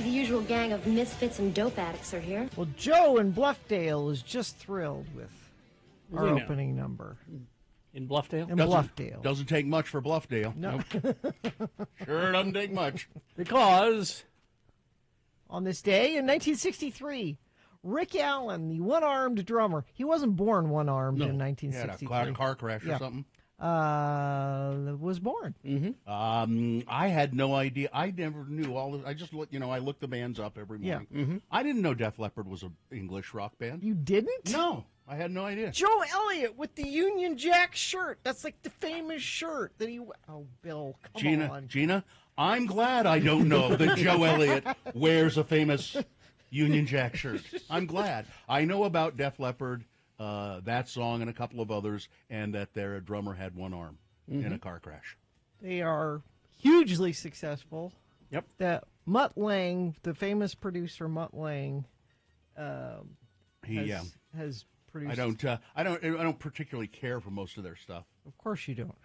The usual gang of misfits and dope addicts are here. Well, Joe in Bluffdale is just thrilled with our opening number. In Bluffdale? In Bluffdale. Doesn't take much for Bluffdale. No. Sure doesn't take much. Because on this day in 1963, Rick Allen, the one-armed drummer, he wasn't born one-armed in 1963. Had a car crash or something. Was born. I had no idea. I never knew all of. I just looked. I looked the bands up every morning. I didn't know Def Leppard was an English rock band. You didn't? No, I had no idea. Joe Elliott with the Union Jack shirt. That's like the famous shirt that he. Oh, Bill, come on. Gina, I'm glad I don't know that Joe Elliott wears a famous Union Jack shirt. I'm glad. I know about Def Leppard. That song and a couple of others, and that their drummer had one arm in a car crash. They are hugely successful. Yep. That Mutt Lange, the famous producer Mutt Lange, has produced. I don't particularly care for most of their stuff. Of course you don't.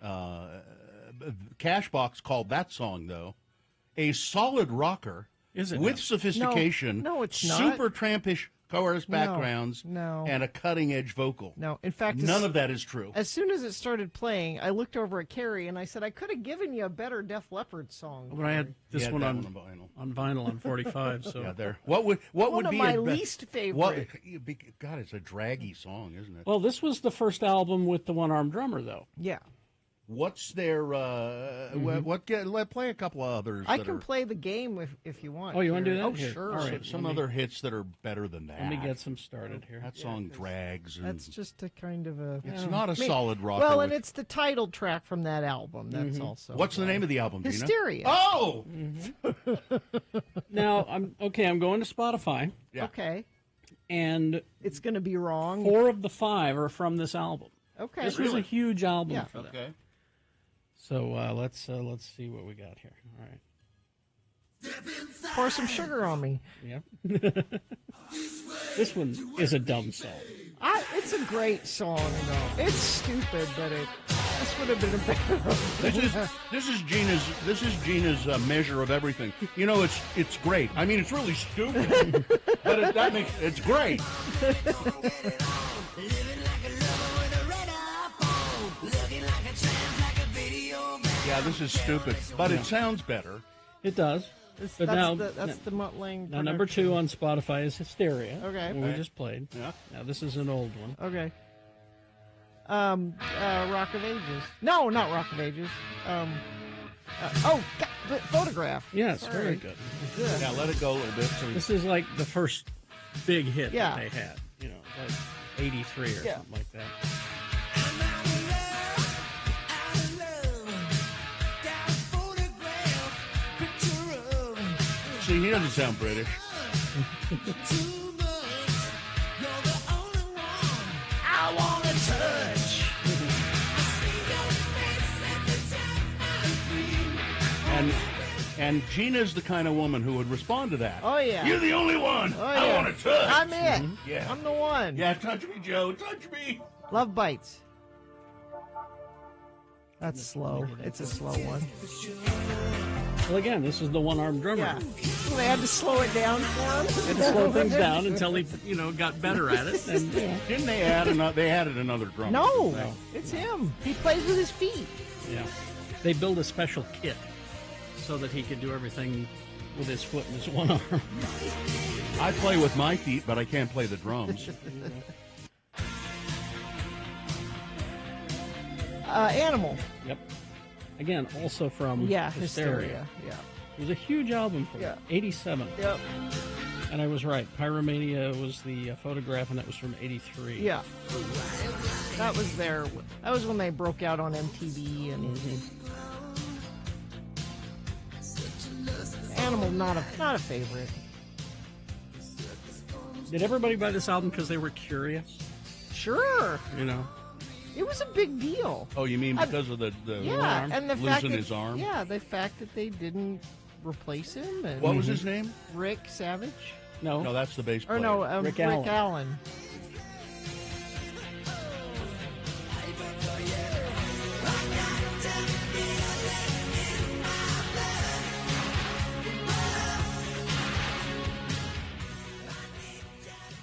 Cashbox called that song though a solid rocker. Is it with now? sophistication? No, it's not. Super trampish chorus backgrounds No. and a cutting-edge vocal. No, in fact, none of that is true. As soon as it started playing, I looked over at Carrie and I said, I could have given you a better Def Leppard song. But I had this one on vinyl. On vinyl on 45. So yeah, there. What would one be of my least favorite? God, it's a draggy song, isn't it? Well, this was the first album with the one-armed drummer, though. Yeah. What's their play a couple of others. I can play the game if you want. Oh, you want to do that? Oh, Here. sure. All right. Some other hits that are better than that. Let me get some started here. That song drags. And that's just a kind of a. It's not a solid rocker. Well, and it's the title track from that album. That's also. What's the name of the album, Gina? Hysteria. Oh. Now I'm going to Spotify. Yeah. Okay. And it's going to be wrong. 4 of the 5 are from this album. Okay. This was a huge album for them. Okay. So let's see what we got here. All right. Pour some sugar on me. Yep. This one is a dumb song. It's a great song, though. It's stupid, but this would have been a better. This is Gina's measure of everything. It's great. I mean, it's really stupid, but it's great. Yeah, this is stupid, but it sounds better. It does. But that's the Mutt Lange. Now, number 2 on Spotify is Hysteria. Okay. We just played. Yeah. Now, this is an old one. Okay. Rock of Ages. No, not Rock of Ages. Photograph. Yes, Sorry. very good. Yeah, let it go a little bit. This is like the first big hit Yeah. that they had. Like 83 or something like that. See, he doesn't sound British. I want to touch. And Gina's the kind of woman who would respond to that. Oh, yeah. You're the only one. Oh, I yeah. want to touch. I'm it. Yeah. I'm the one. Yeah, touch me, Joe. Touch me. Love Bites. That's slow. It's a slow one. Well, again, this is the one-armed drummer. Yeah. So they had to slow it down for him. They had to slow things down until he, got better at it. And Didn't they add another? They added another drummer. No, it's him. He plays with his feet. yeah, they built a special kit so that he could do everything with his foot and his one arm. I play with my feet, but I can't play the drums. Animal. Yep. Again, also from Hysteria. Yeah. It was a huge album for them. 87. Yep. And I was right. Pyromania was the photograph, and that was from 83. Yeah. That was that was when they broke out on MTV and Animal not a favorite. Did everybody buy this album because they were curious? Sure. It was a big deal. Oh, you mean because of the arm? And the fact losing that, his arm? Yeah, the fact that they didn't replace him. And What was his name? Rick Savage? No, that's the bass player. Or no, Rick Allen.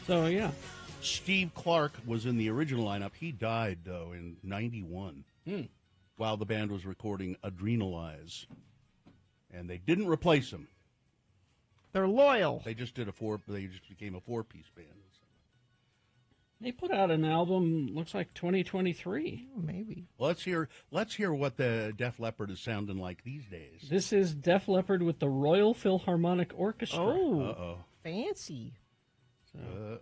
So, yeah. Steve Clark was in the original lineup. He died, though, in 91 while the band was recording Adrenalize. And they didn't replace him. They're loyal. They just became a four-piece band. They put out an album, looks like 2023. Maybe. Let's hear what the Def Leppard is sounding like these days. This is Def Leppard with the Royal Philharmonic Orchestra. Oh, fancy. Did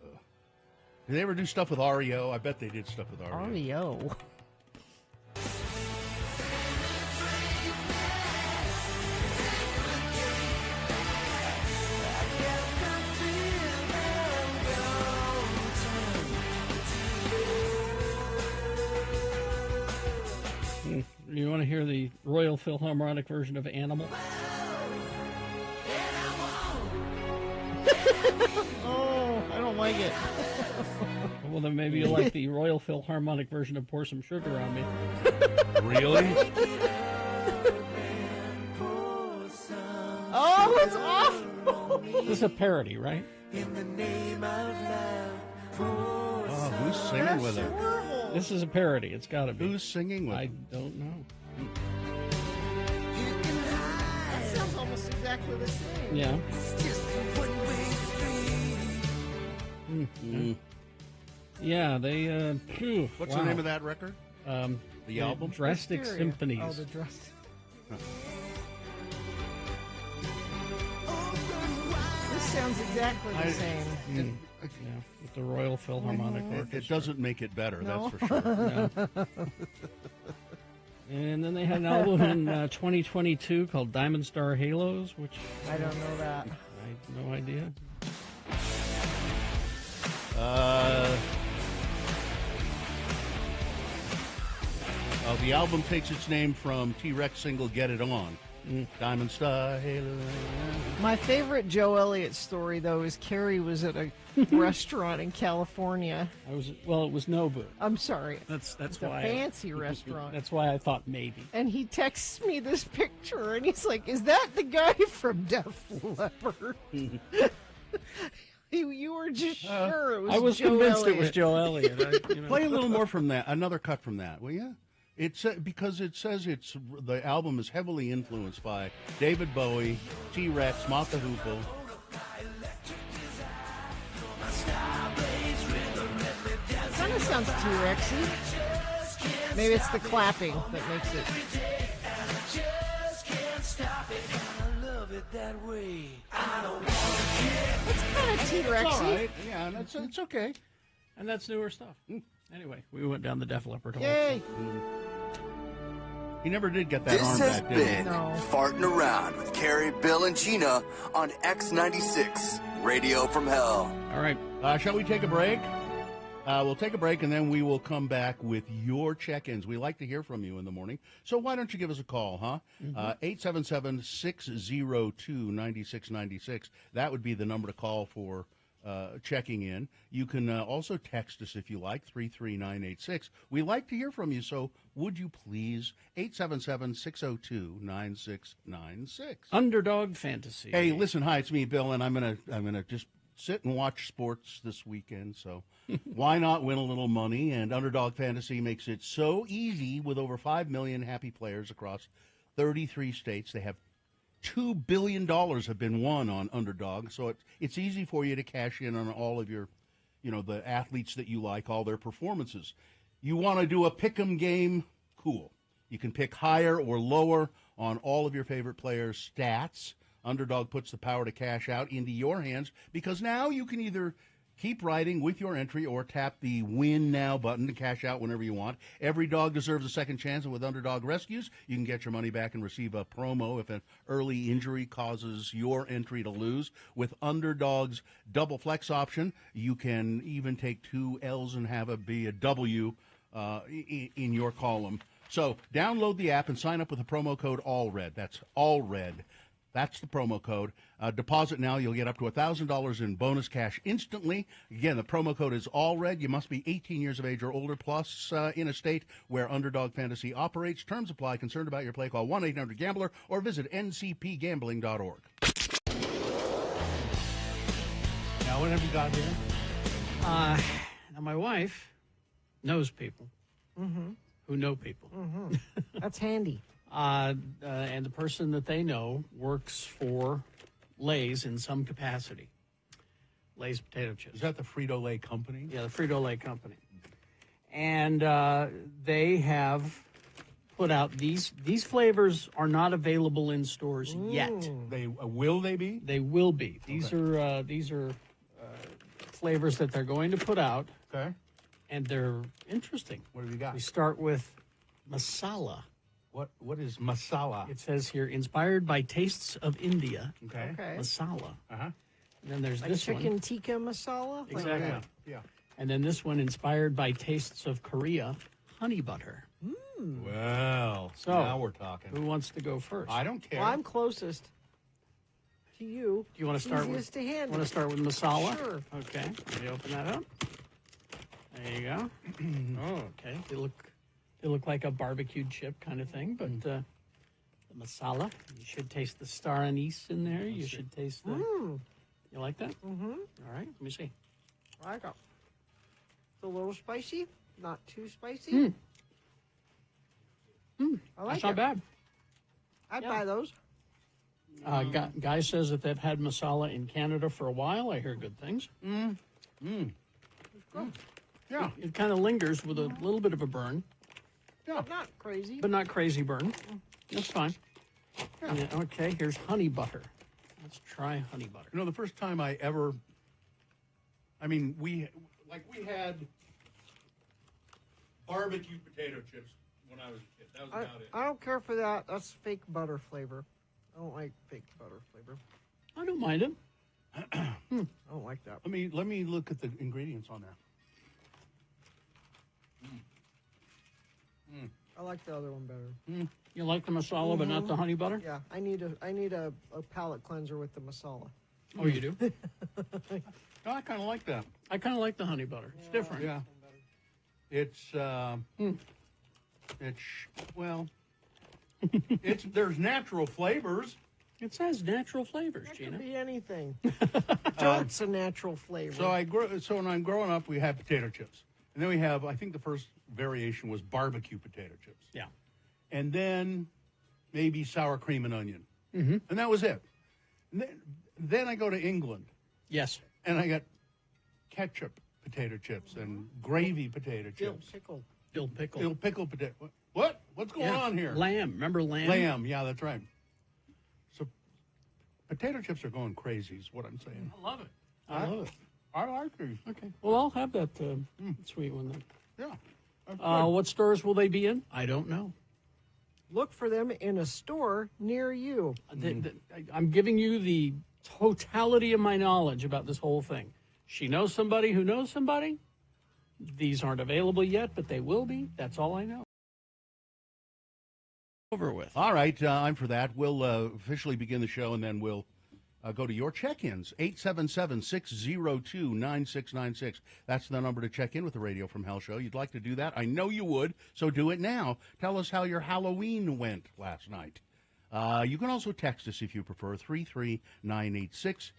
they ever do stuff with REO? I bet they did stuff with REO. REO. You want to hear the Royal Philharmonic version of Animal? Oh, I don't like it. Well, then maybe you like the Royal Philharmonic version of Pour Some Sugar on Me. Really? Oh, it's awful. This is a parody, right? Oh, who's singing with her? Horrible. This is a parody. It's got to be. Who's singing with I her? don't know. That sounds almost exactly the same. Yeah. Yeah, they. What's the name of that record? The album? Drastic Hysteria. Symphonies. Oh, the dress. This sounds exactly the same. Yeah, with the Royal Philharmonic Orchestra. It doesn't make it better, No. that's for sure. Yeah. And then they had an album in 2022 called Diamond Star Halos, which I don't know that. I have no idea. The album takes its name from T-Rex single "Get It On." Diamond Star Halo. My favorite Joe Elliott story, though, is Carrie was at a restaurant in California. It was Nobu. I'm sorry. That's It's a why fancy restaurant. That's why I thought maybe. And he texts me this picture, and he's like, "Is that the guy from Def Leppard?" You were just sure it was. I was Joe convinced Elliott. it was Joe Elliott. Play a little more from that. Another cut from that, will you? It's because it says the album is heavily influenced by David Bowie, T-Rex, Mott the Hoople. Kind of sounds T-Rexy. Maybe it's the clapping that makes it. It's kind of T-Rexy. It's all right. Yeah, it's okay. And that's newer stuff. Anyway, we went down the Def Leppard hole. Yay! He never did get that This arm has back, did he? been No. Farting Around with Carrie, Bill, and Gina on X96, Radio from Hell. All right. Shall we take a break? We'll take a break, and then we will come back with your check-ins. We like to hear from you in the morning, so why don't you give us a call, huh? 877-602-9696. That would be the number to call for checking in. You can also text us if you like, 33986. We like to hear from you, so would you please? 877-602-9696. Underdog Fantasy. Hey, listen, hi, it's me, Bill, and I'm gonna just sit and watch sports this weekend, so why not win a little money? And Underdog Fantasy makes it so easy with over 5 million happy players across 33 states. They have $2 billion have been won on Underdog, so it's easy for you to cash in on all of your, the athletes that you like, all their performances. You want to do a pick'em game? Cool. You can pick higher or lower on all of your favorite players' stats. Underdog puts the power to cash out into your hands because now you can either keep riding with your entry or tap the Win Now button to cash out whenever you want. Every dog deserves a second chance, and with Underdog Rescues, you can get your money back and receive a promo if an early injury causes your entry to lose. With Underdog's double flex option, you can even take 2 L's and have it be a W in your column. So download the app and sign up with the promo code ALLRED. That's ALLRED. That's the promo code. Deposit now. You'll get up to $1,000 in bonus cash instantly. Again, the promo code is ALLRED. You must be 18 years of age or older, plus in a state where Underdog Fantasy operates. Terms apply. Concerned about your play, call 1-800-GAMBLER or visit ncpgambling.org. Now, what have you got here? Now, my wife knows people who know people. That's handy. And the person that they know works for Lay's in some capacity. Lay's potato chips. Is that the Frito-Lay company? Yeah, the Frito-Lay company. And they have put out these flavors are not available in stores yet. They will they be? They will be. These are flavors that they're going to put out, Okay. and they're interesting. What have you got? We start with masala. What is masala? It says here, inspired by tastes of India. Okay. Okay. Masala. Uh-huh. And then there's Like this chicken one. tikka masala? Like Exactly. that. Yeah. And then this one, inspired by tastes of Korea, honey butter. Well, So, now we're talking. Who wants to go first? I don't care. Well, I'm closest to you. Do you want to start Easiest to handle. Want to start with masala? Sure. Okay. Let me open that up. There you go. Oh, okay. They look like a barbecued chip kind of thing, but the masala. You should taste the star anise in there. You should taste the. You like that? Mm-hmm. All right. Let me see. I like it. It's a little spicy, not too spicy. I like That's not it. bad. I'd buy those. Guy says that they've had masala in Canada for a while. I hear good things. Yeah. It kind of lingers with a little bit of a burn, But not crazy. but not crazy burn. That's fine. And then- okay, here's honey butter. Let's try honey butter. You know, the first time I mean, we had barbecue potato chips when I was a kid. That was about it. I don't care for that. That's fake butter flavor. I don't like fake butter flavor. I don't mind it. I don't like that. Let me look at the ingredients on there. I like the other one better. You like the masala, but not the honey butter? Yeah, I need a palate cleanser with the masala. Oh, you do? No, I kind of like that. I kind of like the honey butter. It's different. Yeah. It's there's natural flavors. It says natural flavors, It Gina. could be anything. Dirt's a natural flavor. So when I'm growing up, we had potato chips, and then we have. I think the first variation was barbecue potato chips, Yeah. and then maybe sour cream and onion, and that was it. And then I go to England, Yes. and I got ketchup potato chips and gravy potato Dill chips. pickle. Dill pickle. Dill pickle potato. What? What's going Yeah. on here? Lamb. Remember lamb? Lamb. Yeah, that's right. So potato chips are going crazy. Is what I'm saying. I love it. I love it. I like these. Okay. Well, I'll have that sweet one then. Yeah. That's good. What stores will they be in? I don't know. Look for them in a store near you. I'm giving you the totality of my knowledge about this whole thing. She knows somebody who knows somebody. These aren't available yet, but they will be. That's all I know. Over with. All right, I'm for that. We'll officially begin the show, and then we'll go to your check-ins. 877-602-9696. That's the number to check in with the Radio from Hell show. You'd like to do that? I know you would, so do it now. Tell us how your Halloween went last night. You can also text us if you prefer, 33986.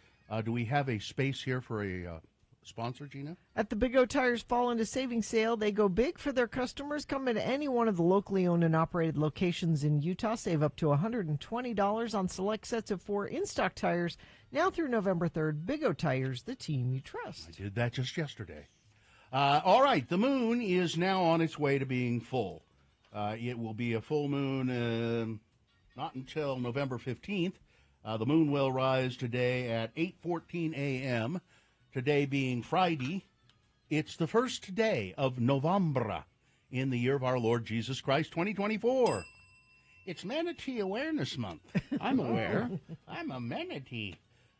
Do we have a space here for a sponsor, Gina? At the Big O Tires Fall into Savings Sale, they go big for their customers. Come into any one of the locally owned and operated locations in Utah. Save up to $120 on select sets of 4 in-stock tires. Now through November 3rd, Big O Tires, the team you trust. I did that just yesterday. All right, the moon is now on its way to being full. It will be a full moon not until November 15th. The moon will rise today at 8:14 a.m., today being Friday. It's the first day of November in the year of our Lord Jesus Christ, 2024. It's Manatee Awareness Month. I'm aware. I'm a manatee.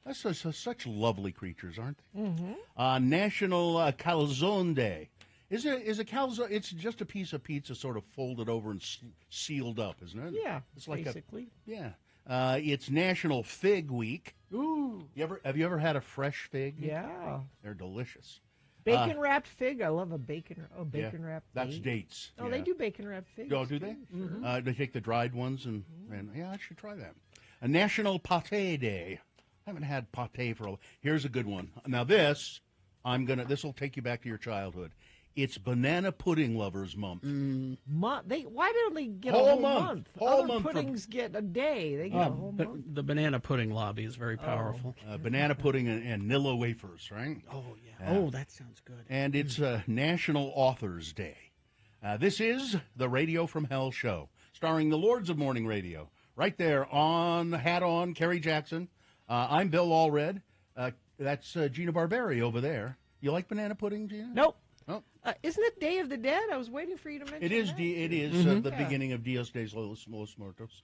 That's such lovely creatures, aren't they? Mm-hmm. National Calzone Day. Is a calzone? It's just a piece of pizza sort of folded over and sealed up, isn't it? Yeah, it's like basically. It's National Fig Week. Ooh. Have you ever had a fresh fig? Yeah. They're delicious. Bacon wrapped fig. I love a bacon wrapped. That's dates. Oh, they do bacon wrapped figs. Oh, do they? Mm-hmm. They take the dried ones and yeah, I should try that. A National Pâté Day. I haven't had pâté for a while. Here's a good one. Now this, This will take you back to your childhood. It's Banana Pudding Lovers Month. Why don't they get Whole a whole month. month? Whole Other month for- puddings get a day. They get a whole month. The banana pudding lobby is very powerful. Banana pudding and Nilla wafers, right? Oh, yeah. Oh, that sounds good. And it's National Authors Day. This is the Radio from Hell show, starring the Lords of Morning Radio. Right there hat on, Kerry Jackson. I'm Bill Allred. That's Gina Barberi over there. You like banana pudding, Gina? Nope. Oh. Isn't it Day of the Dead? I was waiting for you to mention It is. that. It is the beginning of Dios de los Muertos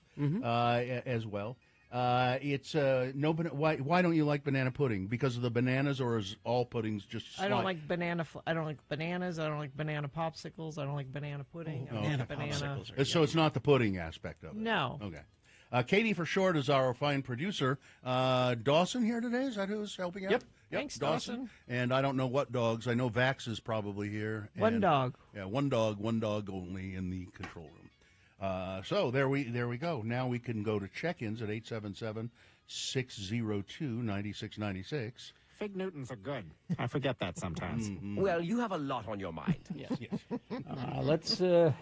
as well. It's no. Why don't you like banana pudding? Because of the bananas, or is all puddings just? I don't like banana. I don't like bananas. I don't like banana popsicles. I don't like banana pudding. I don't like banana. So it's not the pudding aspect of it. No. Okay. Katie for short is our fine producer. Dawson here today. Is that who's helping out? Yep. Thanks, Dawson. And I don't know what dogs. I know Vax is probably here. One dog. Yeah, one dog only in the control room. So there we go. Now we can go to check-ins at 877-602-9696. Fig Newtons are good. I forget that sometimes. Well, you have a lot on your mind. Yes. Let's gotta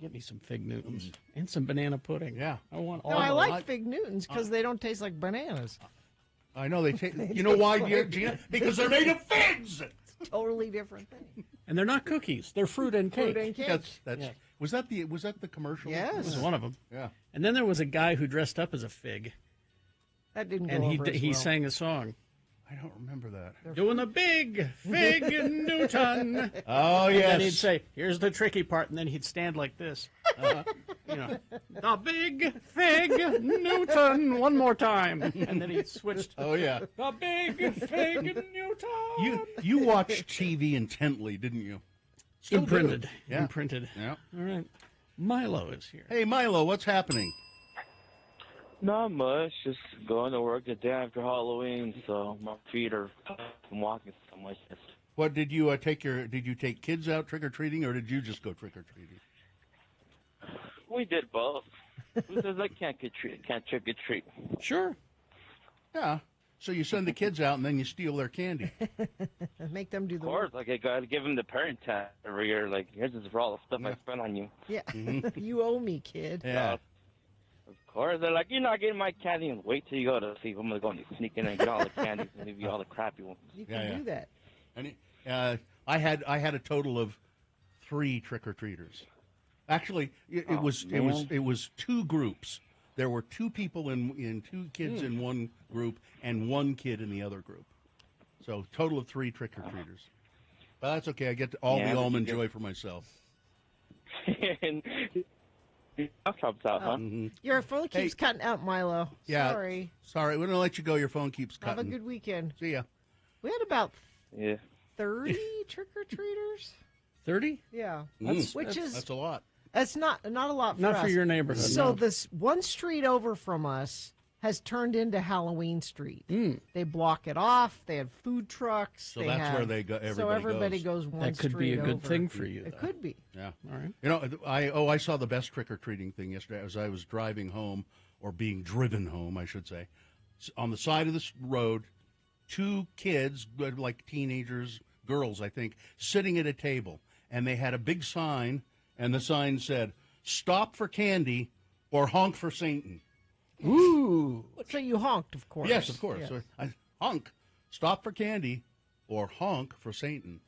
get me some Fig Newtons and some banana pudding. Yeah. I want all No, I those. like Fig Newtons because they don't taste like bananas. I know they take. You know why, dear Gina? Because they're made of figs. Totally different thing. And they're not cookies. They're fruit and cake. Fruit and cake. That's. Yeah. Was that the commercial? Yes. This is one of them. Yeah. And then there was a guy who dressed up as a fig, That didn't go and over as he well. sang a song. I don't remember that. Doing a big Fig Newton. Oh And yes. then he'd say, "Here's the tricky part," and then he'd stand like this. The big Fig Newton. One more time, and then he switched. Oh yeah. The big Fig Newton. You watched TV intently, didn't you? Still do. Imprinted. Yeah. Imprinted. Yeah. All right. Milo is here. Hey Milo, what's happening? Not much. Just going to work the day after Halloween, so my feet are from walking so much. What did you Did you take kids out trick or treating, or did you just go trick or treating? We did both. Who says I can't trick or treat? Sure. Yeah. So you send the kids out and then you steal their candy. Make them do Of the course, work. like I gotta give them the parent tag every year. Like, here's this for all the stuff I spent on you. Yeah. You owe me, kid. Yeah. Of course, they're like, you're not getting my candy, and wait till you go to see if I'm gonna go and sneak in and get all the candy and leave you all the crappy ones. You can do that. And I had a total of 3 trick or treaters. Actually, it was 2 groups. There were 2 people in 2 kids in one group and 1 kid in the other group. So total of 3 trick or treaters. But that's okay. I get all the almond joy for myself. And that drops out, huh? Your phone keeps cutting out, Milo. Yeah. Sorry. Sorry, we're gonna let you go. Your phone keeps cutting. Have a good weekend. See ya. We had about Yeah. 30 trick-or-treaters. 30? Yeah. That's That's a lot. That's not a lot for Not us. for your neighborhood. So no. this one street over from us has turned into Halloween Street. They block it off. They have food trucks. So that's where they go. So everybody goes one That could street be a good over. thing for you. It though. could be. Yeah. All right. You know, I saw the best trick or treating thing yesterday as I was driving home, or being driven home, I should say. On the side of this road, 2 kids, like teenagers, girls, I think, sitting at a table, and they had a big sign, and the sign said, "Stop for candy or honk for Satan." Ooh. So you honked, of course. Yes, of course. Yeah. So I honk, stop for candy, or honk for Satan.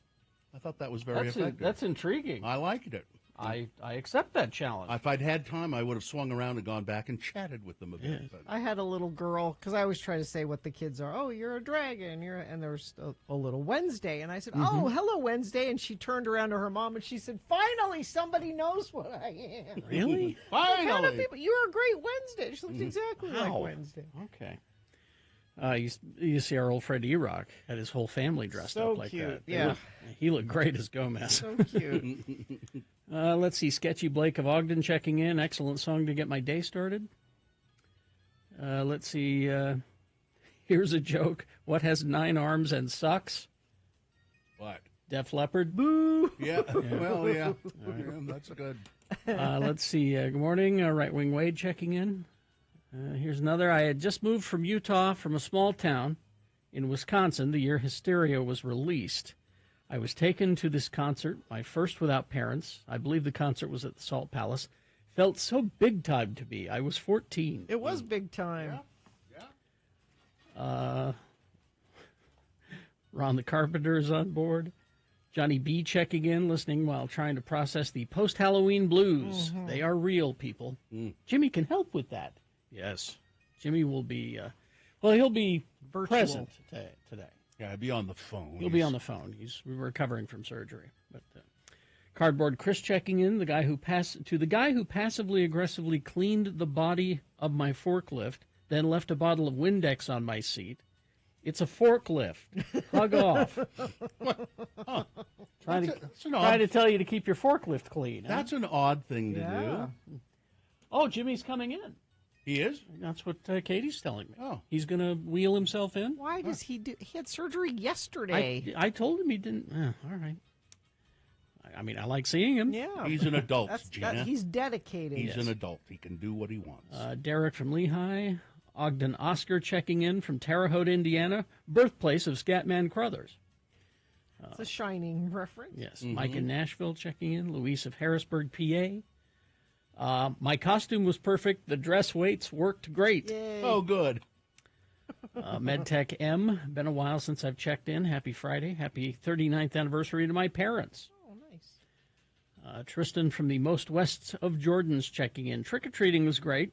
I thought that was very effective. That's intriguing. I liked it. I accept that challenge. If I'd had time, I would have swung around and gone back and chatted with them a bit. Yeah. But I had a little girl, because I always try to say what the kids are. Oh, you're a dragon. And there's a little Wednesday. And I said, oh, hello, Wednesday. And she turned around to her mom and she said, finally, somebody knows what I am. Really? What kind of finally, people? You're a great Wednesday. She looks exactly like How? Wednesday. Okay. You see our old friend E-Rock had his whole family dressed So up like cute, that. yeah. He looked great as Gomez. So cute. Let's see. Sketchy Blake of Ogden checking in. Excellent song to get my day started. Let's see. Here's a joke. What has 9 arms and sucks? what? Def Leppard. Boo! Yeah. Well, yeah. That's good. Let's see. Good morning. Right Wing Wade checking in. Here's another. I had just moved from Utah from a small town. in Wisconsin the year Hysteria was released. I was taken to this concert, my first without parents. I believe the concert was at the Salt Palace. Felt so big time to me. I was 14. It was big time. Ron the Carpenter is on board. Johnny B checking in, listening while trying to process the post-Halloween blues. Mm-hmm. They are real, people. Jimmy can help with that. Yes. Jimmy will be, he'll be present today. Yeah, I'll be on the phone. He'll be on the phone. He's recovering from surgery. But Cardboard Chris checking in, the guy who passively aggressively cleaned the body of my forklift, then left a bottle of Windex on my seat. It's a forklift. Hug off. Huh. Trying to tell you to keep your forklift clean. That's an odd thing to do. Oh, Jimmy's coming in. He is? That's what Katie's telling me. Oh. He's going to wheel himself in? Why does he do? He had surgery yesterday. I told him he didn't. All right. I mean, I like seeing him. Yeah. He's an adult, Gina. He's dedicated. He's an adult. He can do what he wants. Derek from Lehigh. Ogden Oscar checking in from Terre Haute, Indiana, birthplace of Scatman Crothers. It's a Shining reference. Yes. Mike in Nashville checking in. Luis of Harrisburg, PA. My costume was perfect. The dress weights worked great. Yay. Oh, good. MedTech M. Been a while since I've checked in. Happy Friday. Happy 39th anniversary to my parents. Oh, nice. Tristan from the most west of Jordan's checking in. Trick-or-treating was great.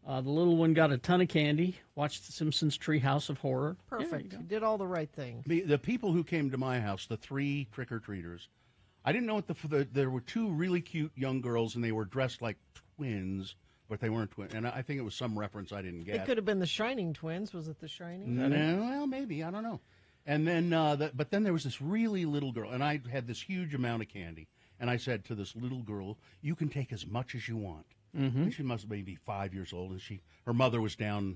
The little one got a ton of candy. Watched The Simpsons Treehouse of Horror. Perfect. You did all the right things. The people who came to my house, the 3 trick-or-treaters, I didn't know what there were 2 really cute young girls, and they were dressed like twins, but they weren't twins. And I think it was some reference I didn't get. It could have been the Shining twins. Was it the Shining? No, well, maybe. I don't know. And then, but then there was this really little girl, and I had this huge amount of candy. And I said to this little girl, "You can take as much as you want." And she must maybe 5 years old, and her mother was down,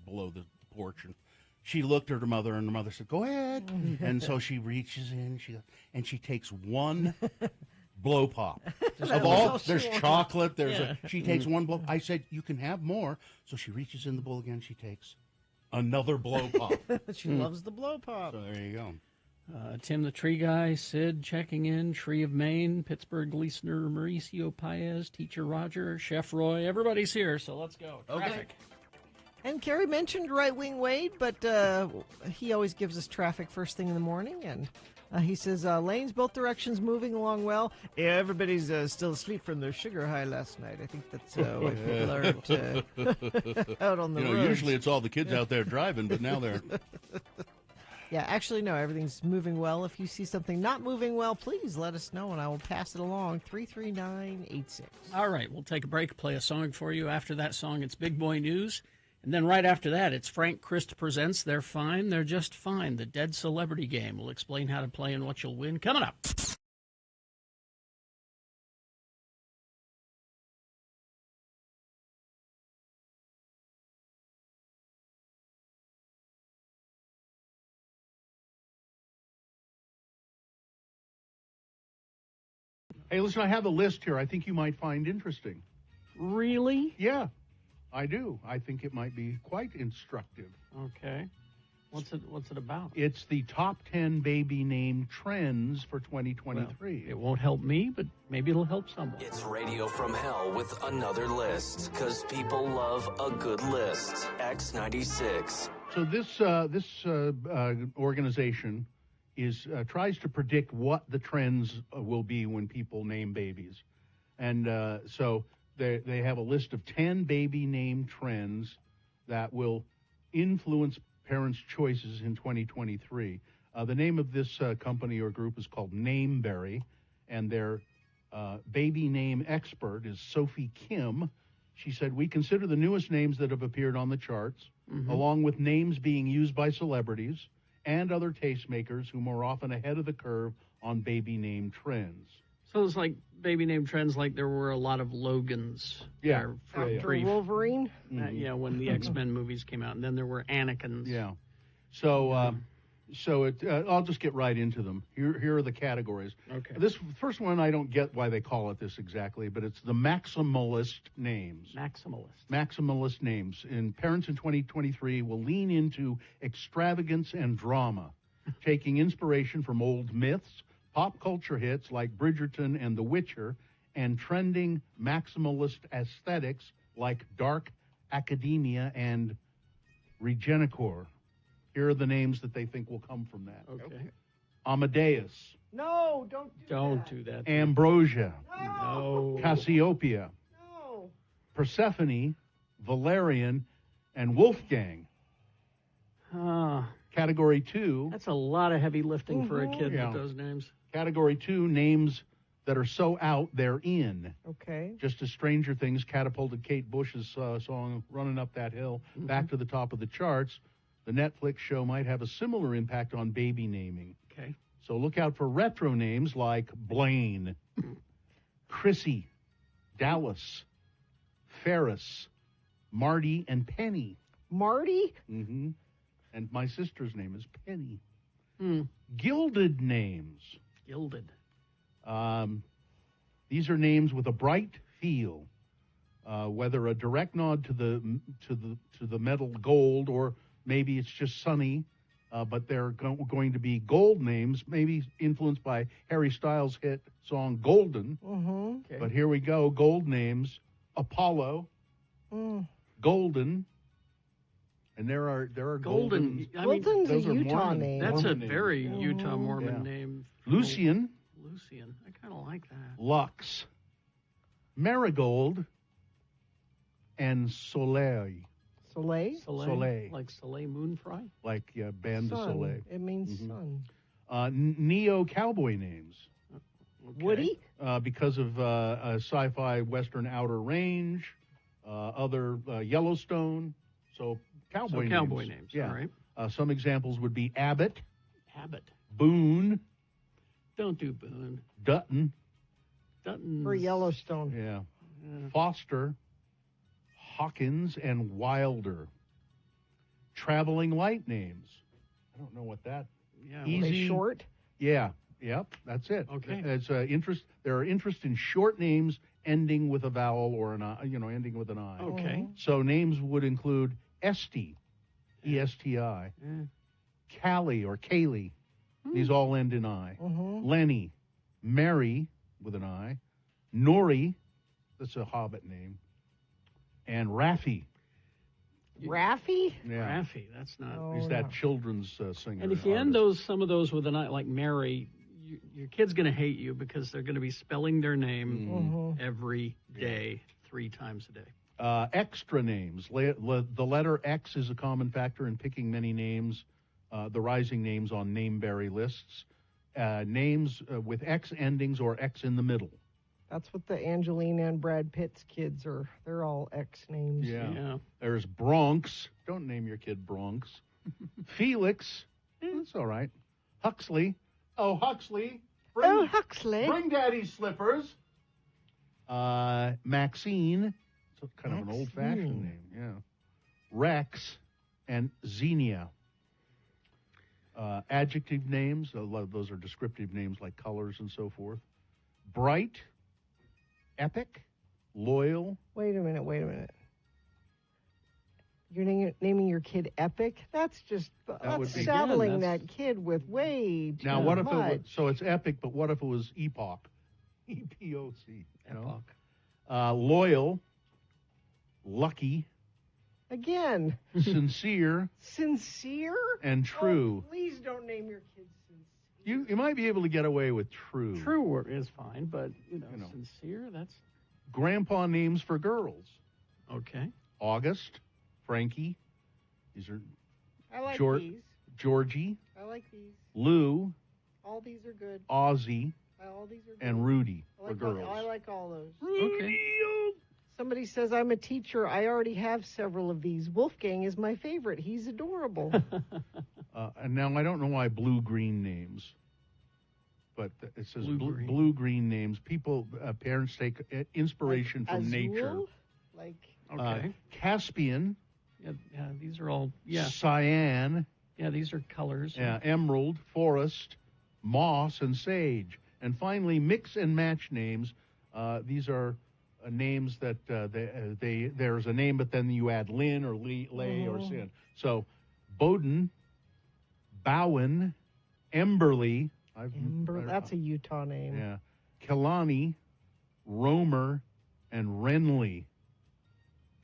below the porch, and she looked at her mother, and her mother said, "Go ahead." And so she reaches in, and she takes one blow pop. There's chocolate. She takes one blow. I said, "You can have more." So she reaches in the bowl again. She takes another blow pop. She loves the blow pop. So there you go. Tim the Tree Guy, Sid checking in, Tree of Maine, Pittsburgh listener, Mauricio Paez, Teacher Roger, Chef Roy. Everybody's here, so let's go. Traffic. And Kerry mentioned Right Wing Wade, but he always gives us traffic first thing in the morning. And he says, lanes both directions moving along well. Yeah, everybody's still asleep from their sugar high last night. I think that's what people learned out on the roads. Usually it's all the kids out there driving, but now they're... Yeah, actually, no, everything's moving well. If you see something not moving well, please let us know, and I will pass it along. 33986. All right, we'll take a break, play a song for you. After that song, it's Big Boy News. And then right after that, it's Frank Christ Presents They're Fine, They're Just Fine, the Dead Celebrity Game. We'll explain how to play and what you'll win. Coming up. Hey, listen, I have a list here I think you might find interesting. Really? Yeah, I do. I think it might be quite instructive. Okay. What's it about? It's the top 10 baby name trends for 2023. Well, it won't help me, but maybe it'll help someone. It's Radio from Hell with another list, because people love a good list. X96. So this organization tries to predict what the trends will be when people name babies. And so they have a list of 10 baby name trends that will influence parents' choices in 2023. The name of this company or group is called Nameberry, and their baby name expert is Sophie Kim. She said, "We consider the newest names that have appeared on the charts, along with names being used by celebrities and other tastemakers who are often ahead of the curve on baby name trends." So it's like baby name trends, like there were a lot of Logans. Yeah. For After brief. Wolverine? Yeah, when the X-Men movies came out, and then there were Anakins. Yeah. So So I'll just get right into them. Here are the categories. Okay. This first one, I don't get why they call it this exactly, but it's the maximalist names. Maximalist names. And parents in 2023 will lean into extravagance and drama, taking inspiration from old myths, pop culture hits like Bridgerton and The Witcher, and trending maximalist aesthetics like dark academia and Regenicor. Here are the names that they think will come from that. Okay. No, Amadeus. Don't do that. Ambrosia. No. Cassiopeia. No. Persephone, Valerian, and Wolfgang. Ah, Category 2. that's a lot of heavy lifting for a kid Yeah. with those names. Category 2, names that are so out they're in. Okay. Just as Stranger Things catapulted Kate Bush's song Running Up That Hill back to the top of the charts, the Netflix show might have a similar impact on baby naming. Okay. So look out for retro names like Blaine, Chrissy, Dallas, Ferris, Marty, and Penny. Marty? Mm-hmm. And my sister's name is Penny. Hmm. Gilded names. Gilded. These are names with a bright feel, whether a direct nod to the metal gold, or maybe it's just sunny. But they're going to be gold names, maybe influenced by Harry Styles' hit song "Golden." Mm-hmm. Okay. But here we go: gold names: Apollo, Golden, and there are Golden. I mean, Golden's a those are Utah Mormon- name. that's Mormon a names. very Utah Mormon Yeah. name. Lucian, Lucian. I kind of like that. Lux, Marigold, and Soleil, Soleil? Soleil. Like Soleil Moon Fry? like Band de Sun. Soleil. It means Mhm. sun. Neo cowboy names. Okay. Woody? Because of a sci-fi western Outer Range, other Yellowstone, so cowboy names. Yeah. All right. Some examples would be Abbott, Abbott. Boone, Don't do Boone. Dutton, Dutton. For Yellowstone. yeah, Foster, Hawkins, and Wilder. Traveling light names. I don't know what that. Yeah. Are Easy. they short? Yeah, yep, that's it. Okay. It's interest. There are interest in short names ending with a vowel or an I, ending with an I. Okay. So names would include Esti, E-S-T-I, Callie or Kaylee. These all end in I. Lenny, Mary with an I, Nori, that's a Hobbit name, and Raffi. Raffi? Yeah, Raffi. That's not. Oh, he's that no. children's singer. And if you end artist. some of those with an I, like Mary, your kid's going to hate you because they're going to be spelling their name every day, 3 times a day. Extra names. The letter X is a common factor in picking many names, the rising names on nameberry lists. Names with X endings or X in the middle. That's what the Angelina and Brad Pitt's kids are. They're all X names. Yeah. There's Bronx. Don't name your kid Bronx. Felix. That's all right. Huxley. Oh, Huxley. Huxley. Bring Daddy's slippers. Maxine. So kind of an old-fashioned name. Yeah. Rex and Xenia. Adjective names. A lot of those are descriptive names like colors and so forth. Bright. Epic. Loyal. Wait a minute. You're naming your kid Epic? That's would be- saddling Again, that kid with way too Now, what if much. it was, so it's epic, but what if it was epoch? E-P-O-C. Epoch. Loyal, lucky, Again, sincere, sincere? and true. Oh, please don't name your kid sincere. You might be able to get away with true. True is fine, but, sincere, that's Grandpa names for girls. okay. August, Frankie, these are I like these. Georgie, I like these. Lou, All these are good. Ozzy, All these are good. and Rudy I for like all, girls. I like all those. Okay. Somebody says, I'm a teacher. I already have several of these. Wolfgang is my favorite. He's adorable. And now I don't know why blue-green names, but it says Blue-green. blue-green names. People, parents take inspiration from Azul? nature. Like, Okay. Caspian, Yeah, these are all, cyan, Yeah, these are colors. Yeah, emerald, forest, moss, and sage. And finally, mix and match names. These are names that there's a name, but then you add Lynn or Lay or Sin. So, Bowden, Bowen, Emberly. That's a Utah name. Yeah. Killarney, Romer, and Renly.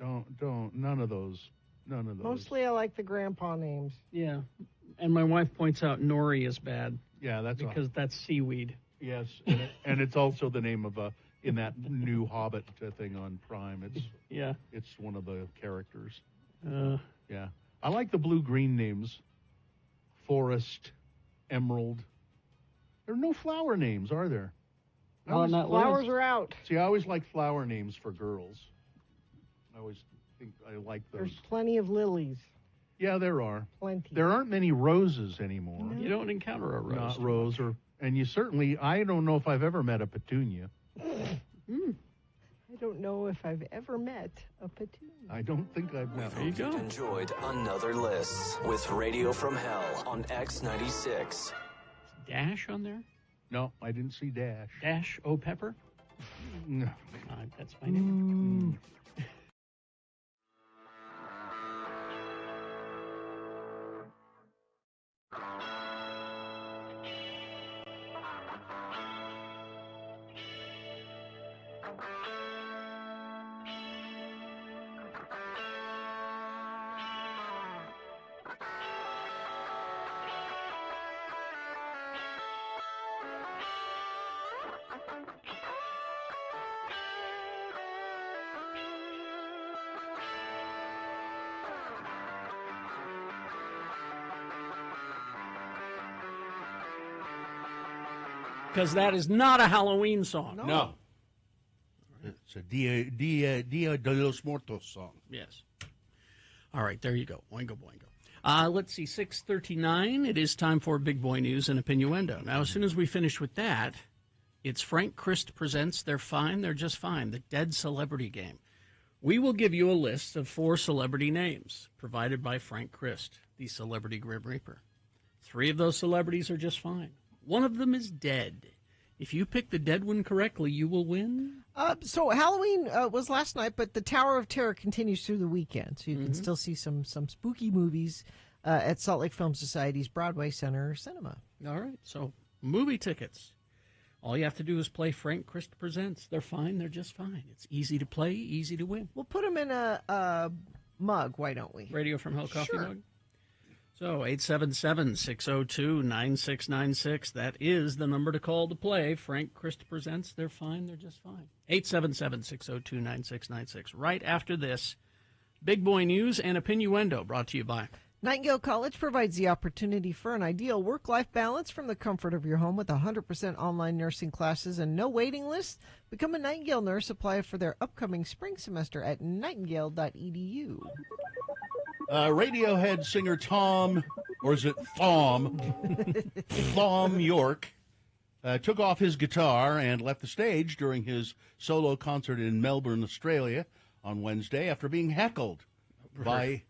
None of those. Mostly I like the grandpa names. Yeah. And my wife points out nori is bad. Yeah, because that's seaweed. Yes, and it's also the name of in that new Hobbit thing on Prime. It's one of the characters. Yeah, I like the blue-green names. Forest, Emerald. There are no flower names, are there? Flowers are out. See, I always like flower names for girls. I always think I like those. There's plenty of lilies. Yeah, there are. Plenty. There aren't many roses anymore. No. You don't encounter a rose. Not rose, and you certainly, I don't know if I've ever met a petunia. I don't know if I've ever met a petunia. I don't think I've met one. There you go. Enjoyed another list with Radio from Hell on X96. Dash on there? No, I didn't see Dash. Dash O Pepper? No. That's my name. Because that is not a Halloween song. No. It's a Dia de los Muertos song. Yes. All right, there you go. Oingo boingo. Let's see, 6:39. It is time for Big Boy News and Opinioendo. Now, as soon as we finish with that, it's Frank Christ presents They're Fine, They're Just Fine, the Dead Celebrity Game. We will give you a list of 4 celebrity names provided by Frank Christ, the Celebrity Grim Reaper. 3 of those celebrities are just fine. One of them is dead. If you pick the dead one correctly, you will win. So Halloween was last night, but the Tower of Terror continues through the weekend. So you can still see some spooky movies at Salt Lake Film Society's Broadway Center Cinema. All right. So movie tickets. All you have to do is play Frank Christ Presents. They're fine. They're just fine. It's easy to play, easy to win. We'll put them in a mug. Why don't we? Radio from Hell Coffee Sure. Mug. So 877-602-9696. That is the number to call to play. Frank Christ Presents. They're fine. They're just fine. 877-602-9696. Right after this, Big Boy News and Opinioendo, brought to you by Nightingale College provides the opportunity for an ideal work-life balance from the comfort of your home with 100% online nursing classes and no waiting lists. Become a Nightingale nurse. Apply for their upcoming spring semester at nightingale.edu. Radiohead singer Tom, or is it Thom? Thom Yorke took off his guitar and left the stage during his solo concert in Melbourne, Australia on Wednesday after being heckled by...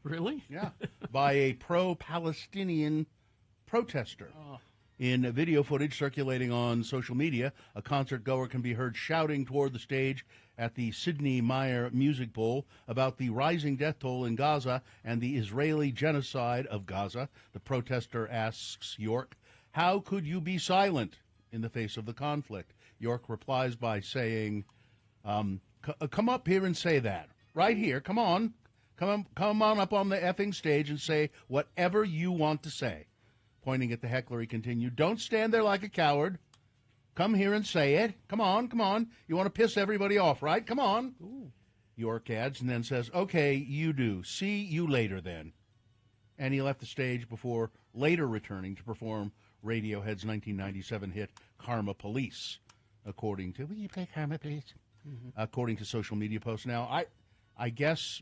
Really? Yeah, by a pro-Palestinian protester. In video footage circulating on social media, a concert goer can be heard shouting toward the stage at the Sidney Meyer Music Bowl about the rising death toll in Gaza and the Israeli genocide of Gaza. The protester asks Yorke, "How could you be silent in the face of the conflict?" Yorke replies by saying, come up here and say that. Right here, come on. Come on up on the effing stage and say whatever you want to say. Pointing at the heckler, he continued, "Don't stand there like a coward. Come here and say it. Come on. You want to piss everybody off, right? Come on." Ooh. Yorke adds and then says, "Okay, you do. See you later then." And he left the stage before later returning to perform Radiohead's 1997 hit Karma Police, according to... Will you play Karma Police? According to social media posts. Now, I guess...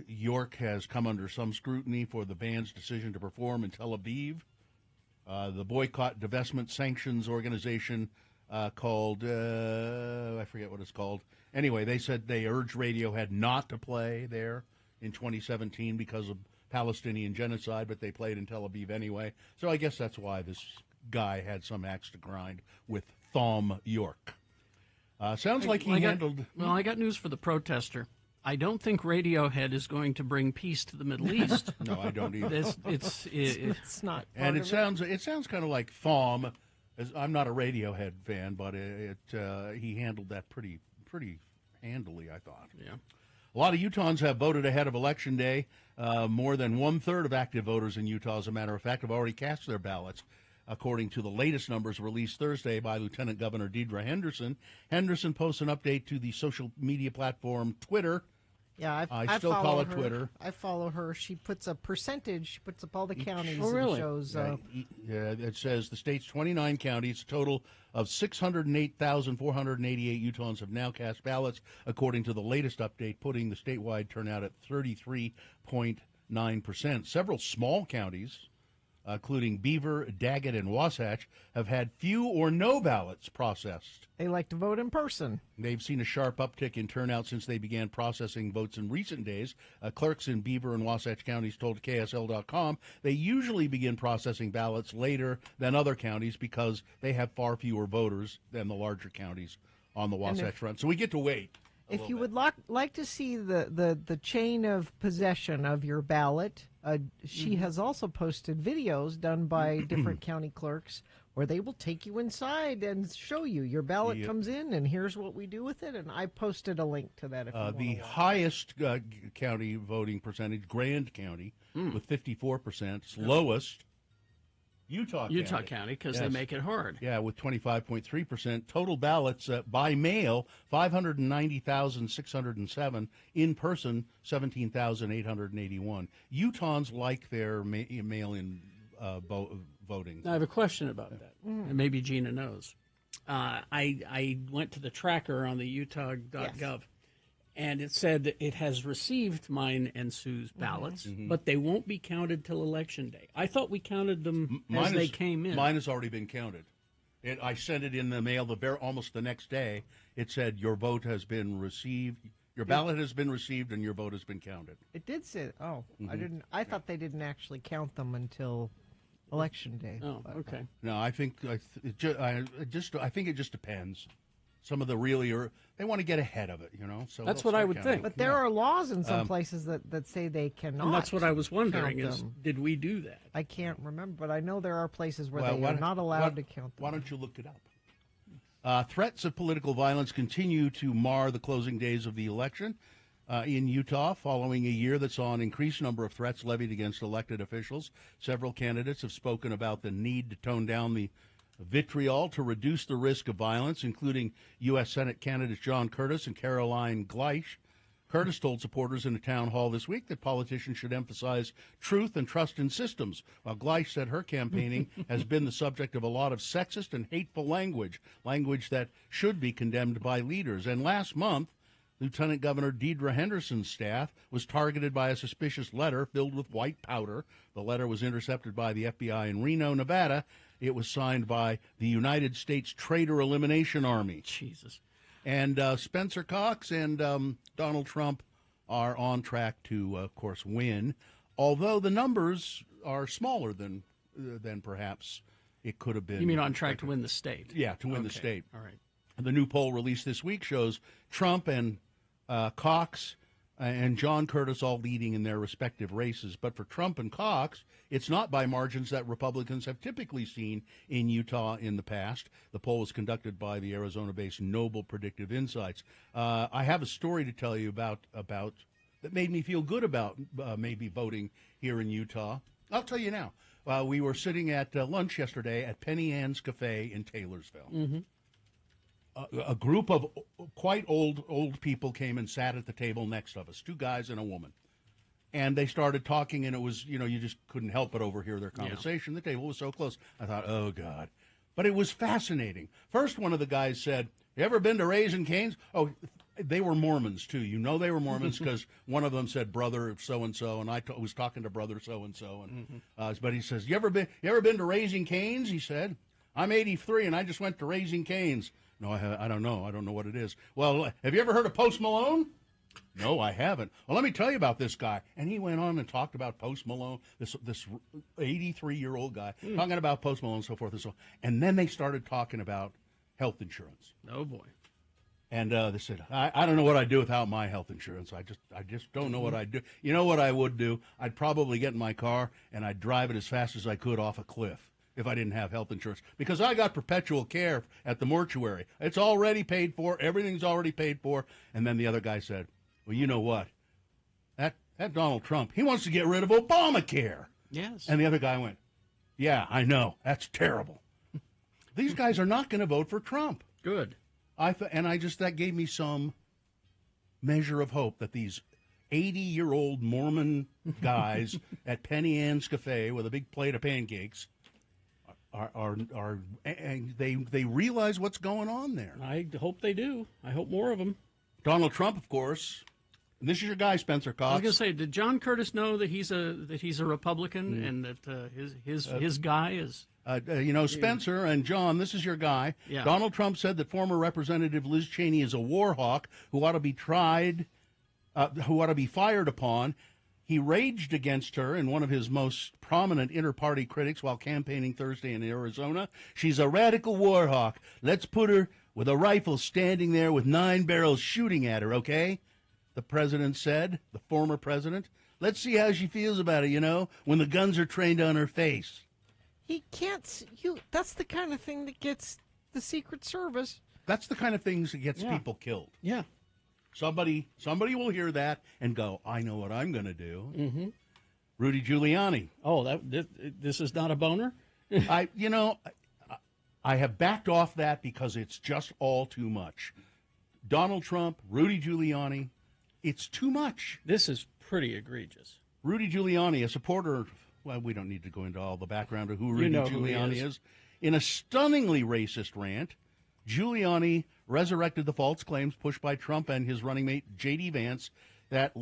Yorke has come under some scrutiny for the band's decision to perform in Tel Aviv. The boycott divestment sanctions organization called, I forget what it's called. Anyway, they said they urged Radiohead not to play there in 2017 because of Palestinian genocide, but they played in Tel Aviv anyway. So I guess that's why this guy had some axe to grind with Thom Yorke. Sounds like he handled... Well, I got news for the protester. I don't think Radiohead is going to bring peace to the Middle East. No, I don't either. It's not. And it sounds kind of like Thom. I'm not a Radiohead fan, but he handled that pretty handily, I thought. Yeah. A lot of Utahns have voted ahead of Election Day. More than 1/3 of active voters in Utah, as a matter of fact, have already cast their ballots, according to the latest numbers released Thursday by Lieutenant Governor Deidre Henderson. Henderson posts an update to the social media platform Twitter. Yeah, I still call it her. Twitter. I follow her. She puts a percentage. She puts up all the counties. Oh, really? And shows. It says the state's 29 counties, a total of 608,488 Utahns have now cast ballots, according to the latest update, putting the statewide turnout at 33.9%. Several small counties, including Beaver, Daggett, and Wasatch, have had few or no ballots processed. They like to vote in person. They've seen a sharp uptick in turnout since they began processing votes in recent days. Clerks in Beaver and Wasatch counties told KSL.com they usually begin processing ballots later than other counties because they have far fewer voters than the larger counties on the Wasatch front. So we get to wait. If you would like to see the chain of possession of your ballot, she has also posted videos done by different county clerks where they will take you inside and show you your ballot comes in and here's what we do with it. And I posted a link to that. If you the highest county voting percentage, Grand County, with 54%. Lowest, Utah County, because they make it hard. Yeah, with 25.3%. Total ballots by mail, 590,607. In person, 17,881. Utahns like their mail-in voting. Now, I have a question about that, and maybe Gina knows. I went to the tracker on the utah.gov, and it said that it has received mine and Sue's ballots, but they won't be counted till Election Day. I thought we counted them as they came in. Mine has already been counted. I sent it in the mail almost the next day. It said your vote has been received. Your ballot has been received and your vote has been counted. It did say. Oh, I didn't. I thought they didn't actually count them until Election Day. Oh, okay. No, I think I think it just depends. Some of the they want to get ahead of it, So that's what I would think. But there are laws in some places that say they cannot. And that's what I was wondering is, did we do that? I can't remember, but I know there are places where they are not allowed to count them. Why don't you look it up? Threats of political violence continue to mar the closing days of the election in Utah, following a year that saw an increased number of threats levied against elected officials. Several candidates have spoken about the need to tone down the vitriol to reduce the risk of violence, including U.S. Senate candidates John Curtis and Caroline Gleisch. Curtis told supporters in a town hall this week that politicians should emphasize truth and trust in systems, while Gleisch said her campaigning has been the subject of a lot of sexist and hateful language that should be condemned by leaders. And last month, Lieutenant Governor Deidre Henderson's staff was targeted by a suspicious letter filled with white powder. The letter was intercepted by the FBI in Reno, Nevada. It was signed by the United States Traitor Elimination Army. Jesus. And Spencer Cox and Donald Trump are on track to, of course, win, although the numbers are smaller than perhaps it could have been. You mean on track to win the state? Yeah, to win the state. All right. The new poll released this week shows Trump and Cox and John Curtis all leading in their respective races. But for Trump and Cox, it's not by margins that Republicans have typically seen in Utah in the past. The poll was conducted by the Arizona-based Noble Predictive Insights. I have a story to tell you about that made me feel good about maybe voting here in Utah. I'll tell you now. We were sitting at lunch yesterday at Penny Ann's Cafe in Taylorsville. Mm-hmm. A group of quite old people came and sat at the table next of us, two guys and a woman. And they started talking, and it was, you just couldn't help but overhear their conversation. Yeah. The table was so close. I thought, oh, God. But it was fascinating. First, one of the guys said, you ever been to Raising Cane's? Oh, they were Mormons, too. They were Mormons because one of them said brother so-and-so, and I was talking to brother so-and-so. But he says, you ever been to Raising Cane's? He said, I'm 83, and I just went to Raising Cane's. No, I don't know. I don't know what it is. Well, have you ever heard of Post Malone? No, I haven't. Well, let me tell you about this guy. And he went on and talked about Post Malone, this 83-year-old guy, talking about Post Malone and so forth and so on. And then they started talking about health insurance. Oh, boy. And they said, I don't know what I'd do without my health insurance. I just don't know what I'd do. You know what I would do? I'd probably get in my car and I'd drive it as fast as I could off a cliff if I didn't have health insurance. Because I got perpetual care at the mortuary. It's already paid for. Everything's already paid for. And then the other guy said, well, you know what? That Donald Trump, he wants to get rid of Obamacare. Yes. And the other guy went, yeah, I know. That's terrible. These guys are not going to vote for Trump. Good. That gave me some measure of hope that these 80-year-old Mormon guys at Penny Ann's Cafe with a big plate of pancakes and they realize what's going on there. I hope they do. I hope more of them. Donald Trump, of course. And this is your guy, Spencer Cox. I was going to say, did John Curtis know that he's a Republican and that his guy is? Spencer and John, this is your guy. Yeah. Donald Trump said that former Representative Liz Cheney is a war hawk who ought to be tried, who ought to be fired upon. He raged against her in one of his most prominent inter-party critics while campaigning Thursday in Arizona. She's a radical war hawk. Let's put her with a rifle standing there with 9 barrels shooting at her, okay? The president said, the former president. Let's see how she feels about it, when the guns are trained on her face. He can't. That's the kind of thing that gets the Secret Service. That's the kind of things that gets people killed. Yeah. Somebody will hear that and go, I know what I'm going to do. Mm-hmm. Rudy Giuliani. Oh, this is not a boner? I have backed off that because it's just all too much. Donald Trump, Rudy Giuliani, it's too much. This is pretty egregious. Rudy Giuliani, a supporter, well, we don't need to go into all the background of who Rudy Giuliani is. In a stunningly racist rant, Giuliani resurrected the false claims pushed by Trump and his running mate, J.D. Vance, that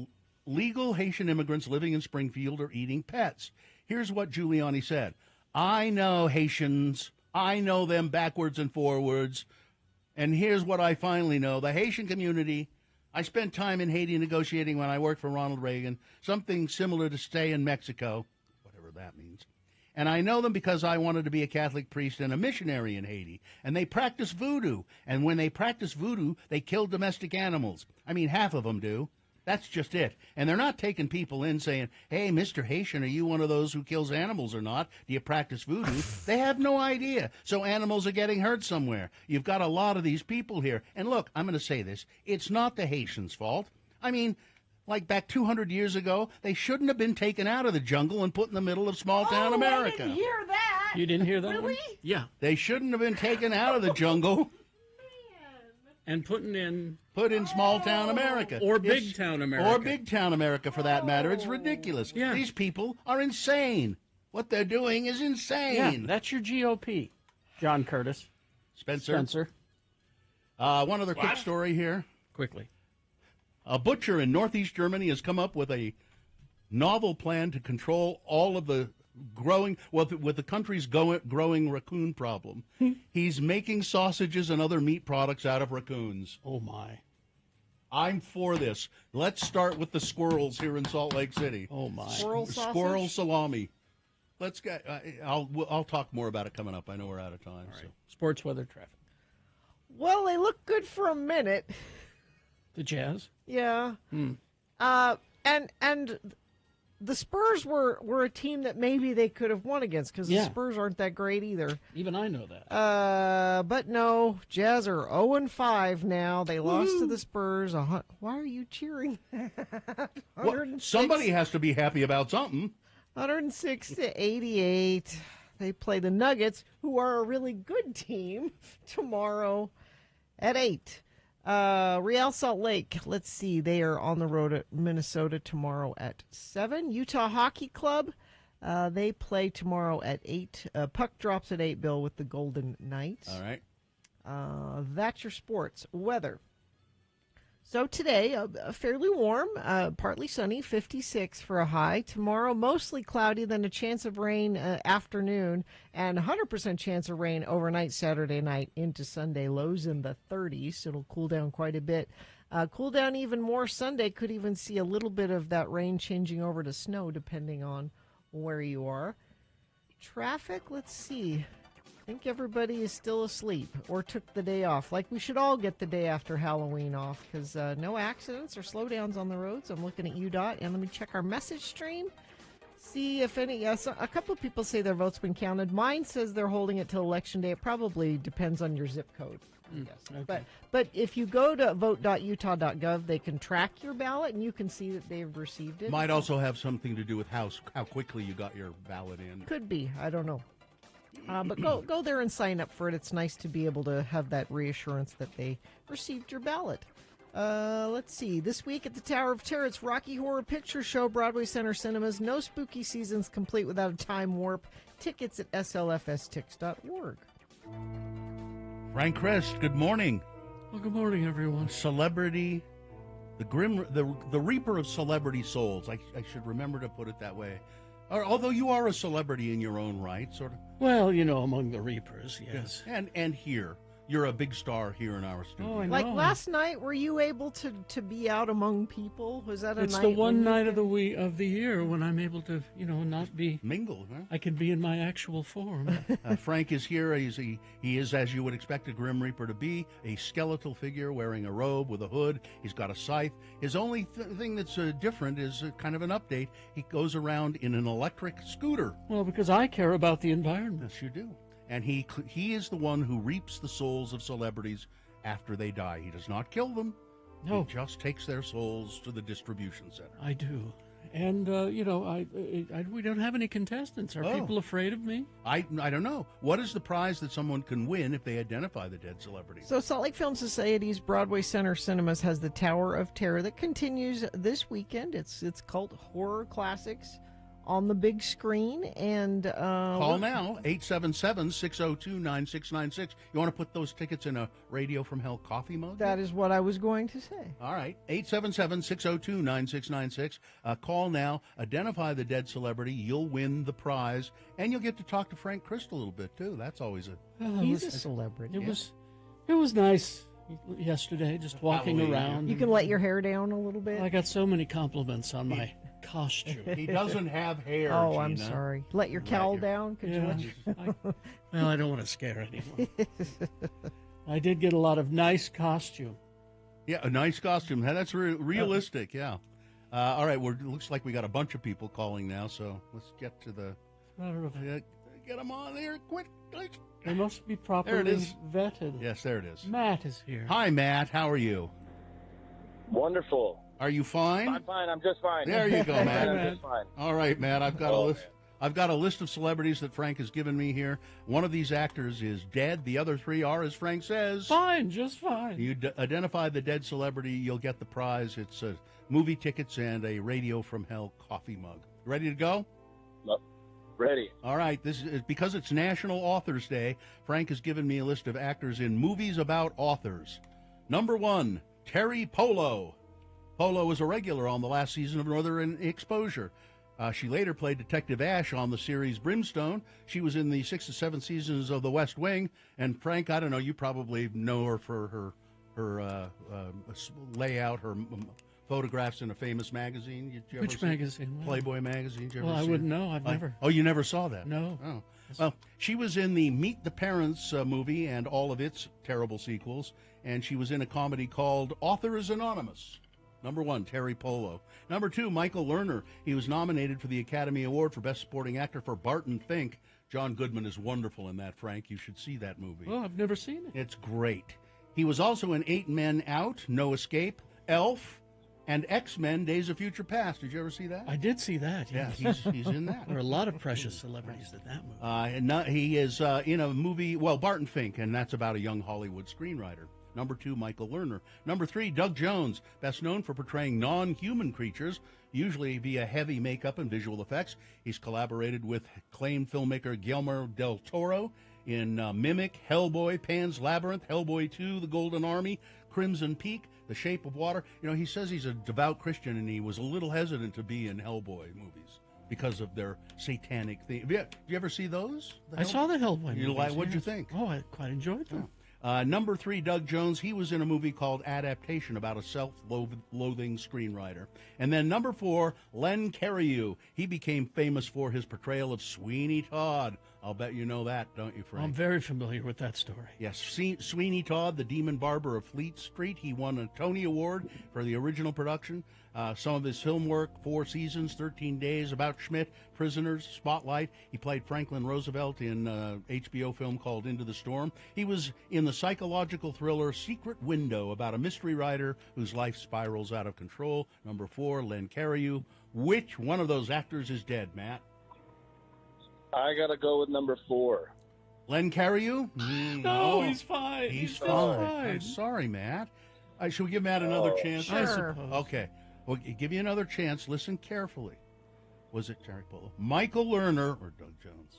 legal Haitian immigrants living in Springfield are eating pets. Here's what Giuliani said. I know Haitians. I know them backwards and forwards. And here's what I finally know. The Haitian community, I spent time in Haiti negotiating when I worked for Ronald Reagan, something similar to stay in Mexico, whatever that means. And I know them because I wanted to be a Catholic priest and a missionary in Haiti. And they practice voodoo. And when they practice voodoo, they kill domestic animals. I mean, half of them do. That's just it. And they're not taking people in saying, hey, Mr. Haitian, are you one of those who kills animals or not? Do you practice voodoo? They have no idea. So animals are getting hurt somewhere. You've got a lot of these people here. And look, I'm going to say this. It's not the Haitians' fault. I mean, like back 200 years ago, they shouldn't have been taken out of the jungle and put in the middle of small-town America. I didn't hear that. You didn't hear that Really? one? Yeah. They shouldn't have been taken out of the jungle. And put in small-town America. Or big-town America. Or big-town America, for that matter. It's ridiculous. Yeah. These people are insane. What they're doing is insane. Yeah, that's your GOP, John Curtis. Spencer. One other quick story here. Quickly. A butcher in northeast Germany has come up with a novel plan to control all of the with the country's growing raccoon problem. He's making sausages and other meat products out of raccoons. Oh, my. I'm for this. Let's start with the squirrels here in Salt Lake City. Oh, my. Squirrel salami. Let's get. I'll talk more about it coming up. I know we're out of time. All right. So. Sports, weather, traffic. Well, they look good for a minute. The Jazz. Yeah. And the Spurs were a team that maybe they could have won against because the Spurs aren't that great either. Even I know that. But no, Jazz are 0-5 now. They lost to the Spurs. Why are you cheering? Well, somebody has to be happy about something. 106-88. They play the Nuggets, who are a really good team, tomorrow at 8. Real Salt Lake, let's see, they are on the road at Minnesota tomorrow at 7. Utah Hockey Club, they play tomorrow at 8. Puck drops at 8, Bill, with the Golden Knights. All right. That's your sports. Weather. So today, fairly warm, partly sunny, 56 for a high. Tomorrow, mostly cloudy, then a chance of rain afternoon, and 100% chance of rain overnight Saturday night into Sunday. Lows in the 30s, so it'll cool down quite a bit. Cool down even more Sunday. Could even see a little bit of that rain changing over to snow, depending on where you are. Traffic, let's see. I think everybody is still asleep or took the day off. Like, we should all get the day after Halloween off because no accidents or slowdowns on the roads. I'm looking at UDOT, and let me check our message stream. See if any. So a couple of people say their vote's been counted. Mine says they're holding it till Election Day. It probably depends on your zip code. Yes. Okay. But if you go to vote.utah.gov, they can track your ballot, and you can see that they've received it. Might also have something to do with how quickly you got your ballot in. Could be. I don't know. But go there and sign up for it. It's nice to be able to have that reassurance that they received your ballot. Let's see. This week at the Tower of Terror, it's Rocky Horror Picture Show, Broadway Center Cinemas. No spooky seasons complete without a time warp. Tickets at slfstix.org. Frank Christ, good morning. Well, good morning, everyone. Celebrity, the reaper of celebrity souls. I should remember to put it that way. Although you are a celebrity in your own right, sort of. Well, among the Reapers, yes. And here. You're a big star here in our studio. Oh, I know. Like last night, were you able to be out among people? Was that a night? It's the one night of the year when I'm able to, not be mingle. Huh? I can be in my actual form. Frank is here. He is, as you would expect a Grim Reaper to be, a skeletal figure wearing a robe with a hood. He's got a scythe. His only thing that's different is kind of an update. He goes around in an electric scooter. Well, because I care about the environment. Yes, you do. And he is the one who reaps the souls of celebrities after they die. He does not kill them. No. He just takes their souls to the distribution center. I do. And, we don't have any contestants. Are people afraid of me? I don't know. What is the prize that someone can win if they identify the dead celebrity? So Salt Lake Film Society's Broadway Center Cinemas has the Tower of Terror that continues this weekend. It's cult horror classics on the big screen. And call now, 877-602-9696. You want to put those tickets in a Radio from Hell coffee mug? That is what I was going to say. All right, 877-602-9696. Call now, identify the dead celebrity. You'll win the prize, and you'll get to talk to Frank Christ a little bit, too. That's always He's a celebrity. It was nice yesterday, just walking around. You can let your hair down a little bit. I got so many compliments on my costume. He doesn't have hair. Oh, Gina. I'm sorry. Let your cowl down. Could you let well, I don't want to scare anyone. I did get a lot of nice costume. Yeah, a nice costume. That's realistic. Yeah. All right. Looks like we got a bunch of people calling now. So let's get to the. Get them on there quick. They must be properly vetted. Yes, there it is. Matt is here. Hi, Matt. How are you? Wonderful. Are you fine? I'm fine. I'm just fine. There you go, Matt. I'm just fine. All right, Matt. I've got a list. I've got a list of celebrities that Frank has given me here. One of these actors is dead. The other three are, as Frank says, fine, just fine. You identify the dead celebrity, you'll get the prize. It's movie tickets and a Radio from Hell coffee mug. Ready to go? Nope. Ready. All right. This is because it's National Authors Day. Frank has given me a list of actors in movies about authors. Number 1, Terry Polo. Polo was a regular on the last season of Northern Exposure. She later played Detective Ash on the series Brimstone. She was in the 6th to 7th seasons of The West Wing. And Frank, I don't know, you probably know her for her layout, her photographs in a famous magazine. Did you Which ever see magazine? Playboy magazine. Did you ever Well, I see wouldn't it? know. I've never. Oh, you never saw that? No. Oh. Well, she was in the Meet the Parents movie and all of its terrible sequels. And she was in a comedy called Authors Anonymous. Number 1, Terry Polo. Number 2, Michael Lerner. He was nominated for the Academy Award for Best Supporting Actor for Barton Fink. John Goodman is wonderful in that, Frank. You should see that movie. Well, I've never seen it. It's great. He was also in 8 Men Out, No Escape, Elf, and X-Men Days of Future Past. Did you ever see that? I did see that, yes. Yeah, he's in that. There are a lot of precious celebrities in that movie. He is in a movie, Barton Fink, and that's about a young Hollywood screenwriter. Number 2, Michael Lerner. Number 3, Doug Jones, best known for portraying non-human creatures, usually via heavy makeup and visual effects. He's collaborated with acclaimed filmmaker Guillermo del Toro in Mimic, Hellboy, Pan's Labyrinth, Hellboy 2, The Golden Army, Crimson Peak, The Shape of Water. You know, he says he's a devout Christian, and he was a little hesitant to be in Hellboy movies because of their satanic theme. Did you ever see those? I saw the Hellboy movies. What'd you think? Oh, I quite enjoyed them. Number 3, Doug Jones. He was in a movie called Adaptation about a self-loathing screenwriter. And then number 4, Len Cariou. He became famous for his portrayal of Sweeney Todd. I'll bet you know that, don't you, Frank? I'm very familiar with that story. Yes, Sweeney Todd, the Demon Barber of Fleet Street. He won a Tony Award for the original production. Some of his film work, 4 Seasons, 13 Days, About Schmidt, Prisoners, Spotlight. He played Franklin Roosevelt in an HBO film called Into the Storm. He was in the psychological thriller Secret Window about a mystery writer whose life spirals out of control. Number 4, Len Cariou. Which one of those actors is dead, Matt? I got to go with number 4. Len Cariou? No, he's fine. He's fine. I'm sorry, Matt. Should we give Matt another chance? I suppose. Okay. Well, give you another chance. Listen carefully. Was it Terry Polo, Michael Lerner, or Doug Jones?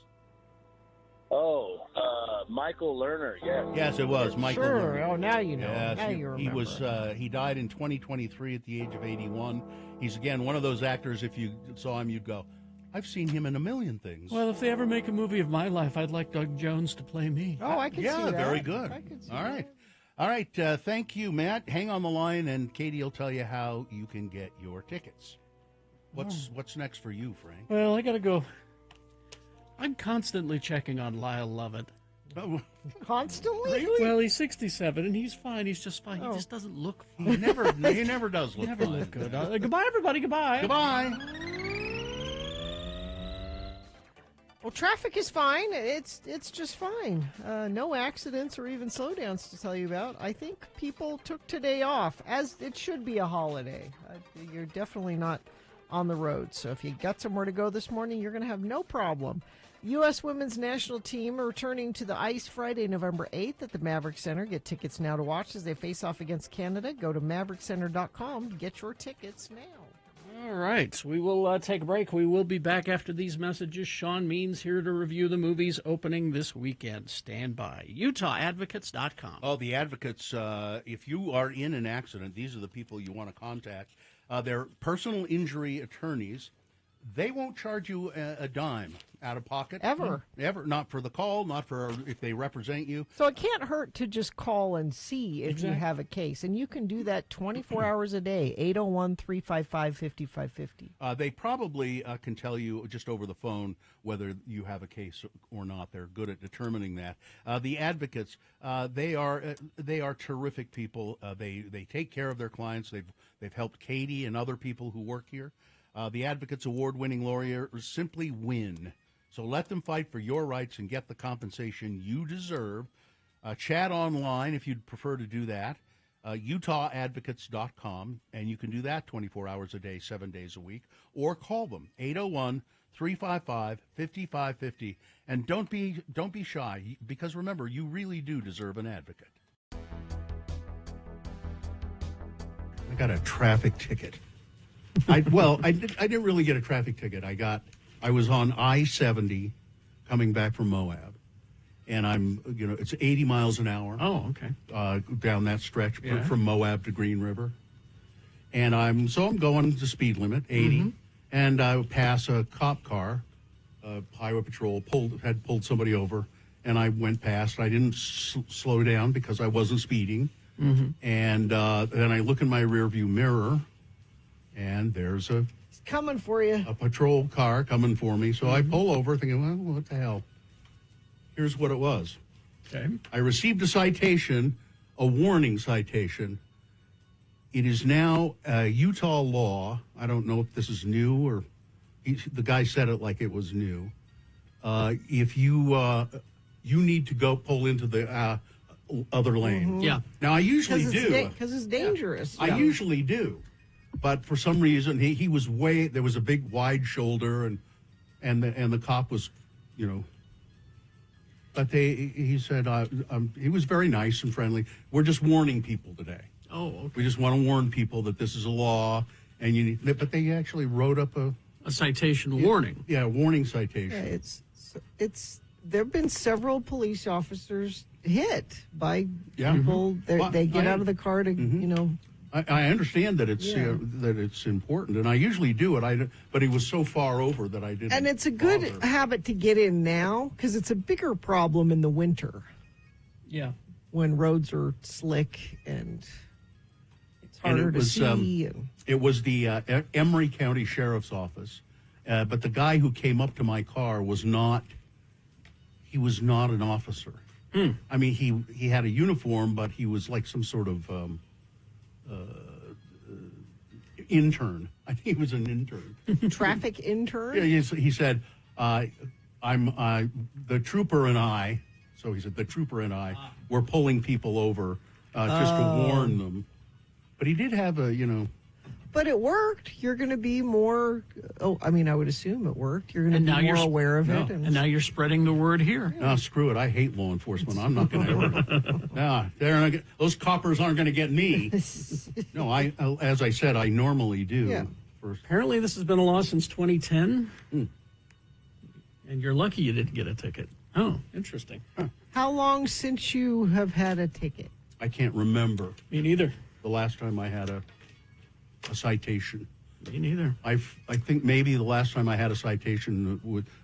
Michael Lerner, yes. Yes, it was Michael Sure. Lerner. Oh, now you know. Yes, Now you remember. he died in 2023 at the age of 81. He's, again, one of those actors, if you saw him, you'd go, I've seen him in a million things. Well, if they ever make a movie of my life, I'd like Doug Jones to play me. Oh, I can see that. Yeah, very good. I can see All right. that. All right, thank you, Matt. Hang on the line, and Katie will tell you how you can get your tickets. What's next for you, Frank? Well, I got to go. I'm constantly checking on Lyle Lovett. Constantly? Really? Well, he's 67, and he's fine. He's just fine. Oh. He just doesn't look He fine. never does look Never fine. look good. Goodbye, everybody. Goodbye. Goodbye. Well, traffic is fine. It's just fine. No accidents or even slowdowns to tell you about. I think people took today off, as it should be a holiday. You're definitely not on the road. So if you got somewhere to go this morning, you're going to have no problem. U.S. women's national team are returning to the ice Friday, November 8th at the Maverick Center. Get tickets now to watch as they face off against Canada. Go to maverickcenter.com to get your tickets now. All right. We will take a break. We will be back after these messages. Sean Means here to review the movies opening this weekend. Stand by. UtahAdvocates.com. Oh, the advocates, if you are in an accident, these are the people you want to contact. They're personal injury attorneys. They won't charge you a dime out of pocket. Ever. Ever. Not for the call, not for if they represent you. So it can't hurt to just call and see if you have a case. And you can do that 24 hours a day, 801-355-5550. They probably can tell you just over the phone whether you have a case or not. They're good at determining that. The advocates, they are terrific people. They take care of their clients. They've helped Katie and other people who work here. The Advocates award-winning lawyers simply win. So let them fight for your rights and get the compensation you deserve. Chat online if you'd prefer to do that. UtahAdvocates.com, and you can do that 24 hours a day, 7 days a week. Or call them, 801-355-5550. And don't be shy, because remember, you really do deserve an advocate. I got a traffic ticket. I didn't really get a traffic ticket. I was on I-70 coming back from Moab, and it's 80 miles an hour. Oh, okay. Down that stretch from Moab to Green River. And I'm going the speed limit, 80, and I pass a cop car, highway patrol had pulled somebody over, and I went past. I didn't slow down because I wasn't speeding. And then I look in my rearview mirror, and there's It's coming for you. a patrol car coming for me. So I pull over thinking, well, what the hell? Here's what it was. Okay. I received a citation, a warning citation. It is now Utah law. I don't know if this is new or the guy said it like it was new. If you need to go pull into the other lane. Yeah. Now, I usually do. Because it's dangerous. I usually do. But for some reason, he was there was a big wide shoulder and the cop was, but he said, he was very nice and friendly. We're just warning people today. Oh, okay. We just want to warn people that this is a law and but they actually wrote up A citation warning. a warning citation. Yeah, it's There have been several police officers hit by Yeah. people. Well, They get out of the car to, I understand that it's Yeah. that it's important, and I usually do it. But he was so far over that I didn't. And it's a good bother. habit to get in now because it's a bigger problem in the winter Yeah. when roads are slick and it's And harder it to was, see. It was the Emery County Sheriff's Office, but the guy who came up to my car was not. He was not an officer. I mean, he had a uniform, but he was like some sort of intern. I think he was an intern. Traffic intern? Yeah, he said, I'm the trooper and I. So he said, the trooper and I were pulling people over just to warn them. But he did have But it worked. You're going to be more. I would assume it worked. You're going to be more aware of it. And now you're spreading the word here. No, screw it. I hate law enforcement. I'm not going to ever. Those coppers aren't going to get me. No, as I said, I normally do. Yeah. Apparently, this has been a law since 2010. And you're lucky you didn't get a ticket. Oh, interesting. How long since you have had a ticket? I can't remember. Me neither. The last time I had a citation. Me neither. I think maybe the last time I had a citation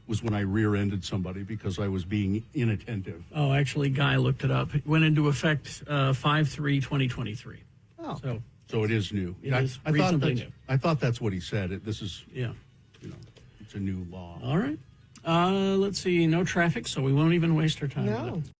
was when I rear-ended somebody because I was being inattentive. Oh, actually, Guy looked it up. It went into effect 5/3/2023. Oh. So it is new. It is reasonably new. I thought that's what he said. This is, Yeah. it's a new law. All right. Let's see. No traffic, so we won't even waste our time. No. with it.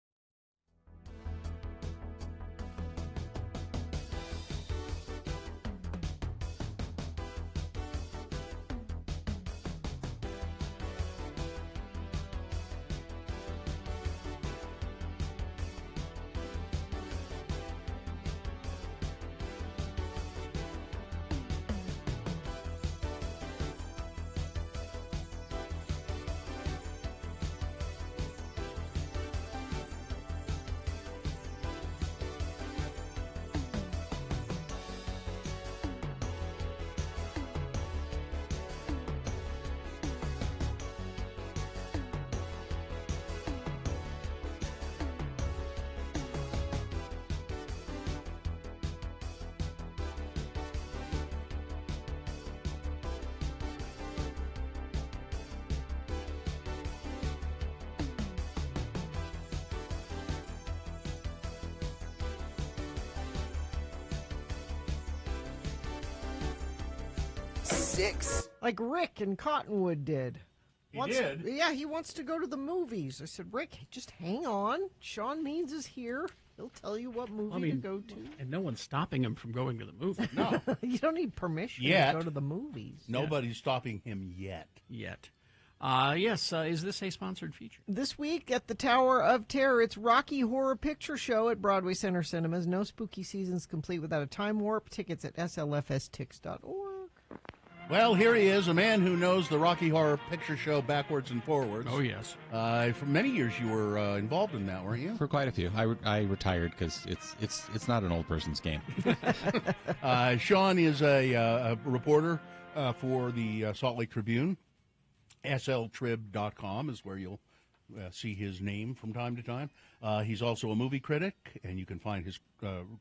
Six. Like Rick in Cottonwood did. He did? Yeah, he wants to go to the movies. I said, Rick, just hang on. Sean Means is here. He'll tell you what movie to go to. And no one's stopping him from going to the movie. No. You don't need permission Yet. to go to the movies. Nobody's stopping him yet. Yes. Is this a sponsored feature? This week at the Tower of Terror, it's Rocky Horror Picture Show at Broadway Center Cinemas. No spooky seasons complete without a time warp. Tickets at slfstix.org. Well, here he is, a man who knows the Rocky Horror Picture Show backwards and forwards. Oh, yes. For many years, you were involved in that, weren't you? For quite a few. I retired because it's not an old person's game. Sean is a reporter for the Salt Lake Tribune. sltrib.com is where you'll see his name from time to time. He's also a movie critic, and you can find his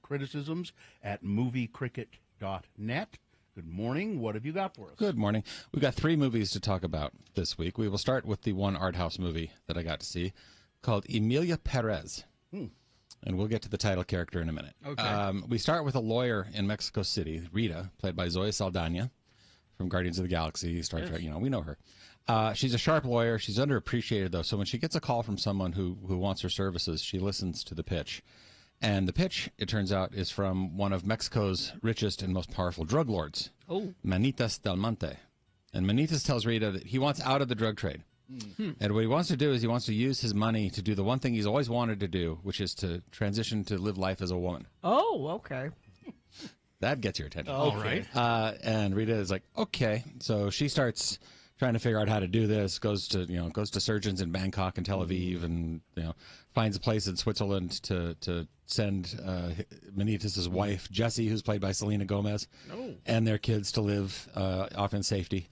criticisms at moviecricket.net. Good morning. What have you got for us? Good morning. We've got 3 movies to talk about this week. We will start with the one art house movie that I got to see called Emilia Perez. And we'll get to the title character in a minute. Okay. We start with a lawyer in Mexico City, Rita, played by Zoe Saldana from Guardians of the Galaxy, Star Trek. We know her. She's a sharp lawyer. She's underappreciated, though. So when she gets a call from someone who wants her services, she listens to the pitch. And the pitch, it turns out, is from one of Mexico's richest and most powerful drug lords, Manitas del Monte. And Manitas tells Rita that he wants out of the drug trade. And what he wants to do is he wants to use his money to do the one thing he's always wanted to do, which is to transition to live life as a woman. Oh, okay. That gets your attention. All right. And Rita is like, okay. So she starts trying to figure out how to do this, goes to surgeons in Bangkok and Tel Aviv, and finds a place in Switzerland to send Manitas' wife, Jessie, who's played by Selena Gomez, and their kids to live off in safety.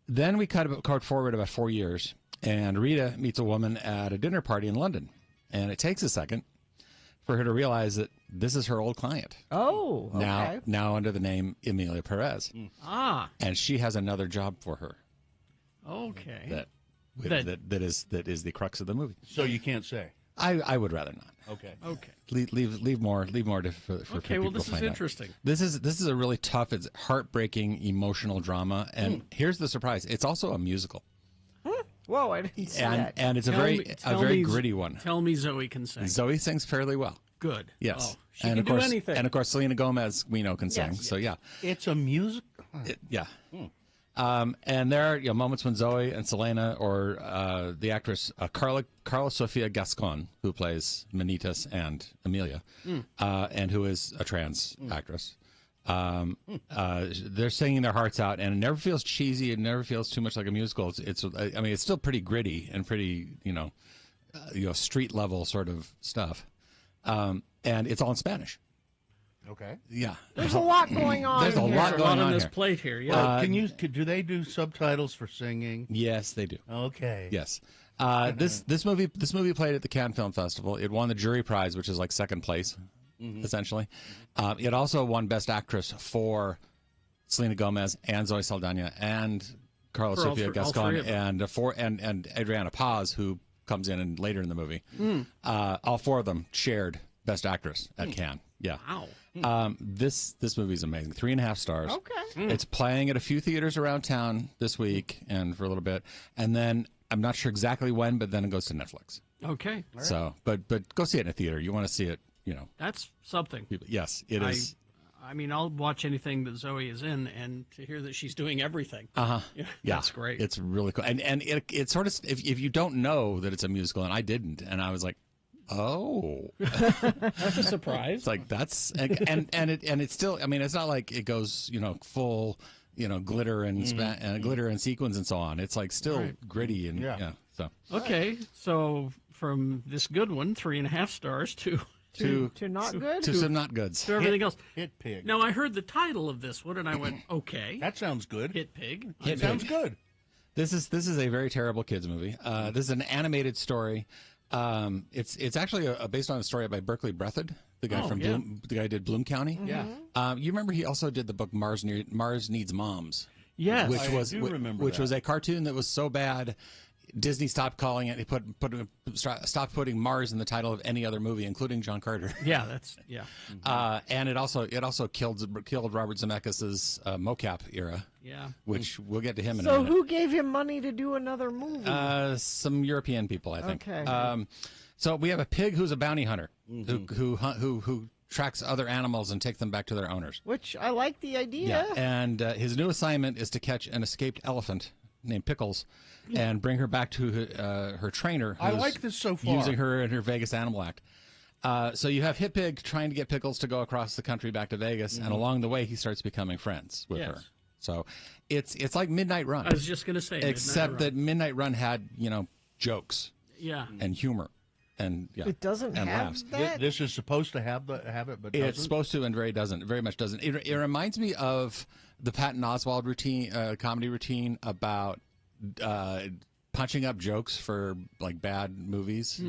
Then we cut forward about 4 years, And Rita meets a woman at a dinner party in London. And it takes a second for her to realize that this is her old client. Oh, okay. Now under the name Emilia Perez. Ah. And she has another job for her. Okay. That is the crux of the movie. So you can't say. I would rather not. Okay. Okay. Leave more for Okay, people well, this to is find out. interesting. This is a really tough, it's heartbreaking, emotional drama, and here's the surprise: it's also a musical. Whoa, I didn't see that. And it's a Tell very me- gritty one. Tell me Zoe can sing. Zoe sings fairly well. Good. Yes, Oh, she and can of course, do anything. And of course, Selena Gomez we know can sing. Yes. So yeah, It's a music. yeah. And there are moments when Zoe and Selena, or the actress Carla Sofia Gascon, who plays Manitas and Amelia, and who is a trans actress, they're singing their hearts out, and it never feels cheesy. It never feels too much like a musical. It's still pretty gritty and pretty street level sort of stuff, and it's all in Spanish. Okay. Yeah, There's a lot going on. There's a here. lot going on this here. plate here. Yeah. Do they do subtitles for singing? Yes, they do. Okay. Yes. This movie played at the Cannes Film Festival. It won the jury prize, which is like second place, essentially. It also won Best Actress for Selena Gomez and Zoe Saldana and Carla For all Sofia three Gascon of them. and Adriana Paz, who comes in later in the movie. All four of them shared Best Actress at Cannes. Yeah. Wow. This movie is amazing. 3.5 stars. Okay. It's playing at a few theaters around town this week and for a little bit, and then I'm not sure exactly when, but then it goes to Netflix. Okay. So, but go see it in a theater. You want to see it, That's something. Yes, it is. I mean, I'll watch anything that Zoe is in, and to hear that she's doing everything. Yeah, That's great. It's really cool, and it sort of if you don't know that it's a musical, and I didn't, and I was like, oh, That's a surprise. it's like that's and it's still. I mean, it's not like it goes full glitter and glitter and sequins and so on. It's like still gritty and so Okay, so from this good one, 3.5 stars to not good. to some not goods. to everything else. Hit Pig. Now I heard the title of this one, and I went, okay, That sounds good. Hit Pig. That sounds good. This is a very terrible kids movie. This is an animated story. It's actually based on a story by Berkeley Breathed, the guy the guy who did Bloom County. Yeah. You remember he also did the book Mars Needs Moms. Yes. which remember which that. was a cartoon that was so bad, Disney stopped calling it. He stopped putting Mars in the title of any other movie, including John Carter. Yeah, that's And it also killed Robert Zemeckis' mocap era. Yeah. Which we'll get to him in a So minute. who gave him money to do another movie? Some European people, I think. Okay. So we have a pig who's a bounty hunter who tracks other animals and takes them back to their owners. Which I like the idea. And his new assignment is to catch an escaped elephant named Pickles and bring her back to her trainer. I who's like this so far. Using her in her Vegas Animal Act. So you have Hit Pig trying to get Pickles to go across the country back to Vegas, and along the way he starts becoming friends with her. So it's like Midnight Run. I was just going to say, except that Midnight Run had jokes and humor and It doesn't and have laughs. that. This is supposed to have it, but It's supposed to and very much doesn't. It reminds me of the Patton Oswalt routine, comedy routine about punching up jokes for like bad movies.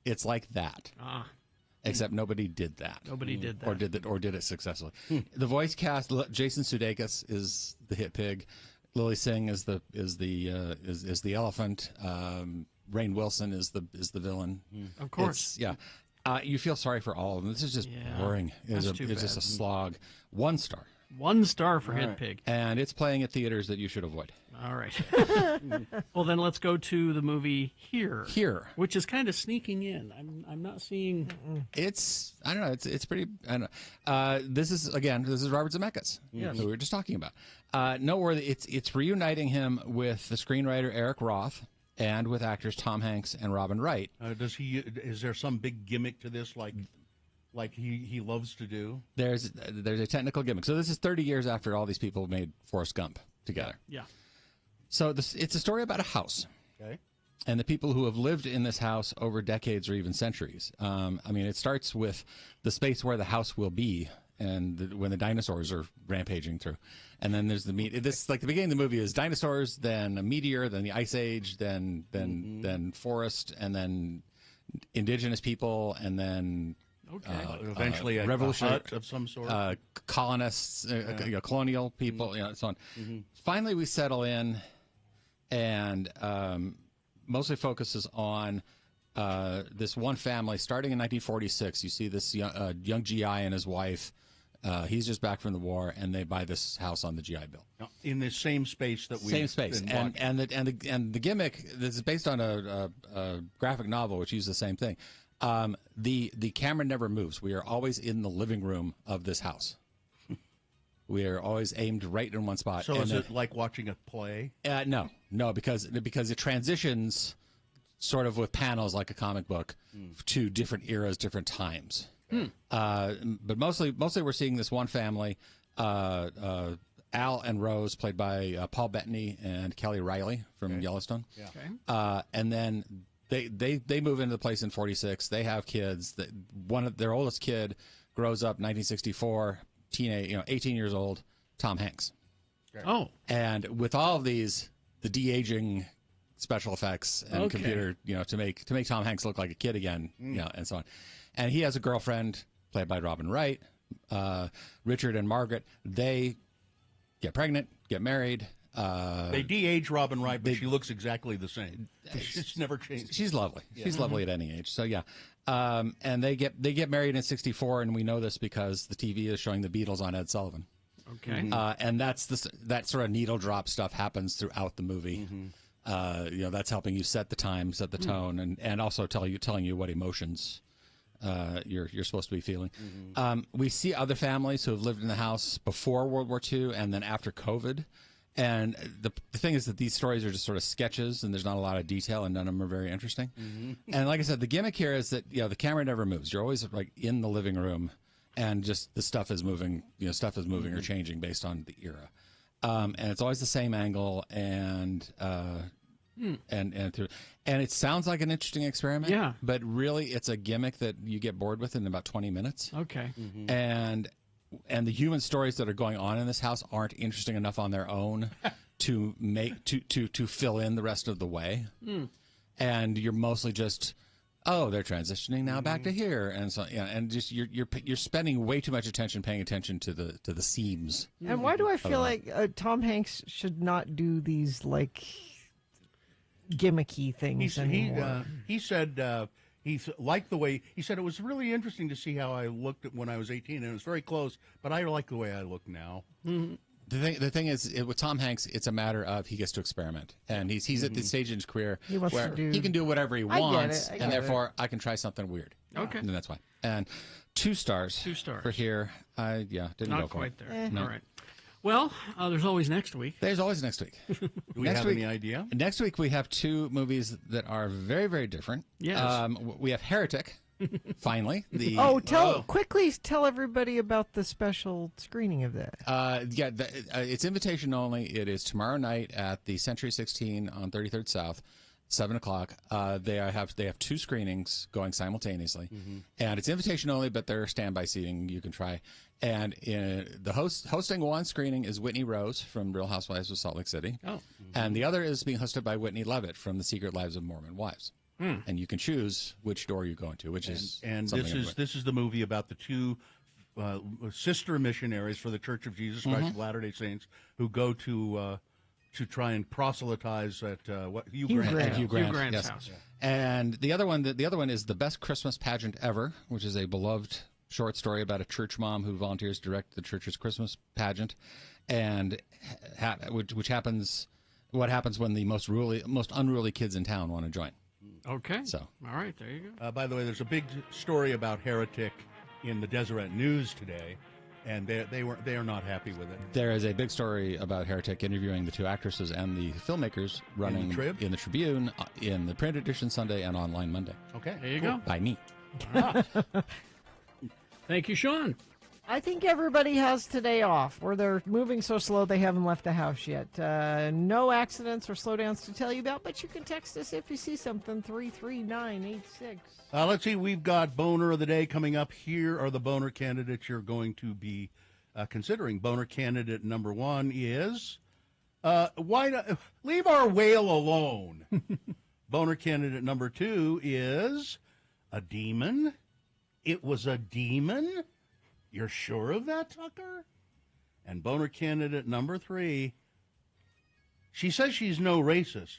It's like that. Except nobody did that. Nobody did that. Or did it successfully. The voice cast: Jason Sudeikis is the Hit Pig, Lily Singh is the elephant. Rainn Wilson is the villain. Of course. You feel sorry for all of them. This is just boring. It's just a slog. 1 star. 1 star for Hit Pig. And it's playing at theaters that you should avoid. All right. Well, then let's go to the movie Here, which is kind of sneaking in. I'm not seeing. It's I don't know. It's pretty. I don't know. This is Robert Zemeckis, who we were just talking about. Noteworthy. It's reuniting him with the screenwriter Eric Roth and with actors Tom Hanks and Robin Wright. Is there some big gimmick to this, like he loves to do? There's a technical gimmick. So this is 30 years after all these people made Forrest Gump together. Yeah. So it's a story about a house. Okay. And the people who have lived in this house over decades or even centuries. It starts with the space where the house will be and when the dinosaurs are rampaging through, and then there's this like the beginning of the movie is dinosaurs, then a meteor, then the ice age, then forest, and then indigenous people, and then eventually a hut of some sort, colonists, colonial people, so on. Finally, we settle in, and mostly focuses on this one family starting in 1946. You see this young GI and his wife. He's just back from the war, and they buy this house on the GI Bill in the same space that we and the gimmick. This is based on a graphic novel which uses the same thing. The camera never moves. We are always in the living room of this house. We are always aimed right in one spot. So is it like watching a play? No, because it transitions sort of with panels like a comic book to different eras, different times. But mostly we're seeing this one family, Al and Rose, played by Paul Bettany and Kelly Riley from Yellowstone. Yeah. Okay. And then they move into the place in 46. They have kids. One of their oldest kid grows up 1964, teenage, 18 years old, Tom Hanks. Oh. And with all of these, the de-aging special effects and computer, to make Tom Hanks look like a kid again, and so on. And he has a girlfriend played by Robin Wright, Richard and Margaret. They get pregnant, get married. They de-age Robin Wright, but she looks exactly the same. She's never changed. She's lovely. Yeah. She's lovely at any age. So yeah, and they get married in '64, and we know this because the TV is showing the Beatles on Ed Sullivan. Okay. And that sort of needle drop stuff happens throughout the movie. That's helping you set the time, set the tone, and also telling you what emotions you're supposed to be feeling. We see other families who have lived in the house before World War II and then after COVID. And the thing is that these stories are just sort of sketches, and there's not a lot of detail, and none of them are very interesting. And like I said, the gimmick here is that the camera never moves. You're always like in the living room, and just the stuff is moving. Stuff is moving or changing based on the era, and it's always the same angle, and it sounds like an interesting experiment. Yeah. But really, it's a gimmick that you get bored with in about 20 minutes. Okay. And the human stories that are going on in this house aren't interesting enough on their own to fill in the rest of the way. And you're mostly just, they're transitioning now back to here, and so and just you're spending way too much attention paying attention to the seams. And why do I feel like Tom Hanks should not do these like gimmicky things anymore? He said. He liked the way he said it was really interesting to see how I looked when I was 18, and it was very close. But I like the way I look now. The thing is, with Tom Hanks, it's a matter of he gets to experiment, and he's at the stage in his career where he can do whatever he wants, and therefore I can try something weird. Okay, and that's why. And 2 stars. 2 stars for here. Didn't not go quite for there. No. All right. Well, there's always next week. There's always next week. Do we have any idea? Next week we have 2 movies that are very, very different. Yes. We have Heretic, finally. Quickly tell everybody about the special screening of that. It's invitation only. It is tomorrow night at the Century 16 on 33rd South. 7:00. They have 2 screenings going simultaneously, and it's invitation only, but they're standby seating. You can try. And the hosting one screening is Whitney Rose from Real Housewives of Salt Lake City, and the other is being hosted by Whitney Levitt from The Secret Lives of Mormon Wives. And you can choose which door you go into, which is this is the movie about the 2 sister missionaries for the Church of Jesus Christ of Latter-day Saints who go to try and proselytize at Hugh Grant's house. Yeah. And the other one is The Best Christmas Pageant Ever, which is a beloved short story about a church mom who volunteers to direct the church's Christmas pageant, and what happens when the most unruly kids in town want to join. Okay. So all right, there you go. By the way, there's a big story about Heretic in the Deseret News today. And they are not happy with it. There is a big story about Heretic interviewing the 2 actresses and the filmmakers running in the Tribune, in the print edition Sunday and online Monday. Okay, there you go. By me. Thank you, Sean. I think everybody has today off, or they're moving so slow they haven't left the house yet. No accidents or slowdowns to tell you about, but you can text us if you see something, 33986. Let's see, we've got Boner of the Day coming up. Here are the Boner candidates you're going to be considering. Boner candidate number 1 is, why not, leave our whale alone. Boner candidate number 2 is, a demon? It was a demon? You're sure of that, Tucker? And Boner candidate number 3, she says she's no racist,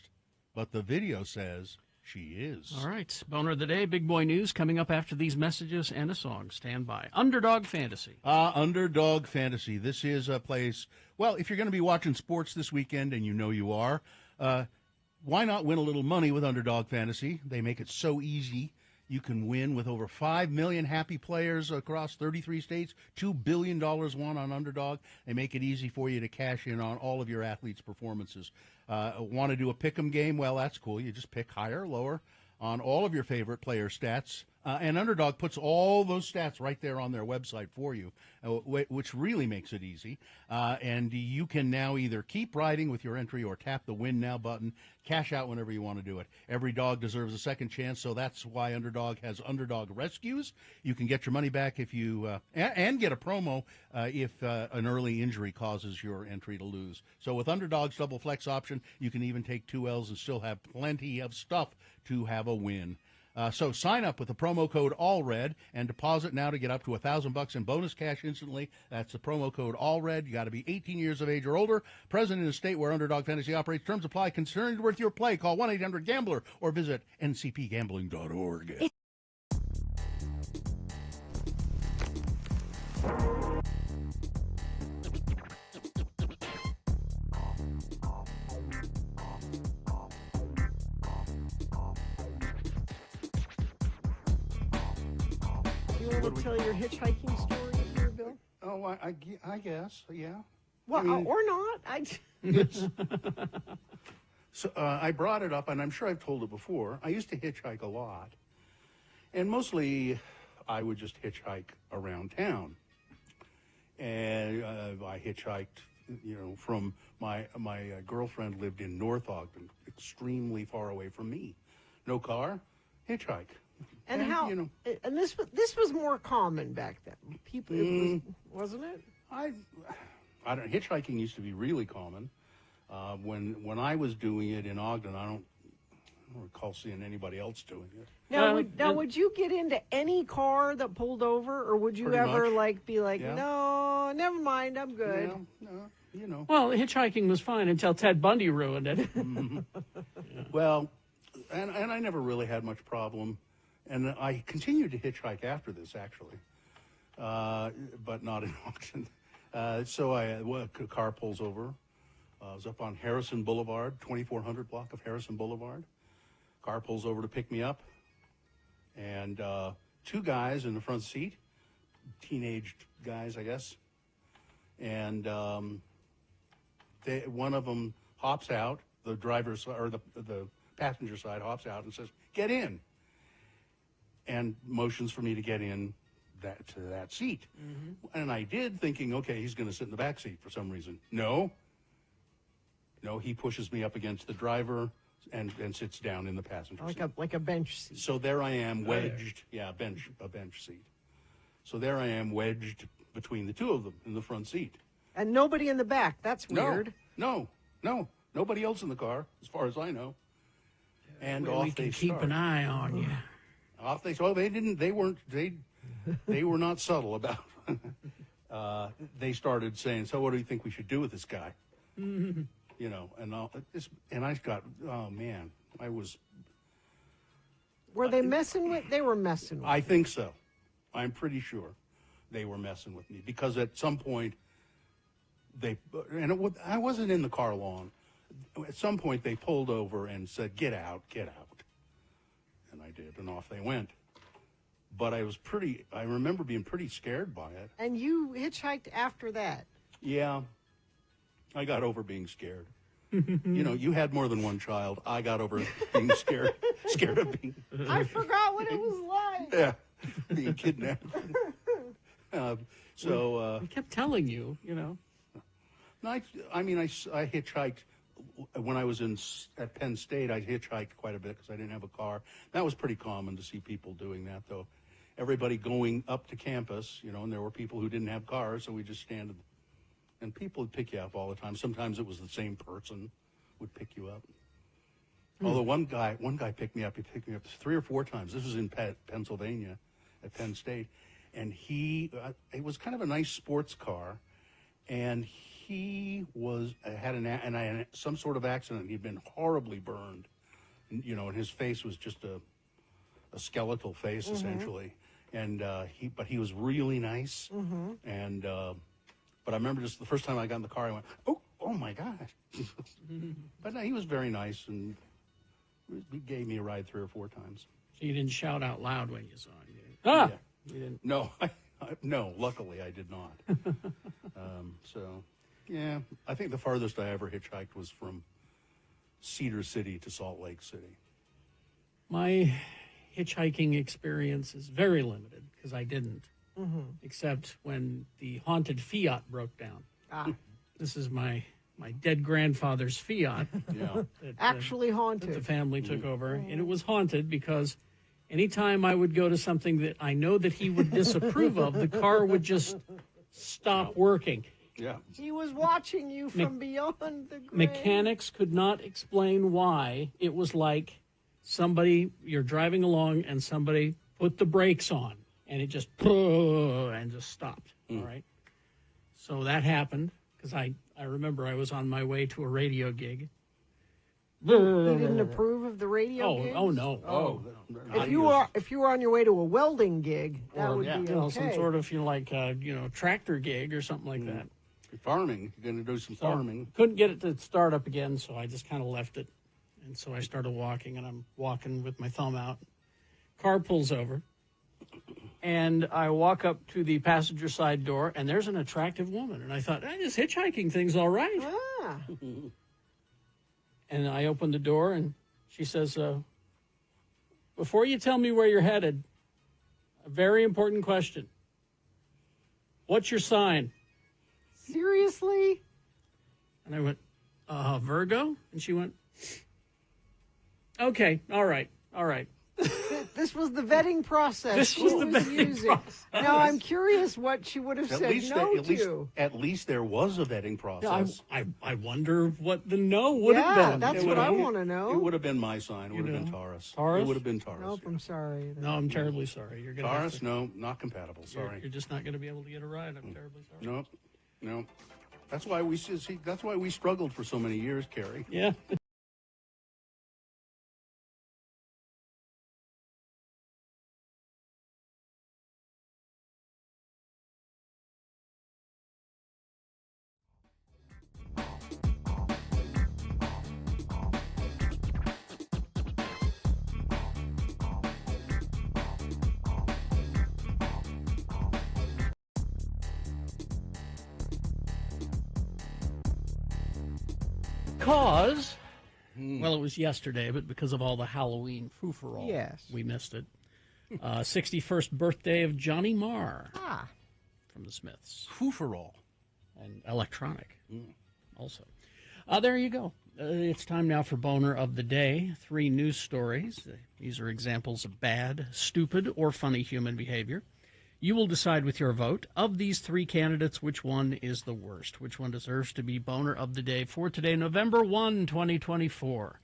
but the video says she is. All right. Boner of the Day, big boy news coming up after these messages and a song. Stand by. Underdog Fantasy. Underdog Fantasy. This is a place, well, if you're going to be watching sports this weekend, and you know you are, why not win a little money with Underdog Fantasy? They make it so easy. You can win with over 5 million happy players across 33 states, $2 billion won on Underdog. They make it easy for you to cash in on all of your athletes' performances. Want to do a pick'em game? Well, that's cool. You just pick higher or lower on all of your favorite player stats. And Underdog puts all those stats right there on their website for you, which really makes it easy. And you can now either keep riding with your entry or tap the Win Now button, cash out whenever you want to do it. Every dog deserves a second chance, so that's why Underdog has Underdog Rescues. You can get your money back if you and get a promo if an early injury causes your entry to lose. So with Underdog's double flex option, you can even take 2 L's and still have plenty of stuff to have a win. So sign up with the promo code ALLRED and deposit now to get up to $1,000 in bonus cash instantly. That's the promo code ALLRED. You got to be 18 years of age or older, present in a state where Underdog Fantasy operates. Terms apply. Concerned with your play, call 1-800-GAMBLER or visit ncpgambling.org. You want to tell your hitchhiking story here, Bill? Oh, I guess, yeah. Well, I mean, or not. It's, so I brought it up, and I'm sure I've told it before. I used to hitchhike a lot, and mostly I would just hitchhike around town. And I hitchhiked, from my girlfriend lived in North Ogden, extremely far away from me. No car, hitchhike. And how? And this was more common back then. People, wasn't it? I don't. Hitchhiking used to be really common. When I was doing it in Ogden, I don't recall seeing anybody else doing it. Now, would you get into any car that pulled over, or would you ever be like, yeah. No, never mind, I'm good? No, Well, hitchhiking was fine until Ted Bundy ruined it. Yeah. Well, and I never really had much problem. And I continued to hitchhike after this, actually, but not in Ogden. So a car pulls over. I was up on Harrison Boulevard, 2400 block of Harrison Boulevard. Car pulls over to pick me up, and 2 guys in the front seat, teenage guys, I guess. And one of them hops out. The driver's or the passenger side hops out and says, "Get in." And motions for me to get in to that seat. Mm-hmm. And I did, thinking, okay, he's going to sit in the back seat for some reason. No, he pushes me up against the driver and sits down in the passenger seat. Like a bench seat. So there I am wedged. Yeah, a bench seat. So there I am wedged between the 2 of them in the front seat. And nobody in the back. That's weird. No. Nobody else in the car, as far as I know. And well, off we can they keep start. an eye on you. Off they were not subtle about they started saying, "So what do you think we should do with this guy?" And I got, oh man, I was. Were they messing with? They were messing with. I think so. I'm pretty sure they were messing with me, because at some point I wasn't in the car long. At some point they pulled over and said, "Get out." And I did, and off they went. But I remember being pretty scared by it. And you hitchhiked after that? Yeah. I got over being scared. You had more than one child. I got over being scared of being... I forgot what it was like. Yeah, being kidnapped. We kept telling you, you know. No, I hitchhiked when I was at Penn State. I hitchhiked quite a bit because I didn't have a car. That was pretty common to see people doing that, though. Everybody going up to campus, you know, and there were people who didn't have cars, so we just stand, and people would pick you up all the time. Sometimes it was the same person would pick you up. Although one guy picked me up. He picked me up 3 or 4 times. This was in Pennsylvania, at Penn State, and it was kind of a nice sports car, and he had some sort of accident. He'd been horribly burned, you know, and his face was just a skeletal face essentially, and he was really nice, and but I remember just the first time I got in the car, I went, oh my gosh, but no, he was very nice, and he gave me a ride 3 or 4 times. So you didn't shout out loud when you saw him? Yeah. You didn't. No, no, luckily I did not. So, yeah, I think the farthest I ever hitchhiked was from Cedar City to Salt Lake City. My hitchhiking experience is very limited because I didn't, except when the haunted Fiat broke down. This is my dead grandfather's Fiat. Yeah. Actually haunted. That the family took over, and it was haunted because anytime I would go to something that I know that he would disapprove of, the car would just stop working. Yeah. He was watching you from beyond the grave. Mechanics could not explain why. It was like you're driving along and somebody put the brakes on and it just stopped. All right. So that happened because I remember I was on my way to a radio gig. He didn't approve of the radio gig? Oh no. If you were on your way to a welding gig, that would be okay. Some sort of tractor gig or something like that. Farming. You're going to do some farming. Couldn't get it to start up again, so I just kind of left it. And so I started walking, and I'm walking with my thumb out. Car pulls over, and I walk up to the passenger side door, and there's an attractive woman. And I thought, this hitchhiking thing's all right. And I opened the door, and she says, before you tell me where you're headed, a very important question. What's your sign? Seriously? And I went, Virgo? And she went, okay, all right. This was the vetting process. This was the vetting process. Now I'm curious what she would have said no to. At least there was a vetting process. I wonder what the no would have been. That's what I want to know. It would have been my sign. It would have been Taurus. Taurus? It would have been Taurus. Nope, I'm sorry. No, I'm terribly sorry. You're gonna Taurus? No, not compatible. Sorry. You're just not going to be able to get a ride. I'm terribly sorry. No. That's why we struggled for so many years, Carrie. Yeah. Because, well, it was yesterday, but because of all the Halloween frou-for-all, we missed it. 61st birthday of Johnny Marr from the Smiths. Frou-for-all. And electronic also. There you go. It's time now for Boner of the Day. 3 news stories. These are examples of bad, stupid, or funny human behavior. You will decide with your vote, of these 3 candidates, which one is the worst, which one deserves to be Boner of the Day for today, November 1, 2024.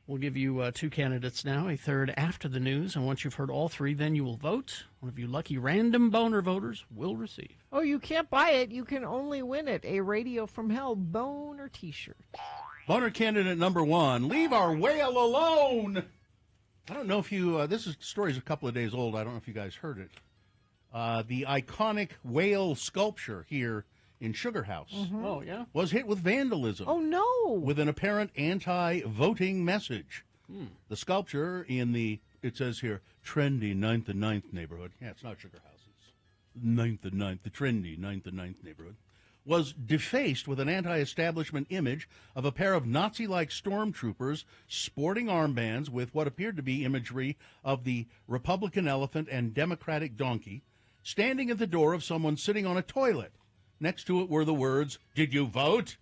We'll give you 2 candidates now, a third after the news, and once you've heard all 3, then you will vote. One of you lucky random Boner voters will receive. Oh, you can't buy it. You can only win it. A Radio from Hell Boner t-shirt. Boner candidate number 1, leave our whale alone. I don't know if you, this story's a couple of days old. I don't know if you guys heard it. The iconic whale sculpture here in Sugar House was hit with vandalism. Oh, no. With an apparent anti-voting message. The sculpture in it says here, trendy 9th and 9th neighborhood. Yeah, it's not Sugar House. It's 9th and 9th, the trendy 9th and 9th neighborhood. Was defaced with an anti-establishment image of a pair of Nazi-like stormtroopers sporting armbands with what appeared to be imagery of the Republican elephant and Democratic donkey, standing at the door of someone sitting on a toilet. Next to it were the words, "Did you vote?"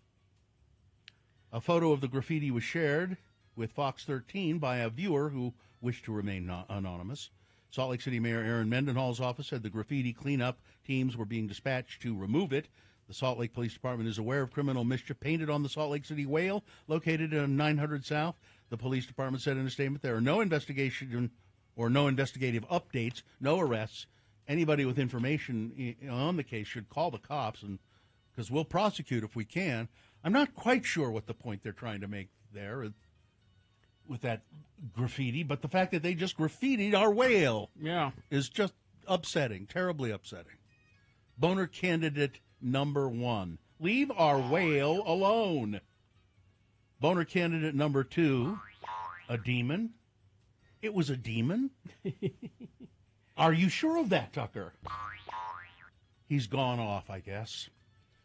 A photo of the graffiti was shared with Fox 13 by a viewer who wished to remain anonymous. Salt Lake City Mayor Aaron Mendenhall's office said the graffiti cleanup teams were being dispatched to remove it. The Salt Lake Police Department is aware of criminal mischief painted on the Salt Lake City Whale located on 900 South. The police department said in a statement there are no investigation or no investigative updates, no arrests. Anybody with information on the case should call the cops, and because we'll prosecute if we can. I'm not quite sure what the point they're trying to make there with that graffiti, but the fact that they just graffitied our whale is just upsetting, terribly upsetting. Boner candidate number 1. Leave our whale alone. Boner candidate number 2. A demon? It was a demon? Are you sure of that, Tucker? He's gone off, I guess.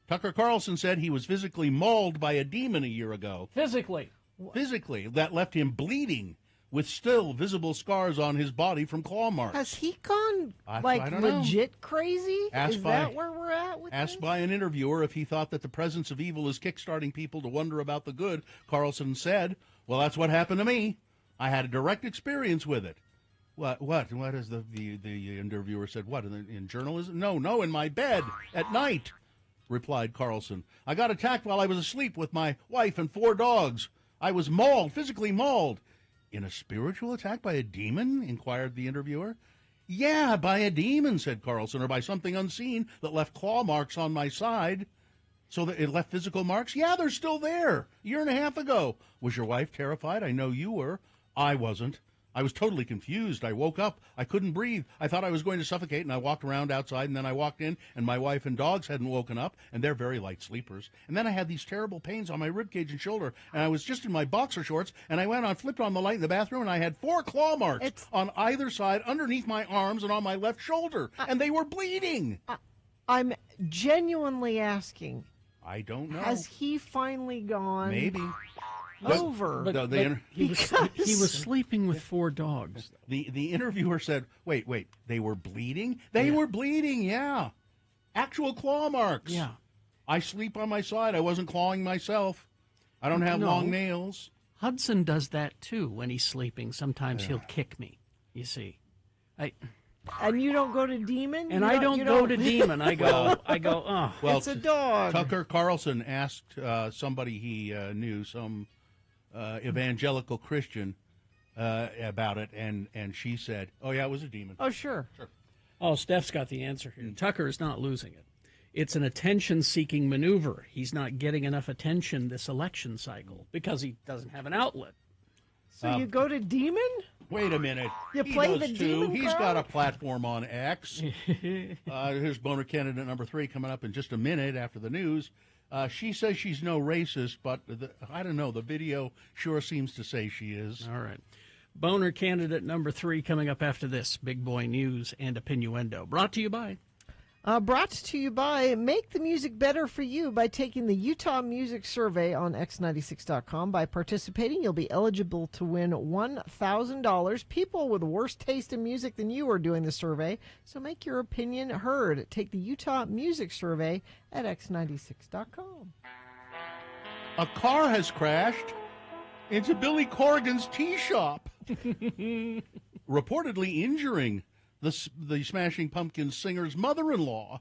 Tucker Carlson said he was physically mauled by a demon a year ago. Physically? Physically. That left him bleeding with still visible scars on his body from claw marks. Has he gone, I don't legit crazy? Is that where we're at with Asked this? by an interviewer if he thought that the presence of evil is kickstarting people to wonder about the good, Carlson said, "Well, that's what happened to me. I had a direct experience with it." What is the interviewer said? What, in journalism? No, in my bed at night, replied Carlson. I got attacked while I was asleep with my wife and 4 dogs. I was mauled, physically mauled. In a spiritual attack by a demon? Inquired the interviewer. Yeah, by a demon, said Carlson, or by something unseen that left claw marks on my side. So that it left physical marks? Yeah, they're still there. A year and a half ago. Was your wife terrified? I know you were. I wasn't. I was totally confused. I woke up. I couldn't breathe. I thought I was going to suffocate, and I walked around outside, and then I walked in, and my wife and dogs hadn't woken up, and they're very light sleepers. And then I had these terrible pains on my ribcage and shoulder, and I was just in my boxer shorts, and I went on, flipped on the light in the bathroom, and I had 4 claw marks on either side, underneath my arms and on my left shoulder, and they were bleeding. I'm genuinely asking. I don't know. Has he finally gone? Maybe. Over. He was sleeping with 4 dogs. The interviewer said, wait, they were bleeding? They were bleeding, yeah. Actual claw marks. Yeah. I sleep on my side. I wasn't clawing myself. I don't have long nails. Hudson does that, too, when he's sleeping. Sometimes he'll kick me, you see. And you don't go to Demon? And I don't go to Demon. I go, oh. Well, it's a dog. Tucker Carlson asked somebody he knew, some evangelical Christian, about it, and she said, oh, yeah, it was a demon. Oh, sure. Oh, Steph's got the answer here. Tucker is not losing it. It's an attention-seeking maneuver. He's not getting enough attention this election cycle because he doesn't have an outlet. So you go to Demon? Wait a minute. You play the demon He's crowd? got a platform on X. Here's boner candidate number 3 coming up in just a minute after the news. She says she's no racist, but I don't know. The video sure seems to say she is. All right. Boner candidate number 3 coming up after this. Big Boy News and Opinioendo. Brought to you by... Make the music better for you by taking the Utah Music Survey on X96.com. By participating, you'll be eligible to win $1,000. People with worse taste in music than you are doing the survey, so make your opinion heard. Take the Utah Music Survey at X96.com. A car has crashed into Billy Corrigan's tea shop, reportedly injuring the Smashing Pumpkins singer's mother-in-law.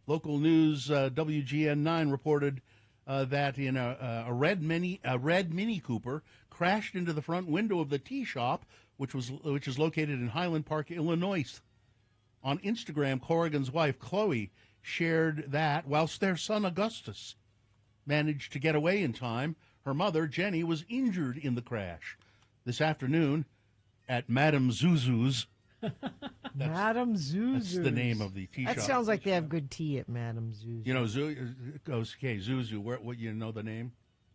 Local news WGN9 reported that in a red Mini Cooper crashed into the front window of the tea shop, which is located in Highland Park, Illinois. On Instagram, Corrigan's wife Chloe shared that whilst their son Augustus managed to get away in time, her mother Jenny was injured in the crash. This afternoon at Madame Zuzu's. Madame Zuzu's. That's the name of the tea shop. That sounds like they have good tea at Madame Zuzu's. You know, Zuzu. What you know the name?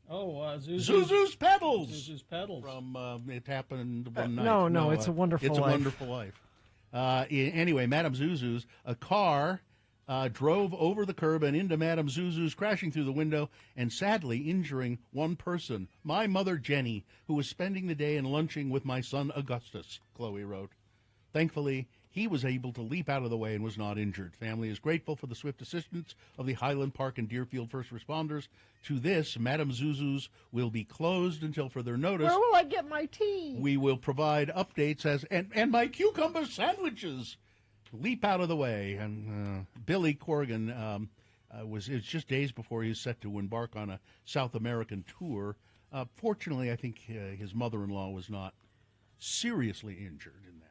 Oh, Zuzu's Pedals. Zuzu's Pedals. From It Happened One Night. No, It's a Wonderful Life. It's a Wonderful Life. Anyway, Madame Zuzu's, a car drove over the curb and into Madame Zuzu's, crashing through the window and sadly injuring one person, my mother Jenny, who was spending the day and lunching with my son Augustus, Chloe wrote. Thankfully, He was able to leap out of the way and was not injured. Family is grateful for the swift assistance of the Highland Park and Deerfield first responders. To this, Madame Zuzu's will be closed until further notice. Where will I get my tea? We will provide updates and my cucumber sandwiches. Leap out of the way. And Billy Corrigan it's just days before he's set to embark on a South American tour. Fortunately, I think his mother-in-law was not seriously injured in that.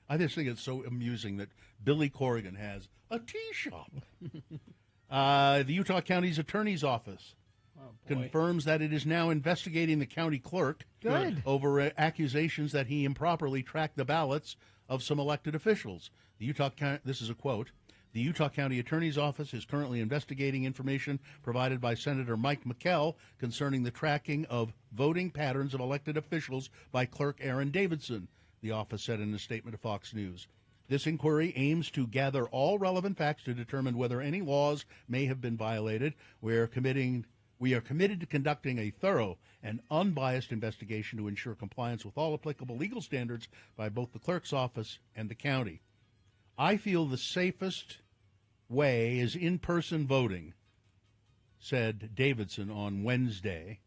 I just think it's so amusing that Billy Corrigan has a tea shop. The Utah County's Attorney's Office confirms that it is now investigating the county clerk over accusations that he improperly tracked the ballots of some elected officials. This is a quote. The Utah County Attorney's Office is currently investigating information provided by Senator Mike McKell concerning the tracking of voting patterns of elected officials by Clerk Aaron Davidson, the office said in a statement to Fox News. This inquiry aims to gather all relevant facts to determine whether any laws may have been violated. We are committed to conducting a thorough and unbiased investigation to ensure compliance with all applicable legal standards by both the clerk's office and the county. I feel the safest way is in-person voting, said Davidson on Wednesday.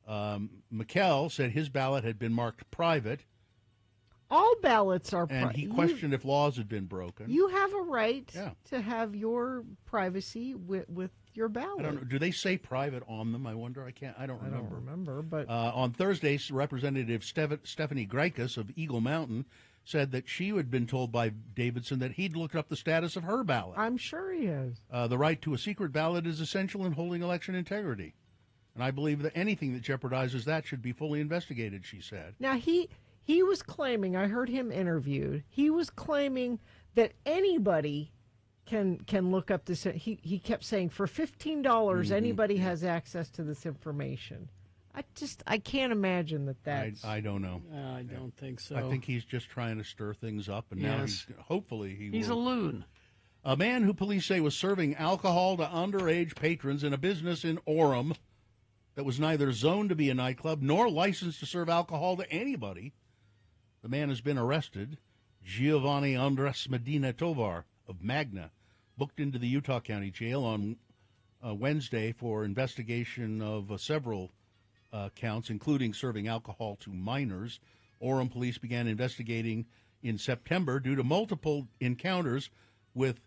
McKell said his ballot had been marked private. All ballots are private. And he questioned if laws had been broken. You have a right to have your privacy with your ballot. I don't know. Do they say private on them? I wonder. I don't remember. But on Thursday, Representative Stephanie Greikus of Eagle Mountain said that she had been told by Davidson that he'd looked up the status of her ballot. I'm sure he has. The right to a secret ballot is essential in holding election integrity. And I believe that anything that jeopardizes that should be fully investigated, she said. Now, he was claiming, I heard him interviewed, he was claiming that anybody can look up this. He kept saying for $15, anybody has access to this information. I can't imagine that's... I don't know. I don't think so. I think he's just trying to stir things up, and now he's a loon. A man who police say was serving alcohol to underage patrons in a business in Orem that was neither zoned to be a nightclub nor licensed to serve alcohol to anybody. The man has been arrested. Giovanni Andres Medina Tovar of Magna booked into the Utah County Jail on Wednesday for investigation of several counts, including serving alcohol to minors. Orem police began investigating in September due to multiple encounters with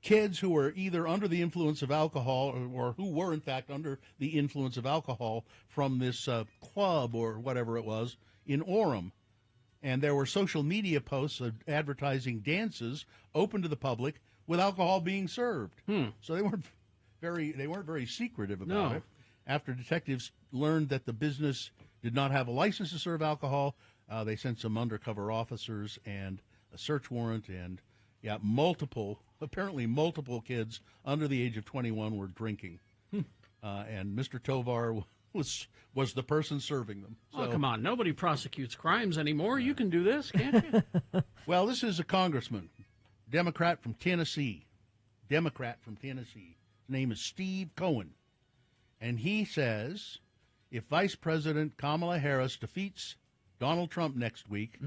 kids who were either under the influence of alcohol or who were, in fact, under the influence of alcohol from this club or whatever it was in Orem. And there were social media posts advertising dances open to the public with alcohol being served. So they weren't very secretive about it. After detectives learned that the business did not have a license to serve alcohol, they sent some undercover officers and a search warrant, and apparently multiple kids under the age of 21 were drinking. And Mr. Tovar was the person serving them. So, come on. Nobody prosecutes crimes anymore. You can do this, can't you? Well, this is a congressman, Democrat from Tennessee. His name is Steve Cohen. And he says if Vice President Kamala Harris defeats Donald Trump next week,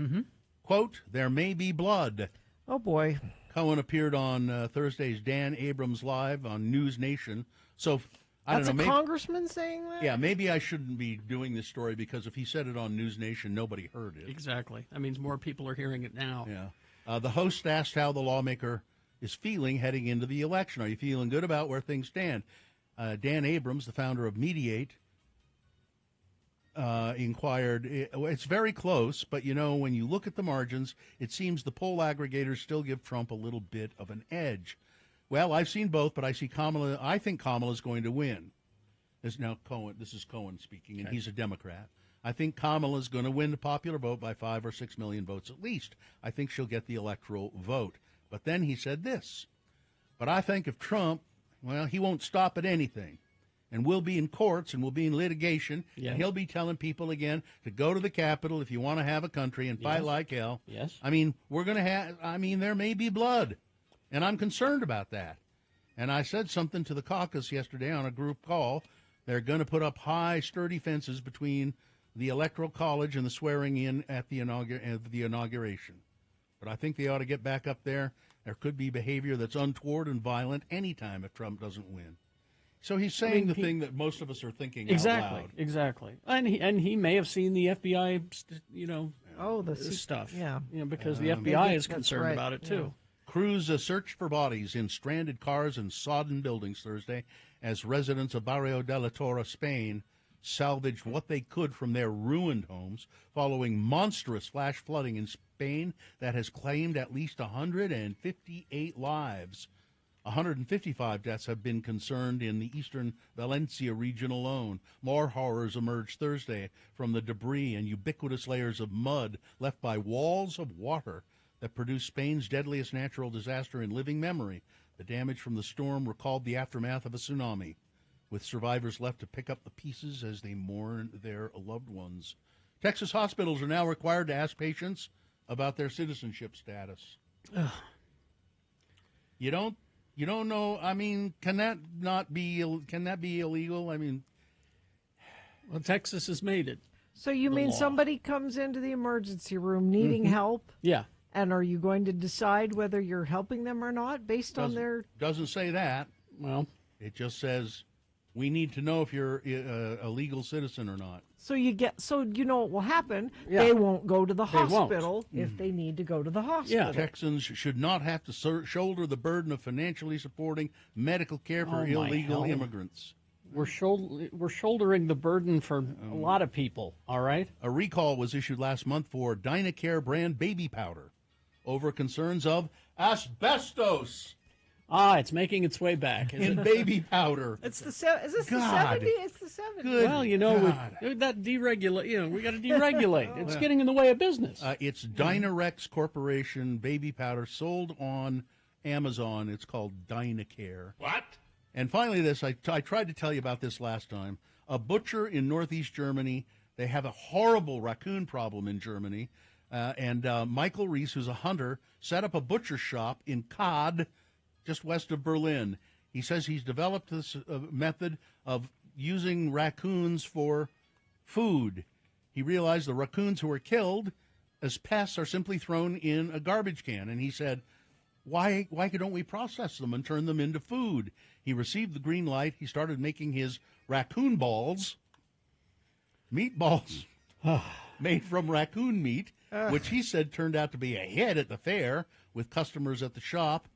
quote, there may be blood. Oh, boy. Cohen appeared on Thursday's Dan Abrams Live on News Nation. So I don't know. That's a congressman saying that? Yeah, maybe I shouldn't be doing this story because if he said it on News Nation, nobody heard it. Exactly. That means more people are hearing it now. Yeah. The host asked how the lawmaker is feeling heading into the election. Are you feeling good about where things stand? Dan Abrams, the founder of Mediate, inquired, it's very close, but, when you look at the margins, it seems the poll aggregators still give Trump a little bit of an edge. Well, I've seen both, but I think Kamala's going to win. This is Cohen speaking, and he's a Democrat. I think Kamala's going to win the popular vote by 5 or 6 million votes at least. I think she'll get the electoral vote. But then he said this, but I think if Trump, he won't stop at anything. And we'll be in courts and we'll be in litigation. Yes. And he'll be telling people again to go to the Capitol if you want to have a country and fight like hell. Yes. There may be blood. And I'm concerned about that. And I said something to the caucus yesterday on a group call. They're going to put up high, sturdy fences between the Electoral College and the swearing in at the inauguration. But I think they ought to get back up there. There could be behavior that's untoward and violent anytime if Trump doesn't win. So he's saying the thing that most of us are thinking out loud. Exactly. And he may have seen the FBI, the stuff. Yeah. Because the FBI is concerned about it, too. Crews searched for bodies in stranded cars and sodden buildings Thursday as residents of Barrio de la Torre, Spain, salvaged what they could from their ruined homes following monstrous flash flooding in Spain that has claimed at least 158 lives. 155 deaths have been concerned in the eastern Valencia region alone. More horrors emerged Thursday from the debris and ubiquitous layers of mud left by walls of water that produced Spain's deadliest natural disaster in living memory. The damage from the storm recalled the aftermath of a tsunami, with survivors left to pick up the pieces as they mourn their loved ones. Texas hospitals are now required to ask patients about their citizenship status. You don't know. I mean, can that be illegal? I mean, well, Texas has made it. So you mean law. Somebody comes into the emergency room needing help? Yeah. And are you going to decide whether you're helping them or not based on their... Doesn't say that. Well, it just says we need to know if you're a legal citizen or not. So you know what will happen. Yeah. They won't go to the They won't. hospital if they need to go to the hospital. Yeah. Texans should not have to shoulder the burden of financially supporting medical care for illegal immigrants. We're shouldering the burden for a lot of people, all right? A recall was issued last month for Dynacare brand baby powder over concerns of asbestos. It's making its way back. In baby powder. It's the is this God. the 70s? It's the 70s. Good Well, with that deregulate, we got to deregulate. It's Yeah. getting in the way of business. It's Dynarex Corporation baby powder sold on Amazon. It's called Dynacare. What? And finally, this, I tried to tell you about this last time. A butcher in northeast Germany, they have a horrible raccoon problem in Germany. And Michael Reese, who's a hunter, set up a butcher shop in Cod, just west of Berlin. He says he's developed this method of using raccoons for food. He realized the raccoons who were killed as pests are simply thrown in a garbage can. And he said, why don't we process them and turn them into food? He received the green light. He started making his raccoon balls, meatballs made from raccoon meat, which he said turned out to be a hit at the fair with customers at the shop.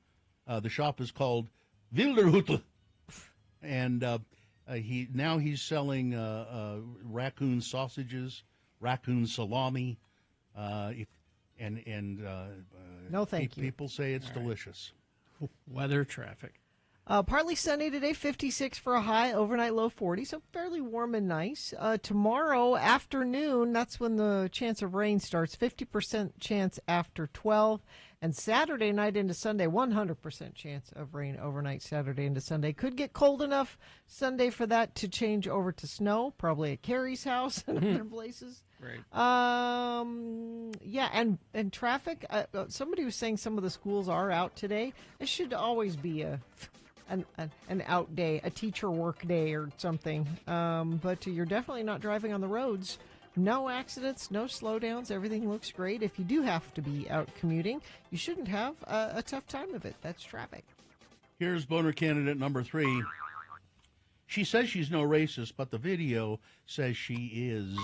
The shop is called Wilderhütte, and he's selling raccoon sausages, raccoon salami, No, thank you. People say it's delicious. Weather, traffic. Partly sunny today, 56 for a high, overnight low 40, so fairly warm and nice. Tomorrow afternoon, that's when the chance of rain starts, 50% chance after 12. And Saturday night into Sunday, 100% chance of rain overnight Saturday into Sunday. Could get cold enough Sunday for that to change over to snow, probably at Carrie's house and other places. Right. Yeah, and traffic. Somebody was saying some of the schools are out today. It should always be an out day, a teacher work day or something. But you're definitely not driving on the roads. No accidents, no slowdowns. Everything looks great. If you do have to be out commuting, you shouldn't have a tough time of it. That's traffic. Here's boner candidate number 3. She says she's no racist, but the video says she is.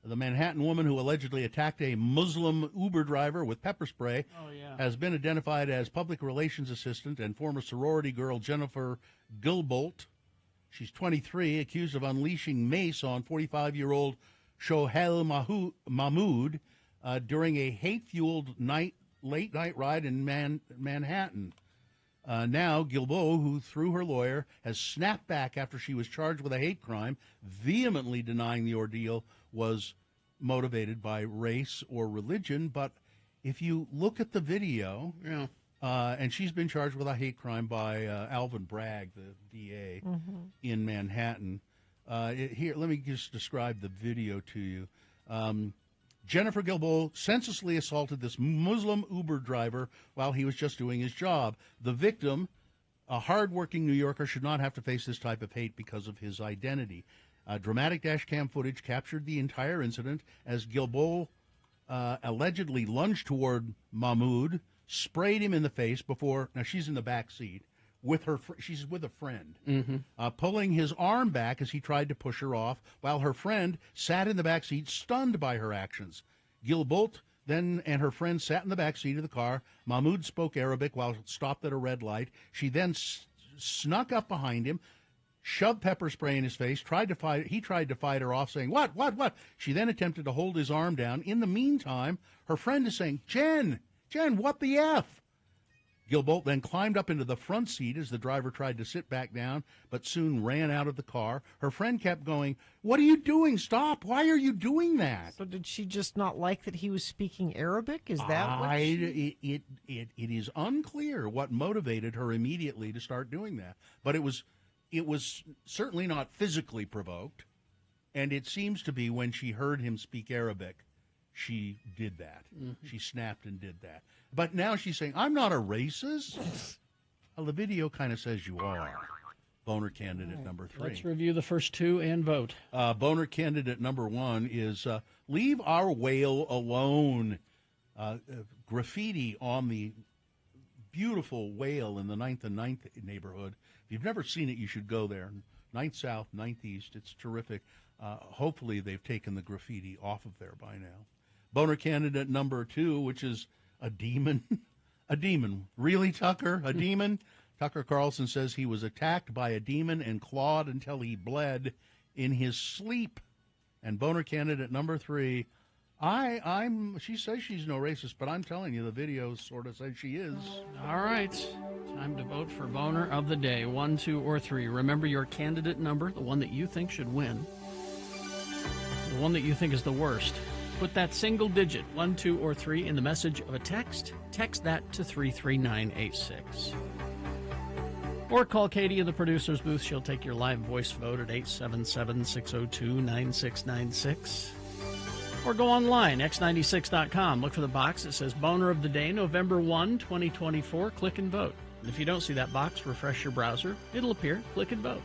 The Manhattan woman who allegedly attacked a Muslim Uber driver with pepper spray has been identified as public relations assistant and former sorority girl Jennifer Gilbolt. She's 23, accused of unleashing mace on 45-year-old Shohel Mahmood during a hate-fueled late-night ride in Manhattan. Now, Gilbo, who through her lawyer, has snapped back after she was charged with a hate crime, vehemently denying the ordeal was motivated by race or religion. But if you look at the video, and she's been charged with a hate crime by Alvin Bragg, the DA in Manhattan. Here, let me just describe the video to you. Jennifer Gilbo senselessly assaulted this Muslim Uber driver while he was just doing his job. The victim, a hardworking New Yorker, should not have to face this type of hate because of his identity. Dramatic dash cam footage captured the entire incident as Gilbo allegedly lunged toward Mahmoud, sprayed him in the face before. Now she's in the back seat with she's with a friend, pulling his arm back as he tried to push her off, while her friend sat in the back seat, stunned by her actions. Gilbolt then and her friend sat in the back seat of the car. Mahmoud spoke Arabic while stopped at a red light. She then snuck up behind him, shoved pepper spray in his face, he tried to fight her off, saying, what? She then attempted to hold his arm down. In the meantime, her friend is saying, Jen, what the F? Gilbolt then climbed up into the front seat as the driver tried to sit back down, but soon ran out of the car. Her friend kept going, what are you doing? Stop. Why are you doing that? So did she just not like that he was speaking Arabic? Is that what it is unclear what motivated her immediately to start doing that. But it was certainly not physically provoked, and it seems to be when she heard him speak Arabic, she did that. She snapped and did that. But now she's saying, I'm not a racist. Well, the video kind of says you are. Boner candidate number 3. Let's review the first two and vote. Boner candidate number 1 is leave our whale alone. Graffiti on the beautiful whale in the 9th and 9th neighborhood. If you've never seen it, you should go there. 9th South, 9th East. It's terrific. Hopefully they've taken the graffiti off of there by now. Boner candidate number 2, which is a demon. A demon. Really, Tucker? A demon? Tucker Carlson says he was attacked by a demon and clawed until he bled in his sleep. And boner candidate number 3, she says she's no racist, but I'm telling you, the video sort of says she is. All right. Time to vote for boner of the day. 1, 2, or 3. Remember your candidate number, the one that you think should win. The one that you think is the worst. Put that single digit, 1, 2, or 3, in the message of a text. Text that to 33986. Or call Katie in the producer's booth. She'll take your live voice vote at 877-602-9696. Or go online, x96.com. Look for the box that says Boner of the Day, November 1, 2024. Click and vote. And if you don't see that box, refresh your browser. It'll appear. Click and vote.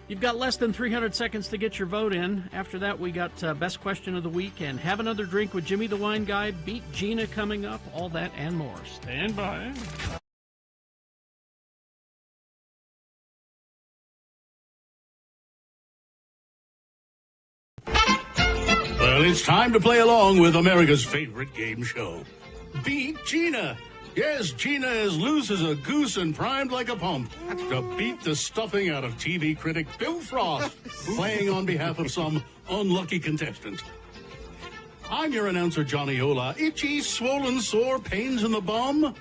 You've got less than 300 seconds to get your vote in. After that, we got Best Question of the Week and Have Another Drink with Jimmy the Wine Guy, Beat Gina coming up, all that and more. Stand by. Well, it's time to play along with America's favorite game show, Beat Gina. Yes, Gina is loose as a goose and primed like a pump to beat the stuffing out of TV critic Bill Frost, playing on behalf of some unlucky contestant. I'm your announcer, Johnny Ola. Itchy, swollen, sore, pains in the bum?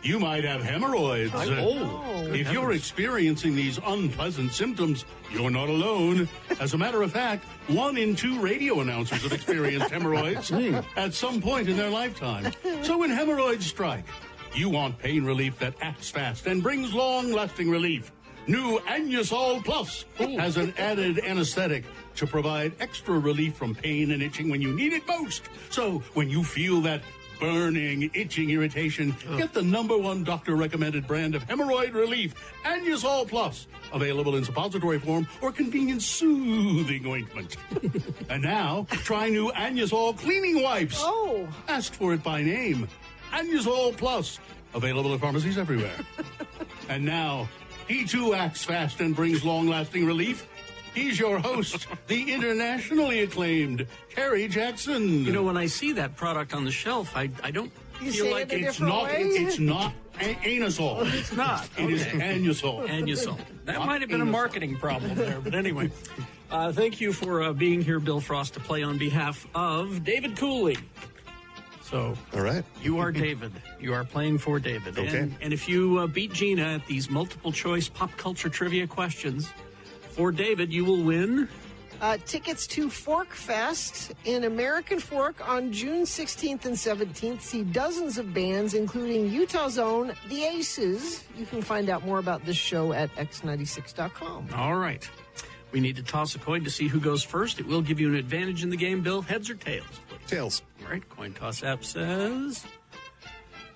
You might have hemorrhoids. If you're experiencing these unpleasant symptoms, you're not alone. As a matter of fact, 1 in 2 radio announcers have experienced hemorrhoids at some point in their lifetime. So when hemorrhoids strike, you want pain relief that acts fast and brings long-lasting relief. New Anusol Plus has an added anesthetic to provide extra relief from pain and itching when you need it most. So when you feel that burning, itching irritation, get the #1 doctor-recommended brand of hemorrhoid relief, Anusol Plus, available in suppository form or convenient soothing ointment. And now, try new Anusol cleaning wipes. Ask for it by name. Anusol Plus, available at pharmacies everywhere. And now, he too acts fast and brings long-lasting relief. He's your host, the internationally acclaimed Carrie Jackson. You know, when I see that product on the shelf, I don't feel like it's not anusol. It's not. It is Anusol. Anusol. That might have been a marketing problem there, but anyway. Thank you for being here, Bill Frost, to play on behalf of David Cooley. So, all right, you are David. You are playing for David. Okay. And if you beat Gina at these multiple choice pop culture trivia questions, for David, you will win tickets to Fork Fest in American Fork on June 16th and 17th. See dozens of bands, including Utah's own The Aces. You can find out more about this show at x96.com. All right. We need to toss a coin to see who goes first. It will give you an advantage in the game, Bill. Heads or tails, please? Tails. All right. Coin toss app says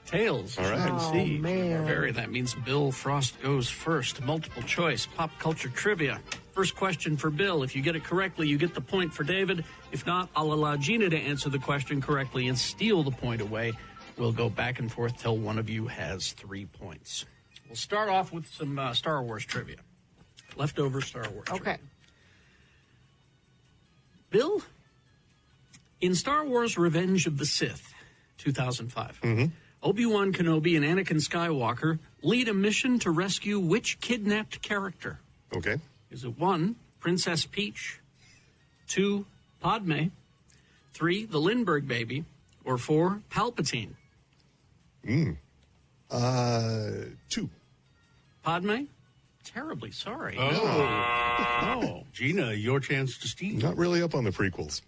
tails. All right. You can see. Man. That means Bill Frost goes first. Multiple choice pop culture trivia. First question for Bill. If you get it correctly, you get the point for David. If not, I'll allow Gina to answer the question correctly and steal the point away. We'll go back and forth till one of you has 3 points. We'll start off with some Star Wars trivia. Leftover Star Wars trivia. Okay. Bill, in Star Wars Revenge of the Sith, 2005, Obi-Wan Kenobi and Anakin Skywalker lead a mission to rescue which kidnapped character? Okay. Is it 1, Princess Peach, 2, Padme, 3, the Lindbergh baby, or 4, Palpatine? 2. Padme? Terribly sorry. Oh, Gina, your chance to steal. Not really up on the prequels.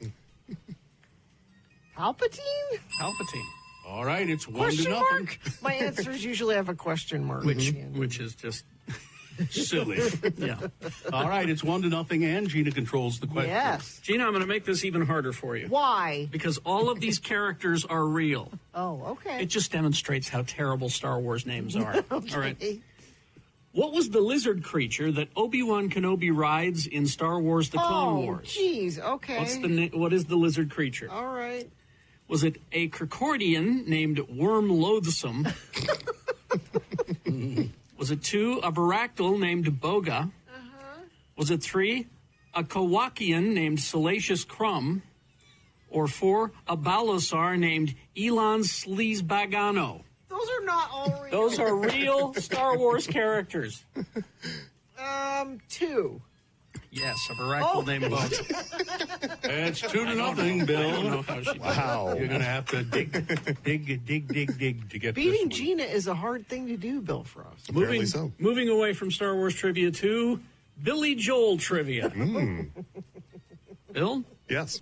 Palpatine? Palpatine. All right, it's 1-0. Question mark? My answers usually have a question mark. Which is just Silly. yeah. All right, it's 1-0, and Gina controls the question. Yes. Gina, I'm going to make this even harder for you. Why? Because all of these characters are real. Oh, okay. It just demonstrates how terrible Star Wars names are. Okay. All right. What was the lizard creature that Obi-Wan Kenobi rides in Star Wars: The Clone Wars? Jeez, okay. What is the lizard creature? All right. Was it a Kerkordian named Worm Loathsome? Was it 2, a Baractyl named Boga? Was it 3, a Kowakian named Salacious Crumb? Or 4, a Balasar named Elon Sleazebagano? Those are not all real. Those are real Star Wars characters. 2. Yes, a Baractyl named Boga. It's 2-0, Bill. I don't know how she Wow. You're going to have to dig to get Beating this one. Gina is a hard thing to do, Bill Frost. Apparently so. Moving away from Star Wars trivia to Billy Joel trivia. Bill? Yes.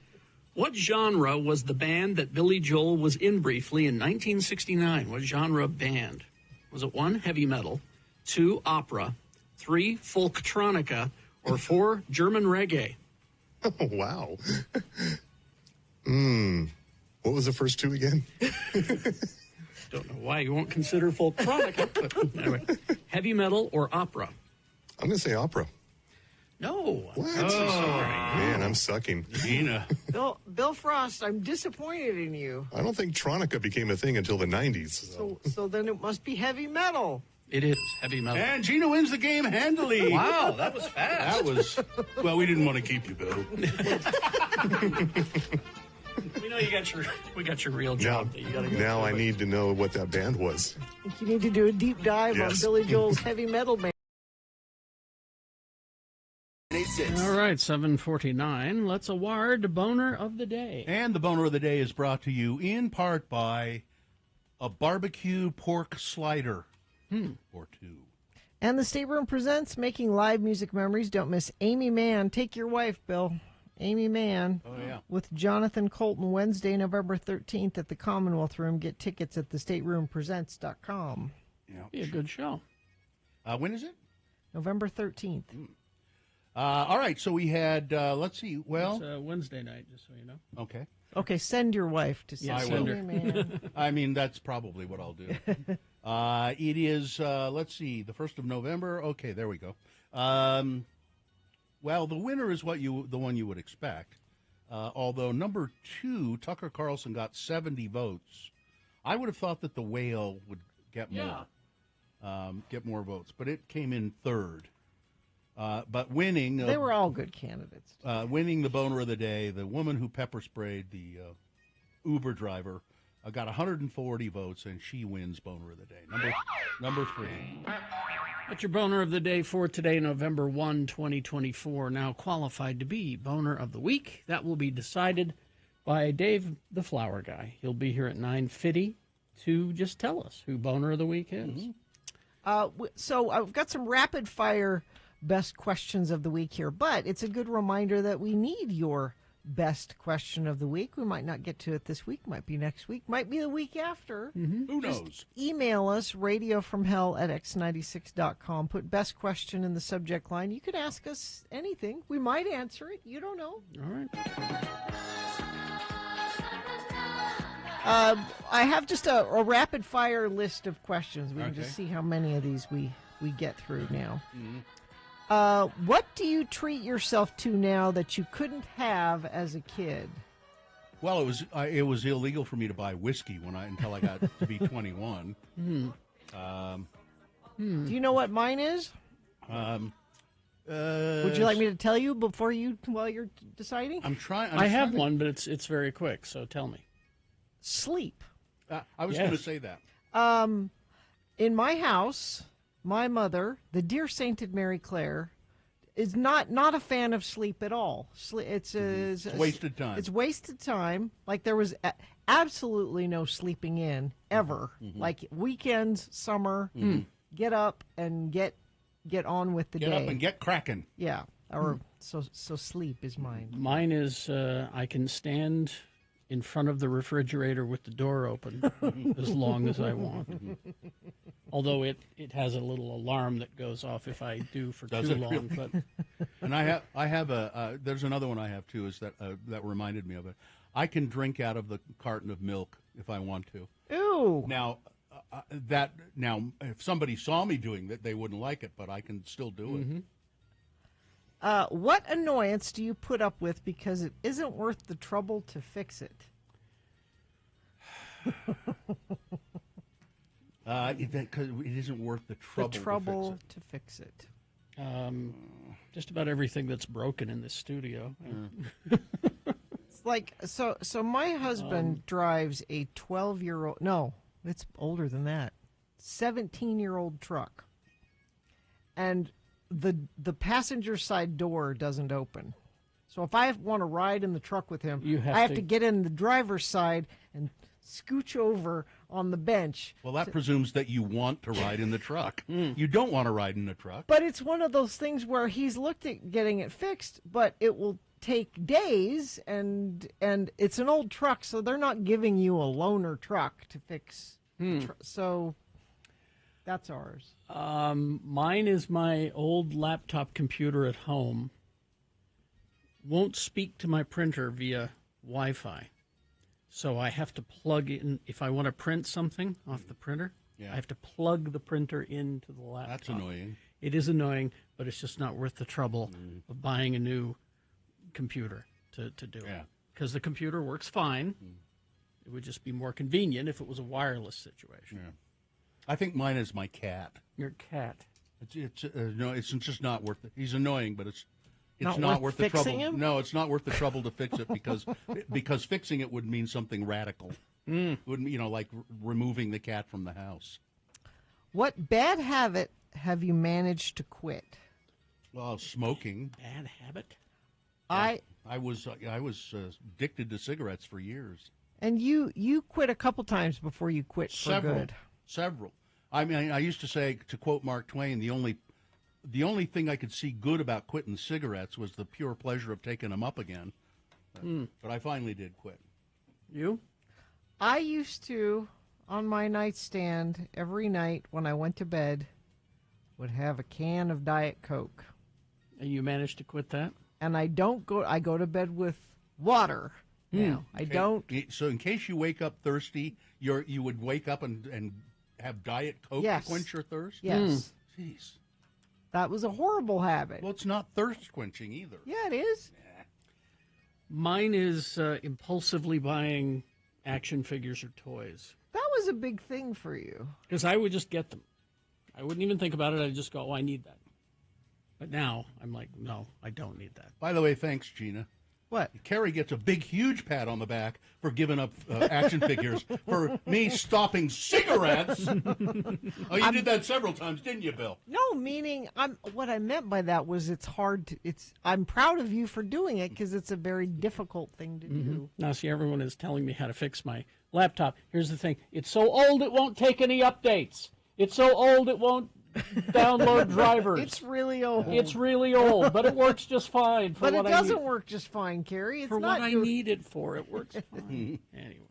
What genre was the band that Billy Joel was in briefly in 1969? What genre band? Was it 1, heavy metal, 2, opera, 3, folktronica, or 4, German reggae? Oh, wow. What was the first 2 again? Don't know why you won't consider folktronica, but anyway. Heavy metal or opera? I'm going to say opera. No. What? Sorry. Man, I'm sucking. Gina. Bill Frost, I'm disappointed in you. I don't think Tronica became a thing until the 90s. So then it must be heavy metal. It is heavy metal. And Gina wins the game handily. Wow, that was fast. That was, well, we didn't want to keep you, Bill. We know we got your real job. That you gotta go Now I through, need to know what that band was. I think you need to do a deep dive on Yes. Billy Joel's heavy metal band. All right, 7:49. Let's award Boner of the Day. And the Boner of the Day is brought to you in part by a barbecue pork slider or 2. And the State Room presents Making Live Music Memories. Don't miss Amy Mann. Take your wife, Bill. Amy Mann. Oh, yeah. With Jonathan Colton Wednesday, November 13th at the Commonwealth Room. Get tickets at thestateroompresents.com. Yeah. Be a good show. When is it? November 13th. All right, so we had, let's see, well. It's Wednesday night, just so you know. Okay. Okay, send your wife to see Yeah, send Amy her. Mann. I mean, that's probably what I'll do. It is, let's see, the 1st of November. Okay, there we go. Well, the winner is the one you would expect. Although number 2, Tucker Carlson, got 70 votes. I would have thought that the Whale would get more, votes, but it came in 3rd. But winning, They were all good candidates. winning the Boner of the Day, the woman who pepper sprayed the Uber driver, got 140 votes, and she wins Boner of the Day. Number 3. That's your Boner of the Day for today, November 1, 2024. Now qualified to be Boner of the Week. That will be decided by Dave the Flower Guy. He'll be here at 9:50 to just tell us who Boner of the Week is. So I've got some rapid fire best questions of the week here, but it's a good reminder that we need your best question of the week. We might not get to it this week, might be next week, might be the week after. Who knows? Email us, radiofromhell@x96.com. Put best question in the subject line. You could ask us anything. We might answer it. You don't know. All right. I have just a rapid fire list of questions. We can just Okay. see how many of these we get through now. What do you treat yourself to now that you couldn't have as a kid? Well, it was illegal for me to buy whiskey until I got to be 21. Do you know what mine is? Would you like me to tell you while you're deciding? I have one, but it's very quick. So tell me. Sleep. I was going to say that. In my house, my mother, the dear sainted Mary Claire, is not a fan of sleep at all. It's wasted time. It's wasted time. Like there was absolutely no sleeping in ever. Like weekends, summer, get up and get on with the day. Get up and get cracking. Yeah. Or so sleep is mine. Mine is I can stand in front of the refrigerator with the door open as long as I want. Although it has a little alarm that goes off if I do for too long. Really? But and I have there's another one I have too. Is that reminded me of it? I can drink out of the carton of milk if I want to. Ooh. Now if somebody saw me doing that, they wouldn't like it, but I can still do it. What annoyance do you put up with because it isn't worth the trouble to fix it? Because it isn't worth the trouble. To fix it. Just about everything that's broken in this studio. It's like so my husband drives a 12-year-old. No, it's older than that. 17-year-old truck. And the passenger side door doesn't open. So if I want to ride in the truck with him, I have to get in the driver's side and scooch over on the bench. Well, that presumes that you want to ride in the truck. You don't want to ride in the truck. But it's one of those things where he's looked at getting it fixed, but it will take days, and it's an old truck, so they're not giving you a loaner truck to fix. So that's ours. Mine is my old laptop computer at home. Won't speak to my printer via Wi-Fi. So I have to plug in, if I want to print something off the printer, I have to plug the printer into the laptop. That's annoying. It is annoying, but it's just not worth the trouble of buying a new computer to do it. Because the computer works fine. It would just be more convenient if it was a wireless situation. Yeah. I think mine is my cat. Your cat. It's just not worth it. He's annoying, but it's not worth the trouble. Him? No, it's not worth the trouble to fix it because fixing it would mean something radical. It would like removing the cat from the house. What bad habit have you managed to quit? Well, smoking. Bad habit. I was addicted to cigarettes for years. And you quit a couple times before you quit for good. Several. I mean, I used to say, to quote Mark Twain, the only thing I could see good about quitting cigarettes was the pure pleasure of taking them up again. But I finally did quit. You? I used to, on my nightstand, every night when I went to bed, would have a can of Diet Coke. And you managed to quit that? And I go to bed with water now. I don't. So in case you wake up thirsty, you would wake up and have Diet Coke to quench your thirst? Yes. Jeez. That was a horrible habit. Well, it's not thirst quenching either. Yeah, it is. Mine is impulsively buying action figures or toys. That was a big thing for you. Because I would just get them. I wouldn't even think about it. I'd just go, oh, I need that. But now I'm like, no, I don't need that. By the way, thanks, Gina. What? Carrie gets a big, huge pat on the back for giving up action figures for me stopping cigarettes. Oh, you did that several times, didn't you, Bill? No, meaning what I meant by that was it's hard. I'm proud of you for doing it because it's a very difficult thing to do. Now, see, everyone is telling me how to fix my laptop. Here's the thing: it's so old it won't take any updates. It's so old it won't download drivers. It's really old. It's really old, but it works just fine. But it doesn't work just fine, Carrie. It's for not what I need it for. It works fine. Anyway.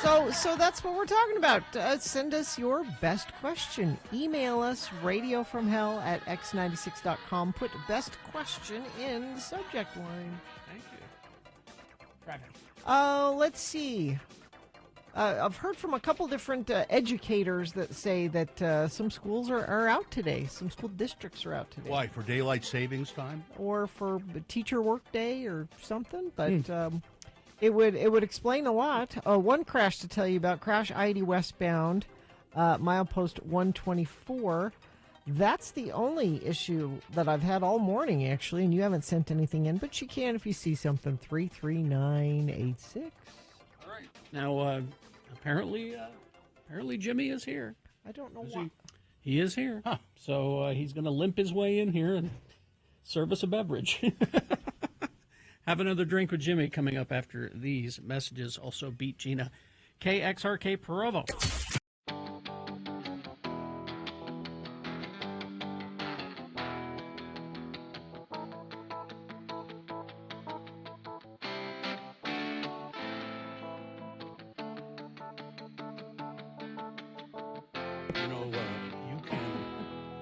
So that's what we're talking about. Send us your best question. Email us radiofromhell@x96.com. Put best question in the subject line. Thank you. Traffic. Let's see. I've heard from a couple different educators that say that some schools are out today. Some school districts are out today. Why? For daylight savings time? Or for teacher work day or something. But it would explain a lot. One crash to tell you about, crash I-80 westbound, milepost 124. That's the only issue that I've had all morning, actually, and you haven't sent anything in, but you can if you see something. 33986. All right. Now, apparently Jimmy is here. I don't know why. He is here. Huh. So he's going to limp his way in here and serve us a beverage. Have another drink with Jimmy coming up after these messages. Also, beat Gina. KXRK Provo. You can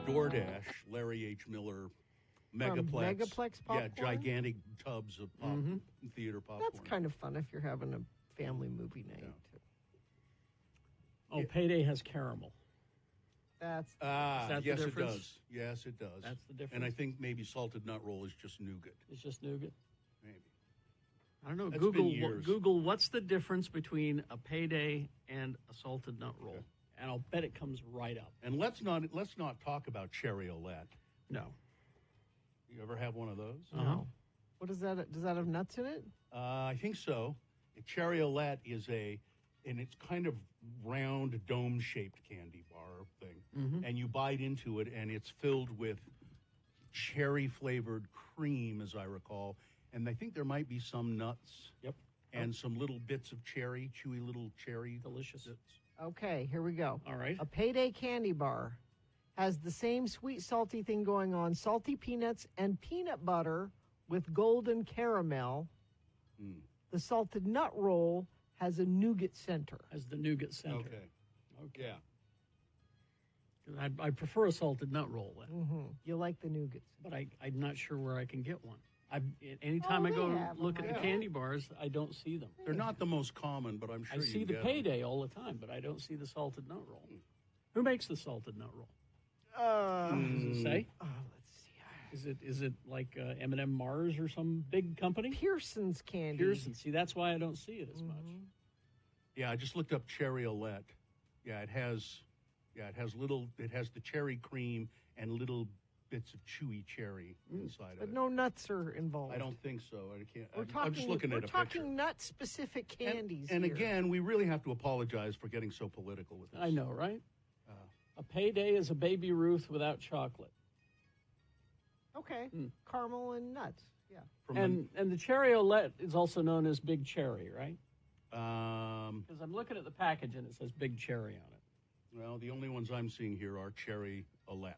DoorDash Larry H. Miller Megaplex. Megaplex popcorn? Yeah, gigantic tubs of theater popcorn. That's kind of fun if you're having a family movie night. Oh, Payday has caramel. That's Is that yes, the it difference? does. Yes, it does. That's the difference. And I think maybe salted nut roll is just nougat. It's just nougat. Maybe. I don't know. That's been Google. years. Google. What's the difference between a Payday and a salted nut roll? And I'll bet it comes right up. And let's not talk about cherry olette. No. You ever have one of those? No. What is that? Does that have nuts in it? I think so. A cherry olette is and it's kind of round, dome-shaped candy bar thing. And you bite into it, and it's filled with cherry-flavored cream, as I recall. And I think there might be some nuts. Yep. And some little bits of cherry, chewy little cherry. Delicious. Bits. Okay, here we go. All right. A Payday candy bar has the same sweet, salty thing going on. Salty peanuts and peanut butter with golden caramel. The salted nut roll has a nougat center. Has the nougat center. Okay. Yeah. I prefer a salted nut roll then. You like the nougats. But I'm not sure where I can get one. Anytime I go look at the candy bars, I don't see them. They're not the most common, but I'm sure I see the Payday all the time, but I don't see the salted nut roll. Who makes the salted nut roll? Does it say? Let's see. Is it like M&M Mars or some big company? Pearson's candy. Pearson. See, that's why I don't see it as much. Yeah, I just looked up cherry olette. Yeah, it has the cherry cream and little bits of chewy cherry inside of But it. no nuts are involved. I don't think so. I can't. We're I'm just looking at a picture. We're talking nut-specific candies And here. again, we really have to apologize for getting so political with this. I know, right? A Payday is a Baby Ruth without chocolate. Okay, caramel and nuts. Yeah. And the cherry olette is also known as Big Cherry, right? Because I'm looking at the package and it says Big Cherry on it. Well, the only ones I'm seeing here are cherry olette.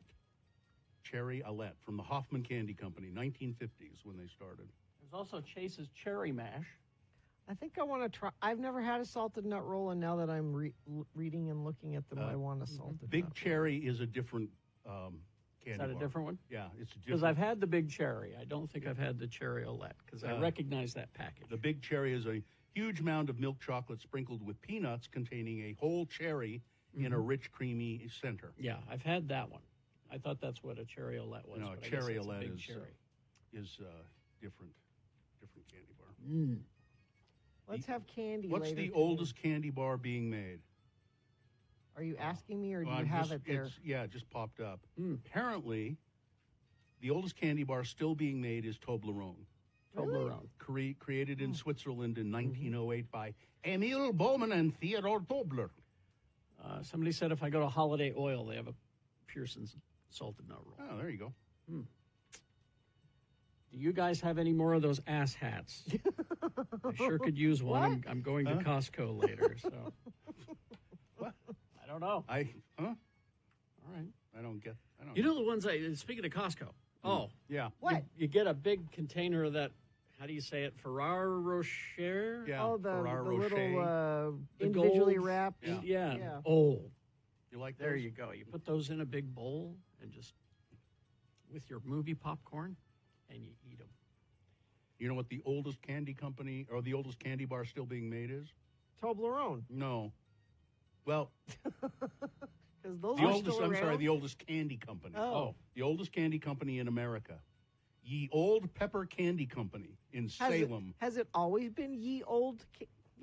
Cherry olette from the Hoffman Candy Company, 1950s when they started. There's also Chase's Cherry Mash. I think I want to try. I've never had a salted nut roll, and now that I'm reading and looking at them, I want a salted Big nut Cherry is a different candy Is that a bar. different one? Yeah, it's a Because different. I've had the Big Cherry. I don't think I've had the Cherry Olette because I recognize that package. The Big Cherry is a huge mound of milk chocolate sprinkled with peanuts containing a whole cherry in a rich, creamy center. Yeah, I've had that one. I thought that's what a Cherry Olette was. No, but I Cherry guess it's a Olette Big is Cherry. different candy bar. Let's have candy What's later the today. oldest candy bar being made? Are you asking me, or do Well, you I'm have just- it there? it just popped up. Apparently, the oldest candy bar still being made is Toblerone. Toblerone. Created in Switzerland in 1908 by Emil Bowman and Theodore Tobler. Somebody said if I go to Holiday Oil, they have a Pearson's salted nut roll. Oh, there you go. Do you guys have any more of those ass hats? I sure could use one. I'm going to Costco later, so. What? I don't know. All right. I don't You know the ones speaking of Costco. Oh. Yeah. What? You get a big container of that, how do you say it, Ferrero Rocher? Yeah. Oh, the Ferrero little Rocher. The individually gold- wrapped. Yeah. Yeah. Oh. You like There those? you go. You put those in a big bowl and just with your movie popcorn and you eat them. You know what the oldest candy company or the oldest candy bar still being made is? Toblerone. No. Well, Because those the are oldest, still I'm around. sorry, the oldest candy company. Oh. The oldest candy company in America. Ye Old Pepper Candy Company in Salem. Has it always been Ye Old?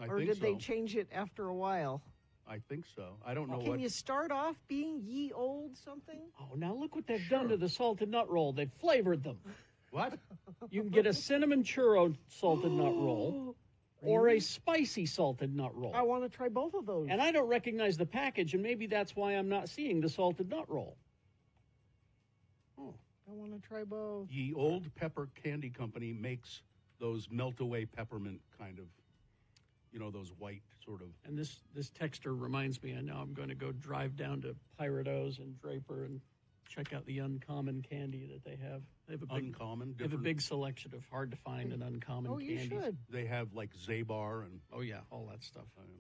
I Or think did they so. change it after a while? I think so. I don't know Can what. you start off being Ye Old something? Oh, now look what they've done to the salted nut roll. They've flavored them. What? You can get a cinnamon churro salted nut roll or a spicy salted nut roll. I want to try both of those. And I don't recognize the package, and maybe that's why I'm not seeing the salted nut roll. I want to try both. Ye Old Pepper Candy Company makes those melt-away peppermint kind of, those white sort of. And this texter reminds me, I know I'm going to go drive down to Pirate O's and Draper and check out the uncommon candy that they have. They have a big, Uncommon? They have a big selection of hard to find and uncommon candies. You should. They have like Zabar and. Oh, yeah, all that stuff. All right.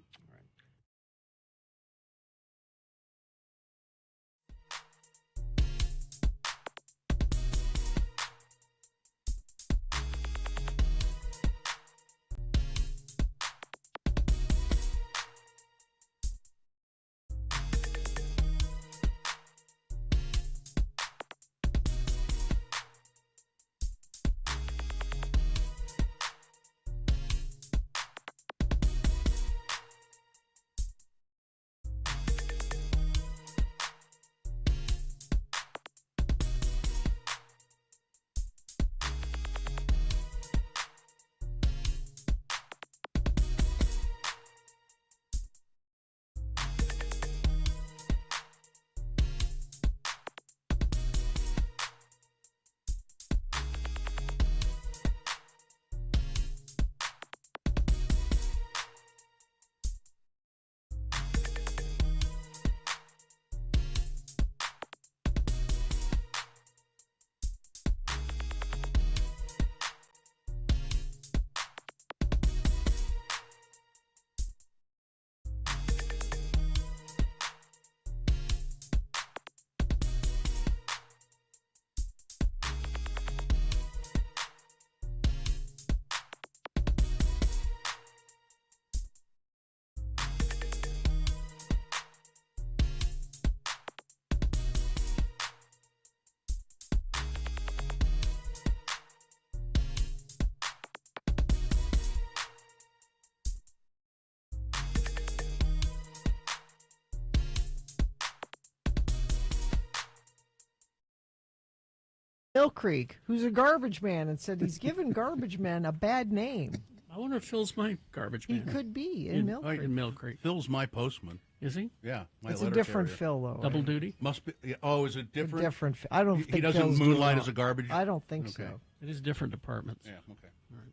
Mill Creek, who's a garbage man, and said he's given garbage men a bad name. I wonder if Phil's my garbage man. He could be in Mill Creek. In Mill Creek. Phil's my postman. Is he? Yeah. It's a different Phil, though. Double duty? Must be. Oh, is it different? Different. I don't think he doesn't Phil's moonlight doing as a garbage. I don't think so. It is different departments. Yeah. Okay. All right.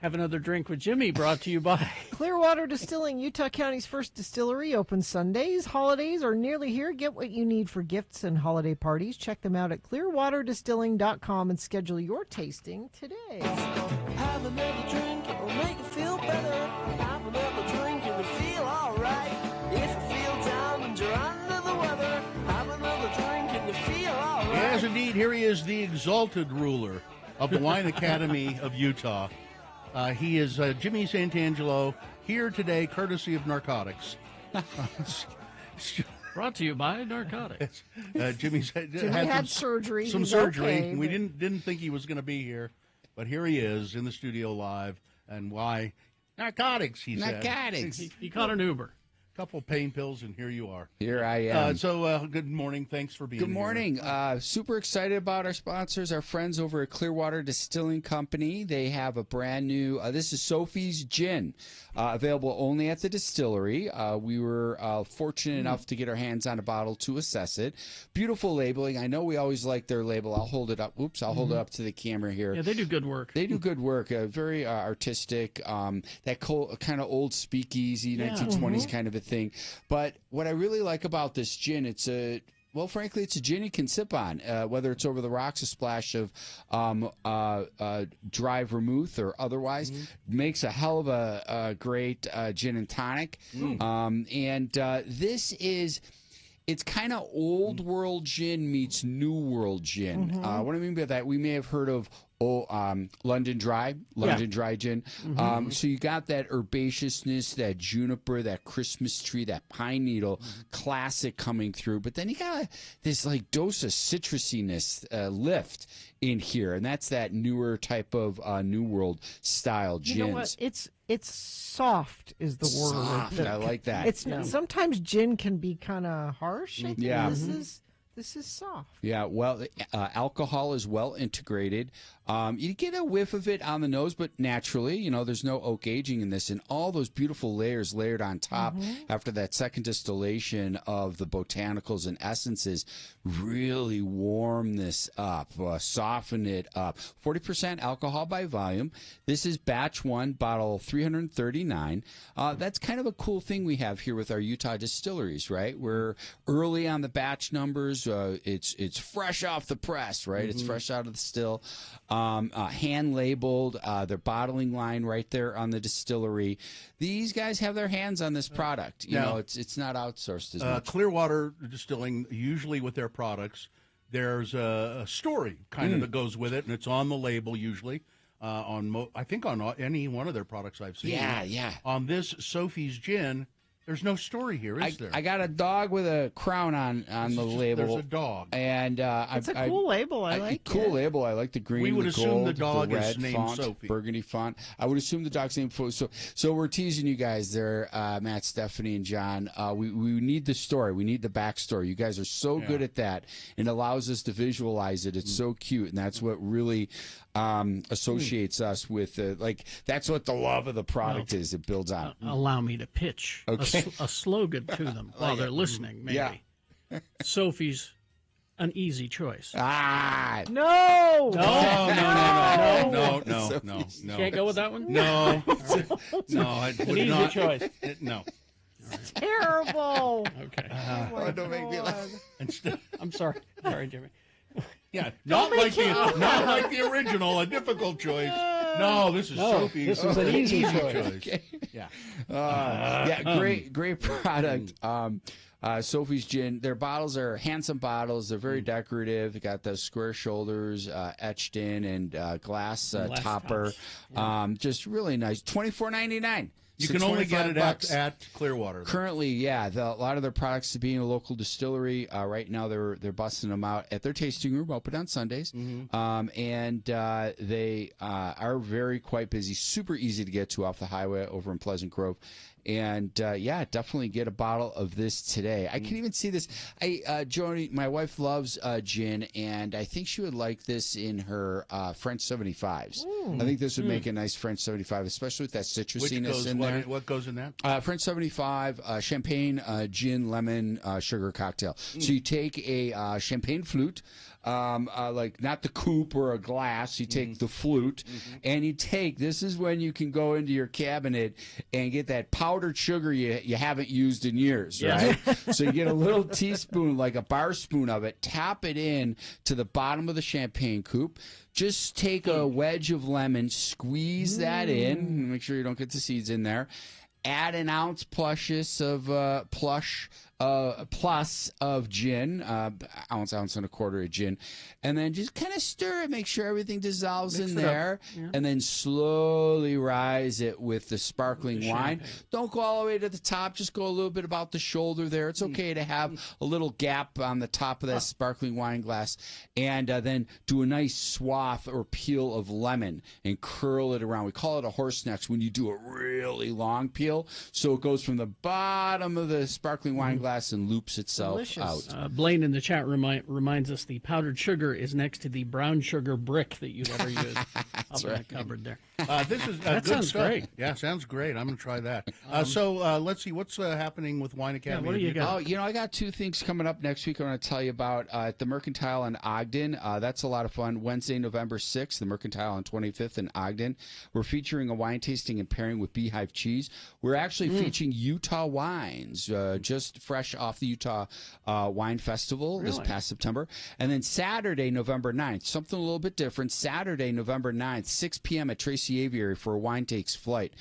Have Another Drink with Jimmy, brought to you by Clearwater Distilling, Utah County's first distillery, open Sundays. Holidays are nearly here. Get what you need for gifts and holiday parties. Check them out at clearwaterdistilling.com and schedule your tasting today. Have another drink, it'll make you feel better. Have another drink and you feel alright. If you feel down and you're under the weather, have another drink and you feel alright. Yes, indeed. Here he is, the exalted ruler of the Wine Academy of Utah. He is Jimmy Santangelo, here today, courtesy of narcotics. Brought to you by narcotics. Jimmy had surgery. Some He's surgery. okay, We but... didn't think he was going to be here, but here he is in the studio live. And why? Narcotics, he said. Narcotics. He caught an Uber. Couple pain pills, and here you are. Here I am. Good morning. Thanks for being here. Good morning. Super excited about our sponsors, our friends over at Clearwater Distilling Company. They have a brand new, this is Sophie's Gin, available only at the distillery. We were fortunate enough to get our hands on a bottle to assess it. Beautiful labeling. I know we always like their label. I'll hold it up. Oops, I'll hold it up to the camera here. Yeah, they do good work. They do good work. Very artistic. That kind of old speakeasy, 1920s kind of a thing. But what I really like about this gin, frankly, it's a gin you can sip on, whether it's over the rocks, a splash of dry vermouth or otherwise. Makes a hell of a great gin and tonic. This is... It's kind of old world gin meets new world gin. What I mean by that, we may have heard of London Dry gin. So you got that herbaceousness, that juniper, that Christmas tree, that pine needle classic coming through. But then you got this like dose of citrusiness lift in here, and that's that newer type of New World style gins. You know what? It's soft is the word. Soft. I like that. It's sometimes gin can be kind of harsh. Yeah. This is soft. Yeah, well, alcohol is well integrated. You get a whiff of it on the nose, but naturally, there's no oak aging in this, and all those beautiful layers layered on top after that second distillation of the botanicals and essences really warm this up, soften it up. 40% alcohol by volume. This is batch 1, bottle 339. That's kind of a cool thing we have here with our Utah distilleries, right? We're early on the batch numbers. It's fresh off the press, right? It's fresh out of the still. Hand labeled, their bottling line right there on the distillery. These guys have their hands on this product. You know, it's not outsourced as much. Clearwater Distilling, usually with their products, there's a story kind of that goes with it, and it's on the label usually. I think on any one of their products I've seen. Yeah. On this Sophie's Gin, there's no story here, is there? I got a dog with a crown on the label. There's a dog. And it's a cool label. I like cool it. label. I like the green, we would the assume gold, the dog the is red named font, Sophie. burgundy font. I would assume the dog's named Sophie. So we're teasing you guys there, Matt, Stephanie, and John. We need the story. We need the backstory. You guys are so good at that, and allows us to visualize it. It's so cute, and that's what really associates us with that's what the love of the product is. It builds on. Allow me to pitch a slogan to them while they're listening. Maybe Sophie's an easy choice. No. Can't go with that one. No, I would an easy not. choice. No. Terrible. Okay. Don't make me laugh. I'm sorry, Jimmy. Yeah, not like the original, a difficult choice. No, this is Sophie. This is an easy choice. Okay. Yeah. Great product. Sophie's Gin. Their bottles are handsome bottles. They're very decorative. They got the square shoulders etched in and glass topper. Just really nice. $24.99. You can only get it at Clearwater. Currently, a lot of their products, being a local distillery, right now they're busting them out at their tasting room, open on Sundays, and they are quite busy. Super easy to get to off the highway over in Pleasant Grove. And definitely get a bottle of this today. I can even see this. Joni, my wife loves gin, and I think she would like this in her French 75s. I think this would make a nice French 75, especially with that citrusiness in there. What goes in that? French 75, champagne, gin, lemon, sugar cocktail. So you take a champagne flute, like not the coupe or a glass. You take the flute, and this is when you can go into your cabinet and get that powdered sugar you haven't used in years, right? So you get a little teaspoon, like a bar spoon of it, tap it in to the bottom of the champagne coupe. Just take a wedge of lemon, squeeze that in, make sure you don't get the seeds in there. Add an ounce plus of gin, ounce and a quarter of gin, and then just kind of stir it, make sure everything dissolves in there, and then slowly rise it with the sparkling wine. Don't go all the way to the top, just go a little bit about the shoulder there. It's okay to have a little gap on the top of that sparkling wine glass, and then do a nice swath or peel of lemon and curl it around. We call it a horse neck when you do a really long peel, so it goes from the bottom of the sparkling wine glass and loops itself out. Blaine in the chat reminds us the powdered sugar is next to the brown sugar brick that you'd ever use up in the cupboard there. This is that good sounds stuff. great. Yeah, sounds great. I'm going to try that. So let's see what's happening with Wine Academy. What do you got? Oh, I got two things coming up next week I want to tell you about. At the Mercantile in Ogden. That's a lot of fun. Wednesday, November 6th, the Mercantile on 25th in Ogden. We're featuring a wine tasting and pairing with Beehive Cheese. We're actually featuring Utah wines, just fresh fresh off the Utah Wine Festival this past September. And then Saturday, November 9th, something a little bit different. Saturday, November 9th, 6 p.m. at Tracy Aviary for a Wine Takes Flight.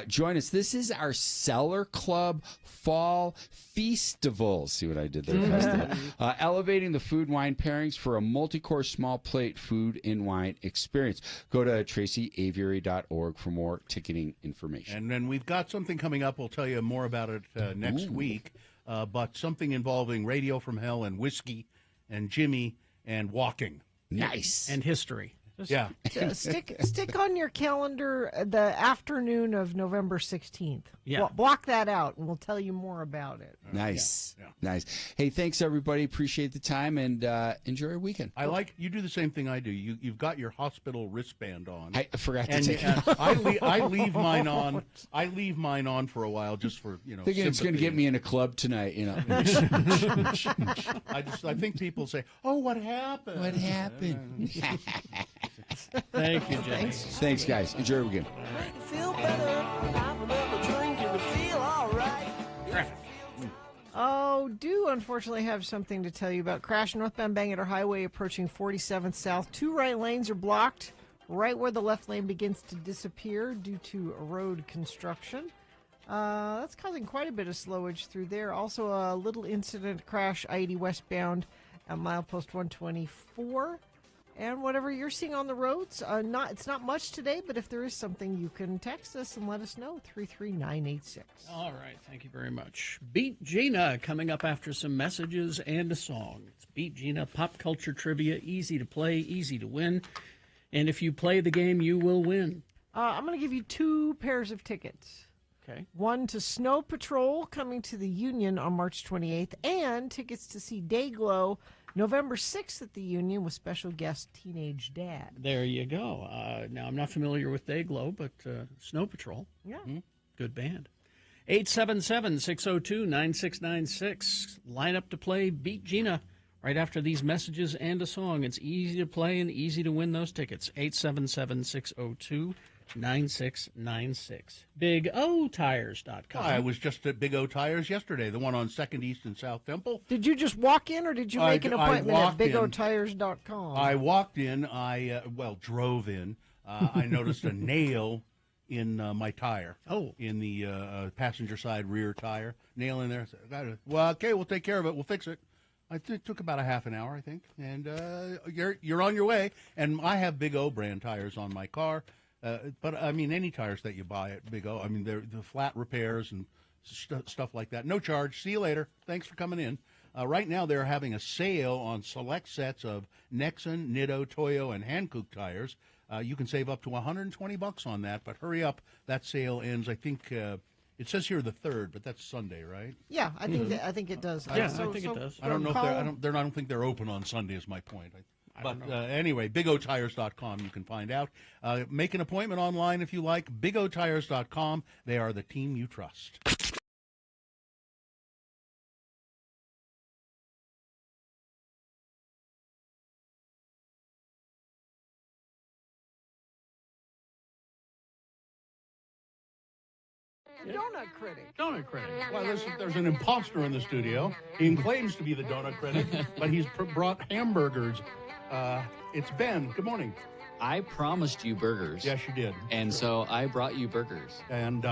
Join us. This is our Cellar Club Fall Feastival. See what I did there? Festival. Elevating the food wine pairings for a multi-course small plate food and wine experience. Go to tracyaviary.org for more ticketing information. And then we've got something coming up. We'll tell you more about it next week. But something involving Radio from Hell and whiskey and Jimmy and walking. Nice. And history. Yeah. Stick on your calendar the afternoon of November 16th. Yeah. Block that out, and we'll tell you more about it. Nice. Nice. Hey, thanks, everybody. Appreciate the time, and enjoy your weekend. I like you do the same thing I do. You've got your hospital wristband on. I forgot to and, take it off. I leave mine on. I leave mine on for a while just for Thinking it's going to get me in a club tonight, I think people say, "Oh, what happened? What happened?" Thank you, Jimmy. Thanks, guys. Enjoy your weekend. Make you feel better. Have another drink and you feel all right. Oh, do unfortunately have something to tell you about. Crash northbound Bangor Highway approaching 47th South. 2 right lanes are blocked right where the left lane begins to disappear due to road construction. That's causing quite a bit of slowage through there. Also, a little incident crash I-80 westbound at milepost 124. And whatever you're seeing on the roads, it's not much today, but if there is something, you can text us and let us know, 33986. All right, thank you very much. Beat Gina coming up after some messages and a song. It's Beat Gina, pop culture trivia, easy to play, easy to win. And if you play the game, you will win. I'm going to give you 2 pairs of tickets. Okay. One to Snow Patrol coming to the Union on March 28th, and tickets to see Dayglow November 6th at the Union with special guest Teenage Dad. There you go. Now, I'm not familiar with Dayglow, but Snow Patrol. Yeah. Good band. 877-602-9696. Line up to play Beat Gina right after these messages and a song. It's easy to play and easy to win those tickets. 877-602-9696. BigOTires.com. I was just at Big O Tires yesterday, the one on 2nd East and South Temple. Did you just walk in, or did you make an appointment at BigOTires.com? I walked in. Drove in. I noticed a nail in my tire. Oh. In the passenger side rear tire. Nail in there. Well, okay, we'll take care of it. We'll fix it. It took about a half an hour, I think. And you're on your way. And I have Big O brand tires on my car. But, I mean, any tires that you buy at Big O, I mean, they're the flat repairs and stuff like that. No charge. See you later. Thanks for coming in. Right now, they're having a sale on select sets of Nexen, Nitto, Toyo, and Hankook tires. You can save up to $120 on that, but hurry up. That sale ends, I think, it says here the 3rd, but that's Sunday, right? Yeah, I think it does. Yeah, I think it does. I don't know if I don't think they're open on Sunday is my point. But anyway, BigOTires.com, you can find out. Make an appointment online if you like. BigOTires.com. They are the team you trust. Donut critic. Donut critic. Well, there's an imposter in the studio. He claims to be the donut critic, but he's brought hamburgers. It's Ben. Good morning. I promised you burgers. Yes, you did. And so I brought you burgers. And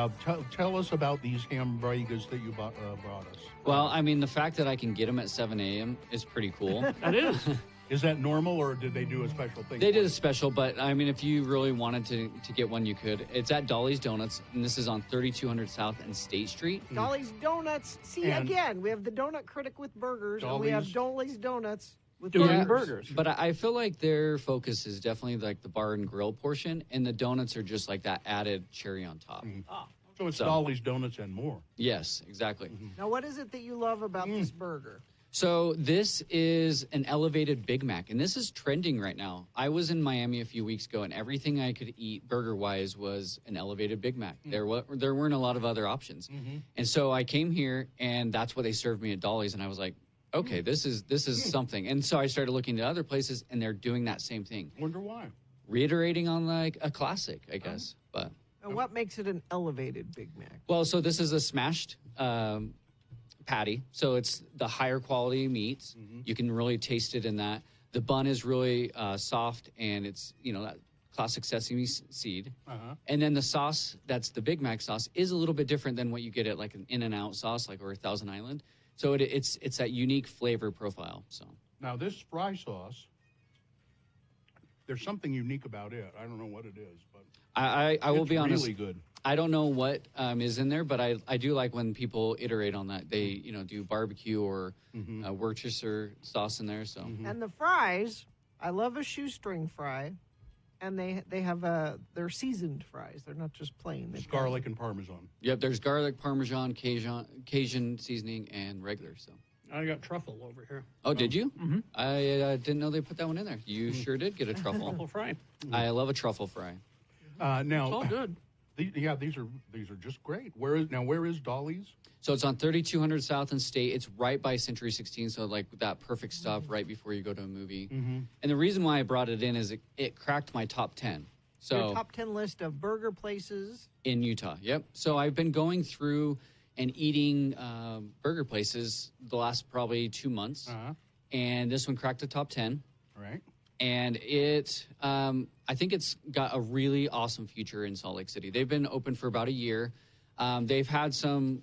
tell us about these hamburgers that you brought us. Well, I mean, the fact that I can get them at 7 a.m. is pretty cool. That is. Is that normal, or did they do a special thing? They did a special, but I mean, if you really wanted to get one, you could. It's at Dolly's Donuts, and this is on 3200 South and State Street. Dolly's Donuts. See, again, we have the donut critic with burgers, and we have Dolly's Donuts with burgers. But I feel like their focus is definitely like the bar and grill portion, and the donuts are just like that added cherry on top. So it's Dolly's Donuts and more. Yes, exactly. Now, what is it that you love about this burger? So this is an elevated Big Mac, and this is trending right now. I was in Miami a few weeks ago, and everything I could eat burger-wise was an elevated Big Mac. There weren't a lot of other options. And so I came here, and that's what they served me at Dolly's, and I was like, okay, this is something. And so I started looking at other places, and they're doing that same thing. Wonder why. Reiterating on like a classic, I guess. But And what makes it an elevated Big Mac? well, so this is a smashed patty, so it's the higher quality meats. You can really taste it in that. The bun is really soft, and it's that classic sesame seed. And then the sauce, that's the Big Mac sauce, is a little bit different than what you get at like an In-N-Out sauce, or a Thousand Island. So it's that unique flavor profile. So now this fry sauce, there's something unique about it. I don't know what it is, but I will be honest. Really good. I don't know what is in there, but I do like when people iterate on that. They do barbecue or Worcestershire sauce in there. So And the fries, I love a shoestring fry, and they have they're seasoned fries. They're not just plain. It's garlic and Parmesan. Yep, there's garlic, Parmesan, Cajun seasoning, and regular. So I got truffle over here. Oh, did you? I didn't know they put that one in there. You sure did get a truffle. Truffle fry. I love a truffle fry. Now, It's all good. These are just great. Where is Dolly's? So it's on 3200 South and State. It's right by Century 16, so like that perfect stop right before you go to a movie. And the reason why I brought it in is it cracked my top 10. So Your top 10 list of burger places in Utah. Yep. So I've been going through and eating burger places the last probably 2 months, and this one cracked the top 10. Right. And I think it's got a really awesome future in Salt Lake City. They've been open for about a year. They've had some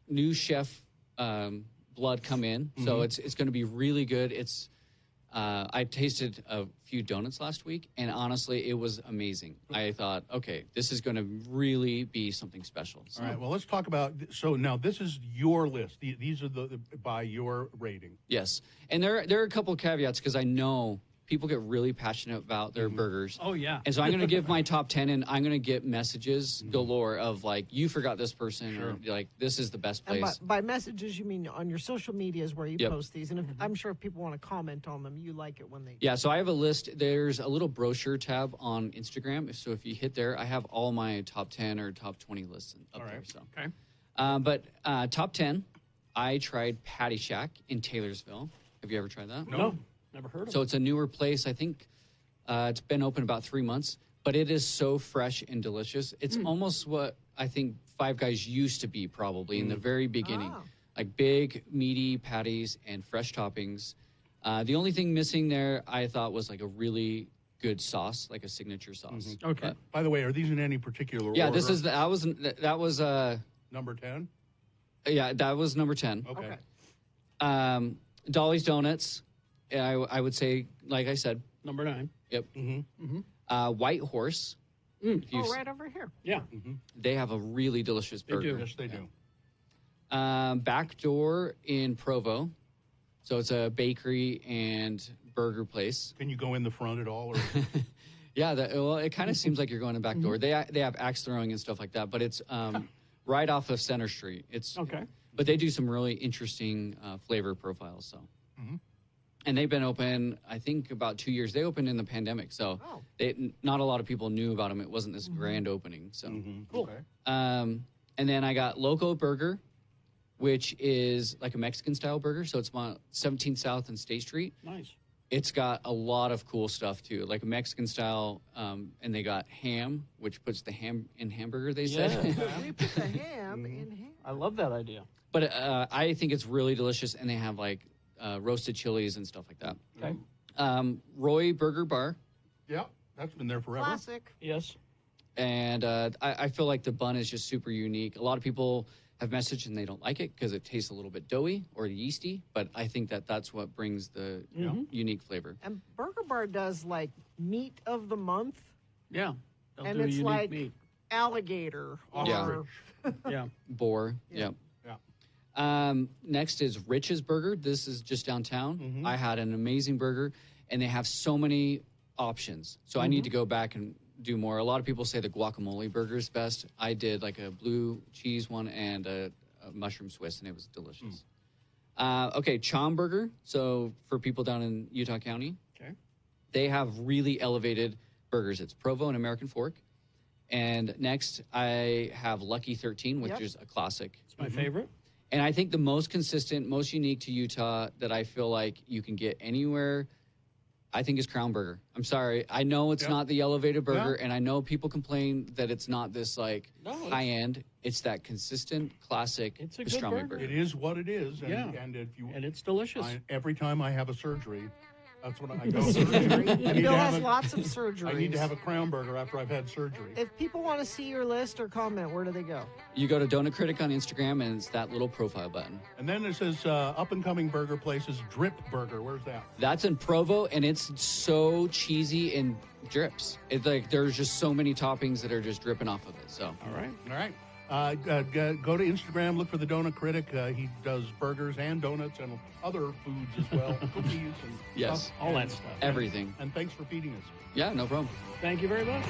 new chef blood come in, so it's going to be really good. I tasted a few donuts last week, and honestly, it was amazing. I thought, okay, this is going to really be something special. So. All right. Well, let's talk about. So now this is your list. These are the by your rating. Yes, and there are a couple of caveats because I know people get really passionate about their burgers. Oh, yeah. And so I'm going to give my top 10, and I'm going to get messages galore of like, you forgot this person, or like, this is the best place. And by messages, you mean on your social medias where you Yep. post these. And I'm sure if people want to comment on them, you like it when they Yeah, so I have a list. There's a little brochure tab on Instagram. So if you hit there, I have all my top 10 or top 20 lists up there. So. Okay. But top 10, I tried Patty Shack in Taylorsville. Have you ever tried that? No. Never heard of it. So it's a newer place. I think it's been open about 3 months, but it is so fresh and delicious. It's almost what I think Five Guys used to be probably in the very beginning. Like big, meaty patties and fresh toppings. The only thing missing there, I thought, was like a really good sauce, like a signature sauce. Okay. By the way, are these in any particular order? Yeah, that was number 10. Yeah, that was number 10. Okay. Dolly's Donuts. I would say, like I said, number 9. Yep. White Horse. right over here. Yeah. They have a really delicious burger. do. Yes, they do. Backdoor in Provo. So it's a bakery and burger place. Can you go in the front at all? Or? Yeah, it kind of seems like you're going to backdoor. They have axe throwing and stuff like that, but it's right off of Center Street. It's okay. But they do some really interesting flavor profiles. So. And they've been open, I think, about 2 years. They opened in the pandemic, so not a lot of people knew about them. It wasn't this grand opening. So cool. Okay. And then I got Loco Burger, which is like a Mexican-style burger. So it's on 17th South and State Street. Nice. It's got a lot of cool stuff, too, like a Mexican-style, and they got ham, which puts the ham in hamburger, they said. We put the ham in ham. I love that idea. But I think it's really delicious, and they have, like, roasted chilies and stuff like that. Okay. Roy Burger Bar. Yeah, that's been there forever. Classic. Yes. And I feel like the bun is just super unique. A lot of people have messaged and they don't like it because it tastes a little bit doughy or yeasty, but I think that's what brings the unique flavor. And Burger Bar does like meat of the month. Yeah. They'll And do a it's unique like meat. alligator. Yeah. Yeah. Boar. Yeah. Next is Rich's Burger. This is just downtown. I had an amazing burger, and they have so many options. So I need to go back and do more. A lot of people say the guacamole burger is best. I did like a blue cheese one and a mushroom Swiss, and it was delicious. Okay, Chom Burger. So for people down in Utah County, they have really elevated burgers. It's Provo and American Fork. And next, I have Lucky 13, which is a classic. It's my favorite. And I think the most consistent, most unique to Utah that I feel like you can get anywhere, I think is Crown Burger. I'm sorry. I know it's not the elevated burger, and I know people complain that it's not this like high end. It's that consistent, classic It's a good pastrami burger. burger. It is what it is. And, Yeah. and it's delicious. Every time I have a surgery, that's what I go. Bill has lots of surgeries. I need to have a crown burger after I've had surgery. If people want to see your list or comment, where do they go? You go to Donut Critic on Instagram, and it's that little profile button. And then it says up-and-coming burger places, Drip Burger. Where's that? That's in Provo, and it's so cheesy and drips. It's like there's just so many toppings that are just dripping off of it. So, All right. Go to Instagram, look for the Donut Critic. He does burgers and donuts and other foods as well, cookies and yes, stuff. all that stuff. Everything. And thanks for feeding us. Yeah, no problem. Thank you very much.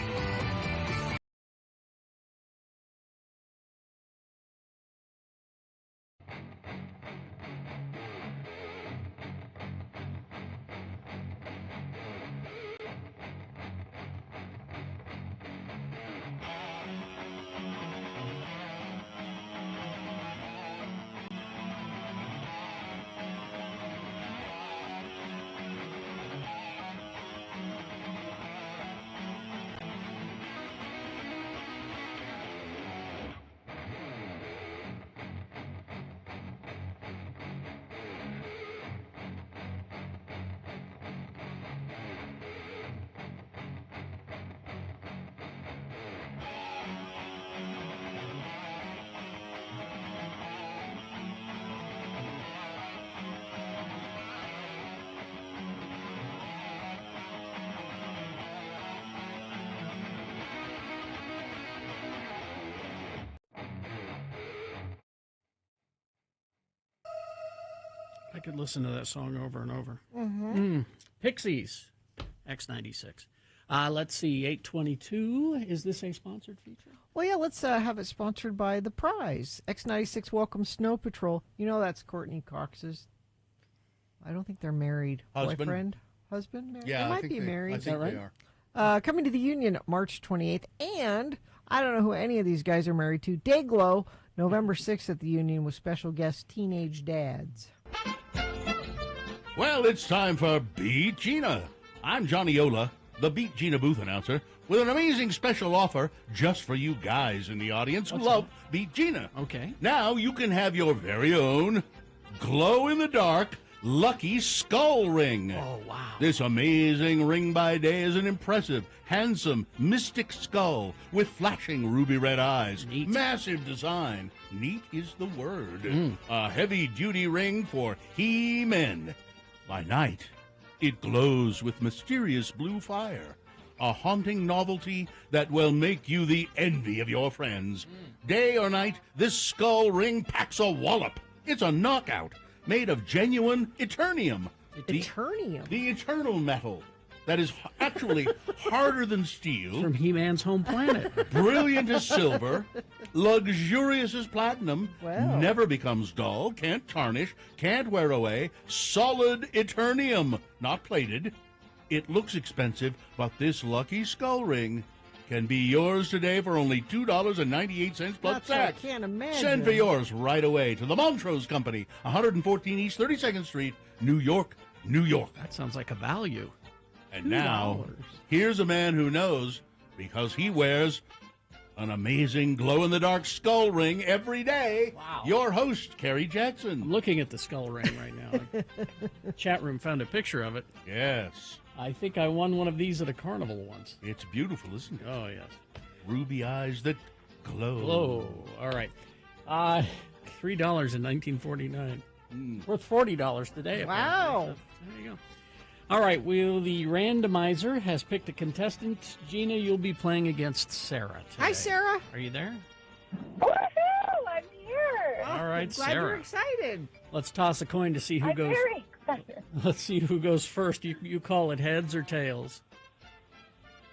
I could listen to that song over and over. Pixies, X96. Let's see, 822. Is this a sponsored feature? Well, yeah, let's have it sponsored by The Prize. X96 Welcome Snow Patrol. You know that's Courtney Cox's. I don't think they're married. Husband? Boyfriend? Husband? Married? Yeah, they I might think be they, married. I think right? they are. Coming to the Union March 28th. And I don't know who any of these guys are married to. Dayglow, November 6th at the Union with special guest Teenage Dads. Well, it's time for Beat Gina. I'm Johnny Ola, the Beat Gina booth announcer, with an amazing special offer just for you guys in the audience who love Beat Gina. Okay. Now you can have your very own glow-in-the-dark Lucky Skull Ring. Oh, wow. This amazing ring by day is an impressive, handsome, mystic skull with flashing ruby red eyes. Neat. Massive design. Neat is the word. A heavy-duty ring for he-men. By night, it glows with mysterious blue fire. A haunting novelty that will make you the envy of your friends. Day or night, this skull ring packs a wallop. It's a knockout made of genuine Eternium. Eternium? The eternal metal that is actually harder than steel. From He-Man's home planet. Brilliant as silver, luxurious as platinum, Wow. never becomes dull, can't tarnish, can't wear away, solid Eternium, not plated. It looks expensive, but this lucky skull ring can be yours today for only $2.98 plus That's what I tax. can't imagine. Send for yours right away to the Montrose Company, 114 East 32nd Street, New York, New York. That sounds like a value. And now, $2. here's a man who knows because he wears an amazing glow-in-the-dark skull ring every day. Wow. Your host, Kerry Jackson. I'm looking at the skull ring right now. Chat room found a picture of it. Yes. I think I won one of these at a carnival once. It's beautiful, isn't it? Oh, yes. Ruby eyes that glow. Glow. All right. $3 in 1949. Worth $40 today. Wow. Apparently. There you go. All right. The randomizer has picked a contestant. Gina, you'll be playing against Sarah today. Hi, Sarah. Are you there? Woohoo! I'm here. All right, Glad Sarah. you're excited. Let's toss a coin to see who I'm goes. very excited. Let's see who goes first. You call it heads or tails.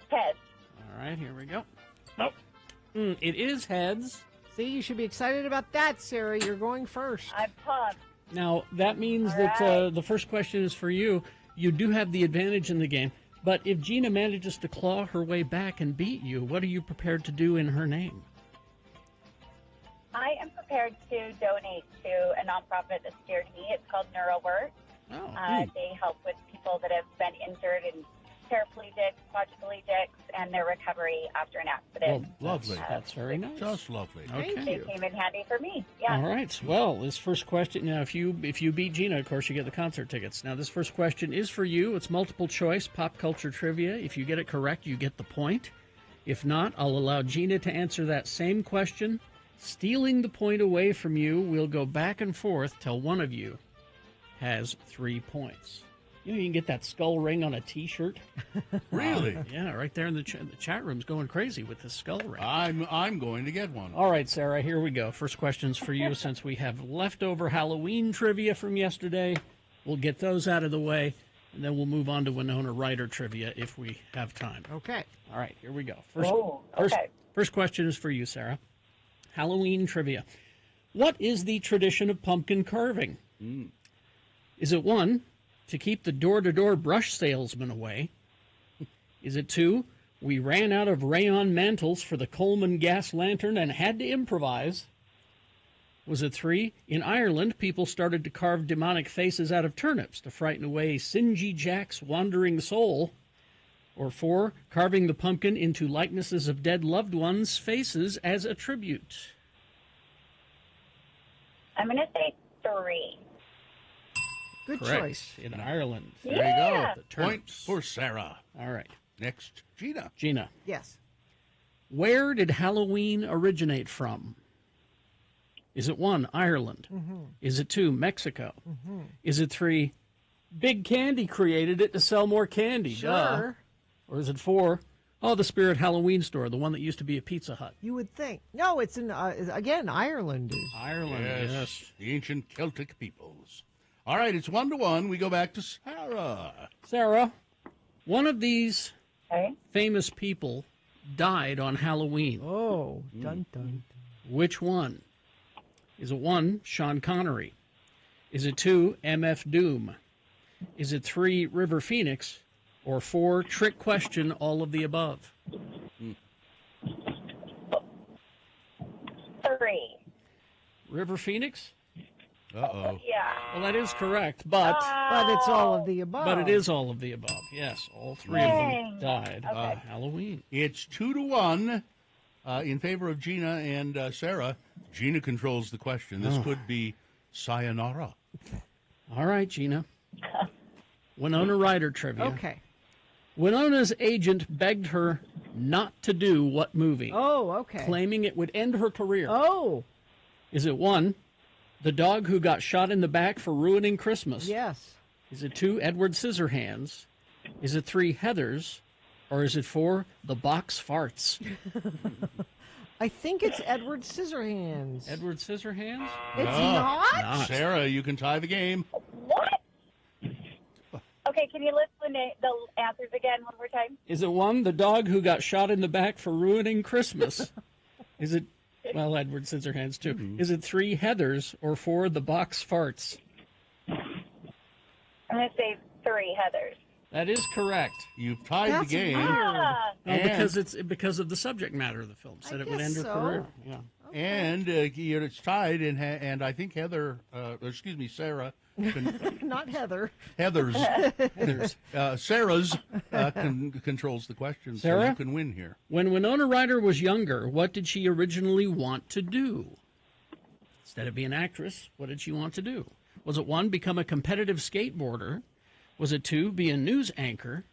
Heads. All right, here we go. Nope. It is heads. See, you should be excited about that, Sarah. You're going first. I'm pumped. Now, that means All that right. the first question is for you. You do have the advantage in the game. But if Gina manages to claw her way back and beat you, what are you prepared to do in her name? I am prepared to donate to a nonprofit that's dear to me. It's called NeuroWork. Oh, They help with people that have been injured and paraplegics, quadriplegics, and their recovery after an accident. Well, lovely. That's very nice. Just lovely. Okay. They came in handy for me. Yeah. All right. Well, this first question. Now, if you beat Gina, of course, you get the concert tickets. Now, this first question is for you. It's multiple choice, pop culture trivia. If you get it correct, you get the point. If not, I'll allow Gina to answer that same question. Stealing the point away from you, we'll go back and forth till one of you has 3 points. You know, you can get that skull ring on a T-shirt. Really? Yeah, right there in the chat room's going crazy with this skull ring. I'm going to get one. All right, Sarah, here we go. First question's for you since we have leftover Halloween trivia from yesterday. We'll get those out of the way, and then we'll move on to Winona Ryder trivia if we have time. Okay. All right, here we go. First question is for you, Sarah. Halloween trivia. What is the tradition of pumpkin carving? Is it 1, to keep the door-to-door brush salesman away? Is it 2, we ran out of rayon mantles for the Coleman gas lantern and had to improvise? Was it 3, in Ireland, people started to carve demonic faces out of turnips to frighten away Singy Jack's wandering soul? Or 4, carving the pumpkin into likenesses of dead loved ones' faces as a tribute? I'm going to say 3. Good Correct. choice. In Ireland. There you go. The Point turnips. for Sarah. All right. Next, Gina. Gina. Yes. Where did Halloween originate from? Is it 1, Ireland? Is it 2, Mexico? Is it 3, Big Candy created it to sell more candy? Sure. Duh. Or is it 4, the Spirit Halloween store, the one that used to be a Pizza Hut? You would think. No, it's in, again, Ireland. Ireland, yes. The ancient Celtic peoples. All right, it's 1-1. We go back to Sarah. Sarah, one of these Okay. famous people died on Halloween. Oh, dun, dun. Which one? Is it 1, Sean Connery? Is it 2, MF Doom? Is it 3, River Phoenix? Or 4, trick question, all of the above? 3. River Phoenix? Uh-oh. Yeah. Well, that is correct, but it's all of the above. But it is all of the above. Yes, all 3 of them died Okay. on Halloween. It's 2-1 in favor of Gina and Sarah. Gina controls the question. This could be sayonara. All right, Gina. Winona Ryder trivia. Okay. Winona's agent begged her not to do what movie? Oh, okay. Claiming it would end her career. Oh. Is it 1, The Dog Who Got Shot in the Back for Ruining Christmas? Yes. Is it 2, Edward Scissorhands? Is it 3, Heathers? Or is it 4, The Box Farts? I think it's Edward Scissorhands. Edward Scissorhands? It's not? Sarah, you can tie the game. What? Okay, can you list the answers again one more time? Is it 1, The Dog Who Got Shot in the Back for Ruining Christmas? Is it, well, Edward Scissorhands too. Is it 3, Heathers? Or 4, The Box Farts? I'm going to say 3, Heathers. That is correct. You've tied the game. Because of the subject matter of the film. Said it would end her career. Yeah. And it's tied, and I think Sarah. Not Heather. Heather's. Sarah's controls the question, Sarah? so you can win here. When Winona Ryder was younger, what did she originally want to do? Instead of being an actress, what did she want to do? Was it 1, become a competitive skateboarder? Was it 2, be a news anchor?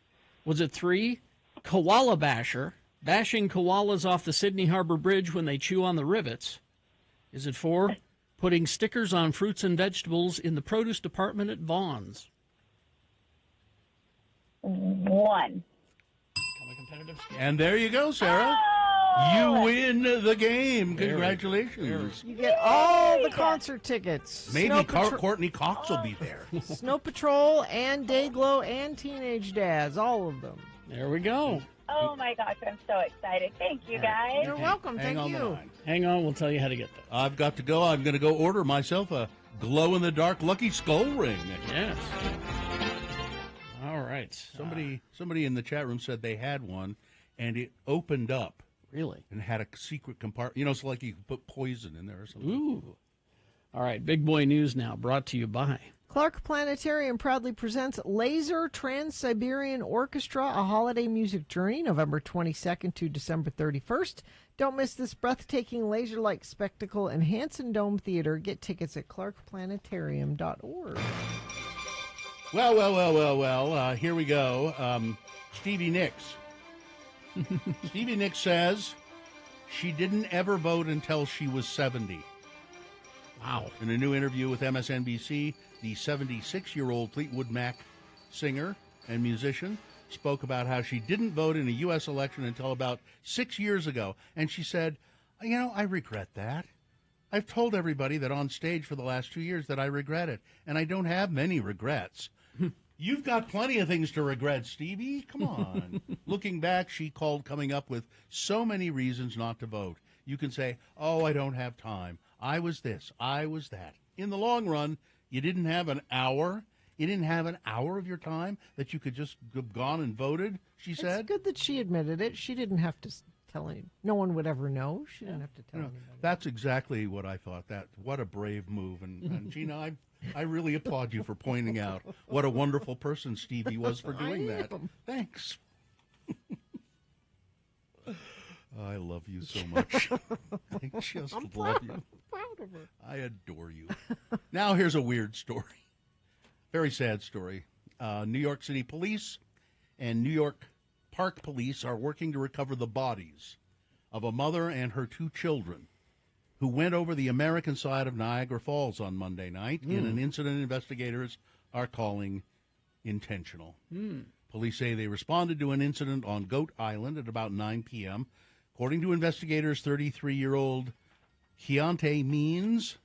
Was it 3, koala basher, bashing koalas off the Sydney Harbor Bridge when they chew on the rivets? Is it 4, putting stickers on fruits and vegetables in the produce department at Vaughn's? 1. And there you go, Sarah. You win the game. Congratulations. You get all the concert tickets. Maybe Courtney Cox will be there. Snow Patrol and Dayglow and Teenage Dads, all of them. There we go. Oh my gosh, I'm so excited. Thank you guys. You're welcome. Hang Thank on the you. line. Hang on, we'll tell you how to get there. I've got to go. I'm going to go order myself a glow-in-the-dark Lucky Skull ring. Yes. All right. Somebody in the chat room said they had one, and it opened up. Really? And had a secret compartment. You know, it's like you could put poison in there or something. Ooh. All right, big boy news now, brought to you by Clark Planetarium proudly presents Laser Trans-Siberian Orchestra, a holiday music journey, November 22nd to December 31st. Don't miss this breathtaking laser-like spectacle in Hanson Dome Theater. Get tickets at clarkplanetarium.org. Well. Here we go. Stevie Nicks. Stevie Nicks says she didn't ever vote until she was 70. Wow. In a new interview with MSNBC, the 76-year-old Fleetwood Mac singer and musician spoke about how she didn't vote in a U.S. election until about 6 years ago. And she said, I regret that. I've told everybody that on stage for the last 2 years that I regret it. And I don't have many regrets. You've got plenty of things to regret, Stevie. Come on. Looking back, she called coming up with so many reasons not to vote. You can say, I don't have time. I was this. I was that. In the long run, you didn't have an hour. You didn't have an hour of your time that you could just have gone and voted, she said. It's good that she admitted it. She didn't have to tell any. No one would ever know. She didn't have to tell anybody. That's exactly what I thought. What a brave move. And Gina, I really applaud you for pointing out what a wonderful person Stevie was for doing that. Thanks. I love you so much. I just love you. I'm proud of her. I adore you. Now here's a weird story. Very sad story. New York City Police and New York Park Police are working to recover the bodies of a mother and her 2 children who went over the American side of Niagara Falls on Monday night in an incident investigators are calling intentional. Police say they responded to an incident on Goat Island at about 9 p.m. According to investigators, 33-year-old Keontae Means,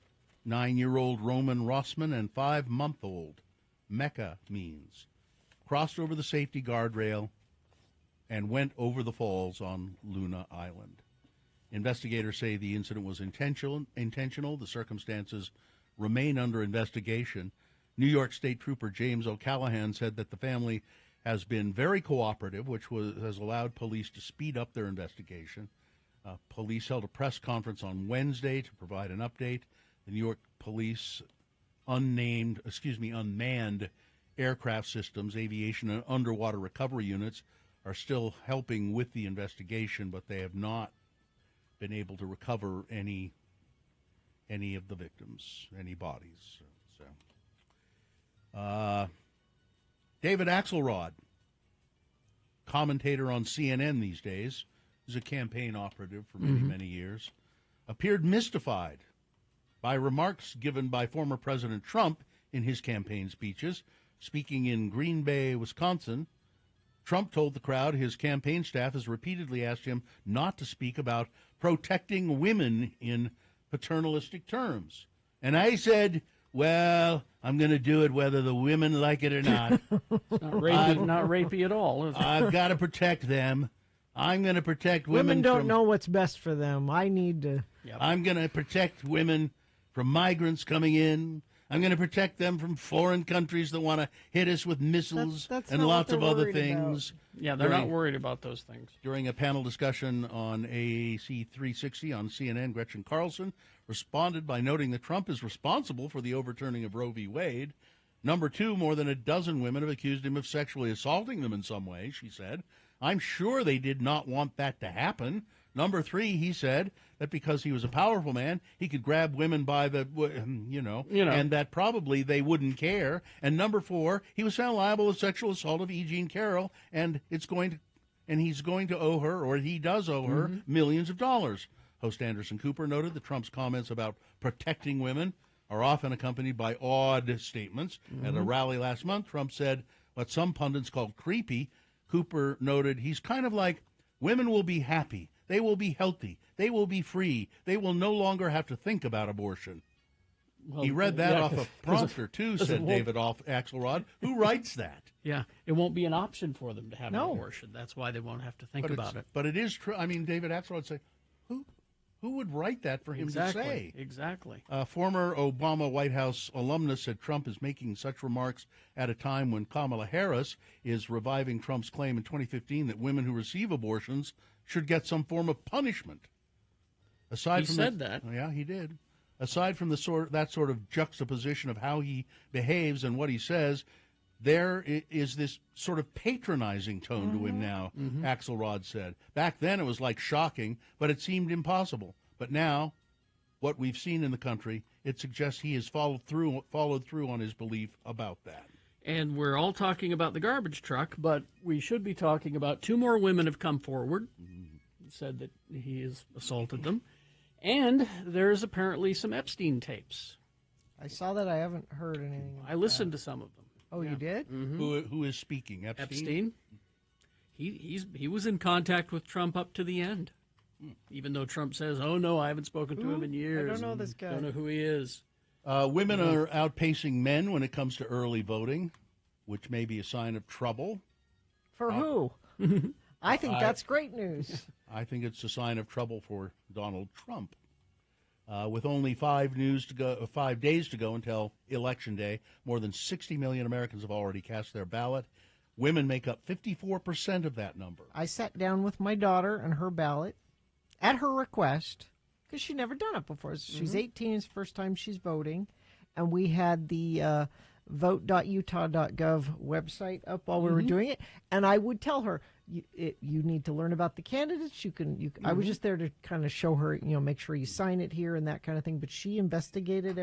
9-year-old Roman Rossman, and 5-month-old Mecca Means crossed over the safety guardrail and went over the falls on Luna Island. Investigators say the incident was intentional. The circumstances remain under investigation. New York State Trooper James O'Callahan said that the family has been very cooperative, which has allowed police to speed up their investigation. Police held a press conference on Wednesday to provide an update. The New York Police unmanned aircraft systems, aviation, and underwater recovery units are still helping with the investigation, but they have not been able to recover any of the victims, any bodies. David Axelrod, commentator on CNN these days, who's a campaign operative for many years, appeared mystified by remarks given by former President Trump in his campaign speeches. Speaking in Green Bay, Wisconsin, Trump told the crowd his campaign staff has repeatedly asked him not to speak about protecting women in paternalistic terms. And I said, well, I'm going to do it whether the women like it or not. It's not rapey at all, is it? I've got to protect them. I'm going to protect women. Women don't know what's best for them. I need to. Yep. I'm going to protect women from migrants coming in. I'm going to protect them from foreign countries that want to hit us with missiles and lots of other things. About. Yeah, they're not worried about those things. During a panel discussion on AAC 360 on CNN, Gretchen Carlson responded by noting that Trump is responsible for the overturning of Roe v. Wade. Number 2, more than a dozen women have accused him of sexually assaulting them in some way, she said. I'm sure they did not want that to happen. Number 3, he said that because he was a powerful man, he could grab women by the, and that probably they wouldn't care. And number 4, he was found liable of sexual assault of E. Jean Carroll, and he's going to owe her, or he does owe her, millions of dollars. Host Anderson Cooper noted that Trump's comments about protecting women are often accompanied by odd statements. At a rally last month, Trump said what some pundits called creepy. Cooper noted he's kind of like, women will be happy. They will be healthy. They will be free. They will no longer have to think about abortion. Well, he read that off a prompter, too, said David Axelrod. Who writes that? Yeah, it won't be an option for them to have an abortion. That's why they won't have to think about it. But it is true. I mean, David Axelrod would say, who would write that for him to say? Exactly. Former Obama White House alumnus said Trump is making such remarks at a time when Kamala Harris is reviving Trump's claim in 2015 that women who receive abortions should get some form of punishment. He said that. Yeah, he did. aside from that sort of juxtaposition of how he behaves and what he says, there is this sort of patronizing tone to him now, Axelrod said. Back then it was like shocking, but it seemed impossible. But now, what we've seen in the country, it suggests he has followed through on his belief about that. And we're all talking about the garbage truck, but we should be talking about two more women have come forward, said that he has assaulted them, and there's apparently some Epstein tapes. I saw that. I haven't heard anything. I listened to some of them. Oh, you did? Who is speaking? Epstein? He was in contact with Trump up to the end, even though Trump says, "Oh no, I haven't spoken to him in years. I don't know this guy. Don't know who he is." Women are outpacing men when it comes to early voting, which may be a sign of trouble. For who? I think that's great news. I think it's a sign of trouble for Donald Trump. With only 5 days to go until Election Day, more than 60 million Americans have already cast their ballot. Women make up 54% of that number. I sat down with my daughter and her ballot at her request because she'd never done it before. She's 18. It's the first time she's voting. And we had the vote.utah.gov website up while we were doing it. And I would tell her, you need to learn about the candidates. I was just there to kind of show her, make sure you sign it here and that kind of thing. But she investigated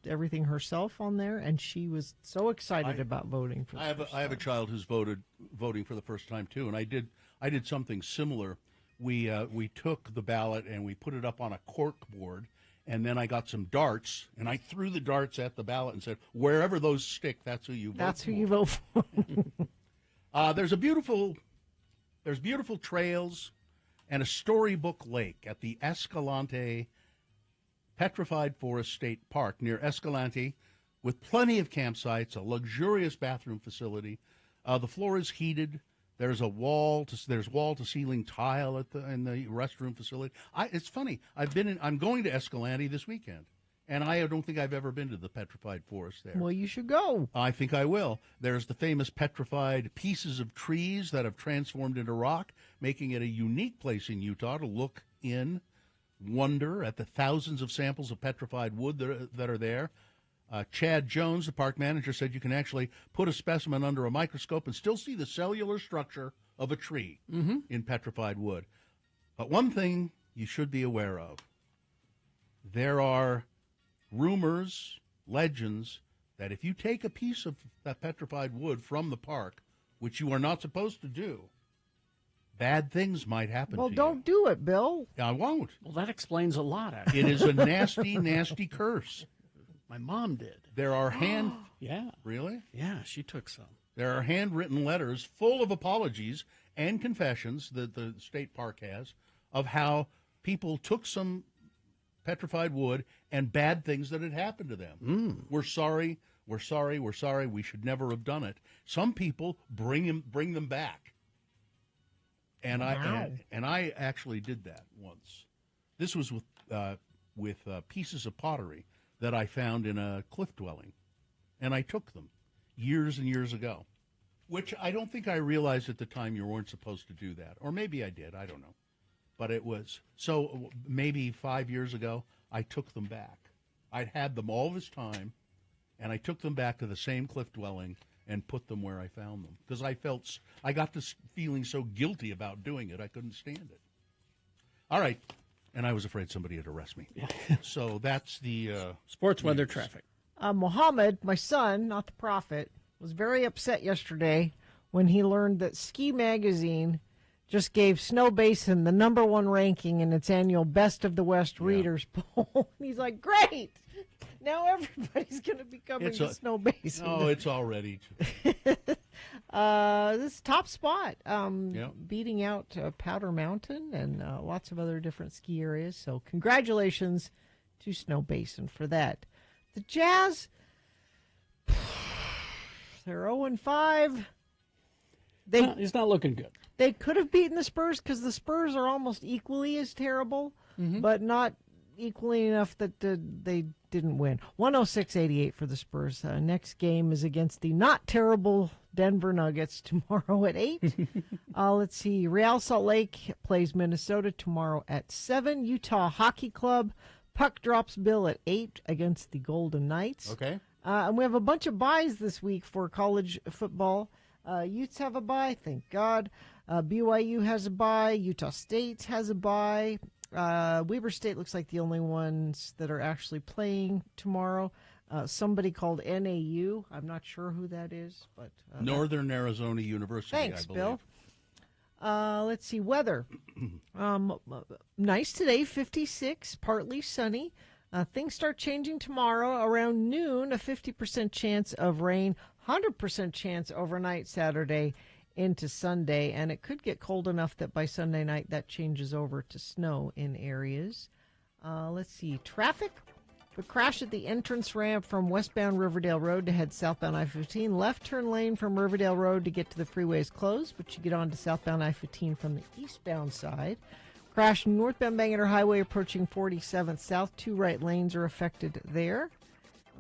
everything herself on there, and she was so excited about voting for. I have a child who's voting for the first time too, and I did something similar. We took the ballot and we put it up on a cork board, and then I got some darts and I threw the darts at the ballot and said, "Wherever those stick, that's who you vote for." That's who you vote for. There's beautiful trails and a storybook lake at the Escalante Petrified Forest State Park near Escalante, with plenty of campsites, a luxurious bathroom facility. The floor is heated. There's wall to ceiling tile in the restroom facility. It's funny. I'm going to Escalante this weekend. And I don't think I've ever been to the petrified forest there. Well, you should go. I think I will. There's the famous petrified pieces of trees that have transformed into rock, making it a unique place in Utah to look in, wonder at the thousands of samples of petrified wood that are there. Chad Jones, the park manager, said you can actually put a specimen under a microscope and still see the cellular structure of a tree in petrified wood. But one thing you should be aware of, there are rumors, legends, that if you take a piece of that petrified wood from the park, which you are not supposed to do, bad things might happen to you. Well, don't do it, Bill. I won't. Well, that explains a lot, actually. It is a nasty, nasty curse. My mom did. There are Yeah. Really? Yeah, she took some. There are handwritten letters full of apologies and confessions that the state park has of how people took some petrified wood and bad things that had happened to them. We're sorry. We're sorry. We're sorry. We should never have done it. Some people bring them back. And I actually did that once. This was with pieces of pottery that I found in a cliff dwelling, and I took them years and years ago, which I don't think I realized at the time you weren't supposed to do that, or maybe I did. I don't know. But it was, so maybe 5 years ago, I took them back. I'd had them all this time, and I took them back to the same cliff dwelling and put them where I found them. Because I got this feeling so guilty about doing it, I couldn't stand it. All right. And I was afraid somebody would arrest me. So that's the sports weather traffic. Mohammed, my son, not the prophet, was very upset yesterday when he learned that Ski Magazine just gave Snow Basin the #1 ranking in its annual Best of the West Readers Poll. He's like, great! Now everybody's going to be coming to Snow Basin. Oh, it's already. This top spot, beating out Powder Mountain and lots of other different ski areas. So congratulations to Snow Basin for that. The Jazz, they're 0-5. It's not looking good. They could have beaten the Spurs because the Spurs are almost equally as terrible, but not equally enough that they didn't win. 106-88 for the Spurs. Next game is against the not terrible Denver Nuggets tomorrow at 8. Let's see. Real Salt Lake plays Minnesota tomorrow at 7. Utah Hockey Club Puck drops Bill at 8 against the Golden Knights. Okay. And we have a bunch of byes this week for college football. Utes have a bye, thank God. BYU has a bye. Utah State has a bye. Weber State looks like the only ones that are actually playing tomorrow. Somebody called NAU. I'm not sure who that is, but Northern Arizona University. Thanks, I believe. Bill. Let's see, weather. Nice today, 56, partly sunny. Things start changing tomorrow around noon. A 50% chance of rain, 100% chance overnight Saturday into Sunday, and it could get cold enough that by Sunday night that changes over to snow in areas. Let's see, traffic. A crash at the entrance ramp from westbound Riverdale Road to head southbound I-15. Left turn lane from Riverdale Road to get to the freeway is closed, but you get on to southbound I-15 from the eastbound side. Crash northbound Bangor Highway approaching 47th South. 2 right lanes are affected there.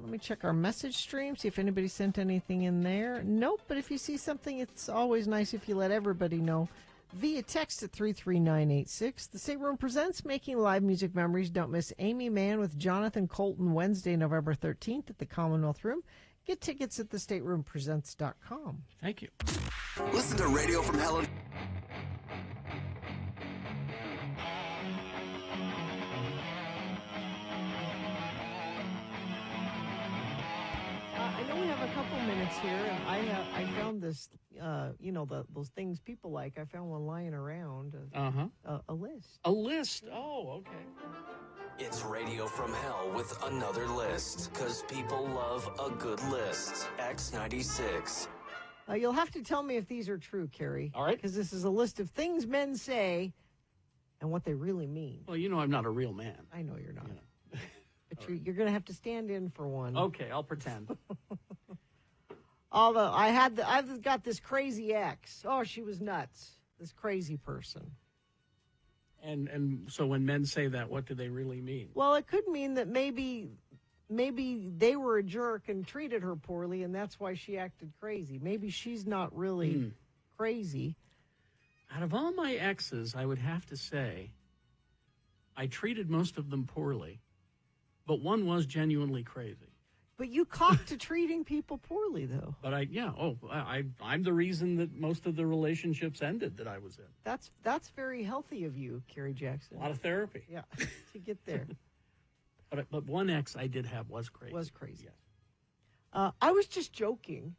Let me check our message stream, see if anybody sent anything in there. Nope, but if you see something, it's always nice if you let everybody know. Via text at 33986. The Stateroom presents Making Live Music Memories. Don't miss Amy Mann with Jonathan Colton Wednesday, November 13th at the Commonwealth Room. Get tickets at thestateroompresents.com. Thank you. Listen to Radio from Helen. I know we have a couple minutes here, and I found this, those things people like. I found one lying around. A list. A list. Oh, okay. It's Radio from Hell with another list, because people love a good list. X96. You'll have to tell me if these are true, Carrie. All right. Because this is a list of things men say and what they really mean. Well, you know I'm not a real man. I know you're not. But you're going to have to stand in for one. Okay, I'll pretend. Although I've got this crazy ex. Oh, she was nuts. This crazy person. And so when men say that, what do they really mean? Well, it could mean that maybe they were a jerk and treated her poorly, and that's why she acted crazy. Maybe she's not really crazy. Out of all my exes, I would have to say I treated most of them poorly, but one was genuinely crazy. But you copped to treating people poorly, though. But I'm the reason that most of the relationships ended that I was in. That's very healthy of you, Carrie Jackson. A lot of therapy. Yeah, to get there. But one ex I did have was crazy. Was crazy. Yes. I was just joking.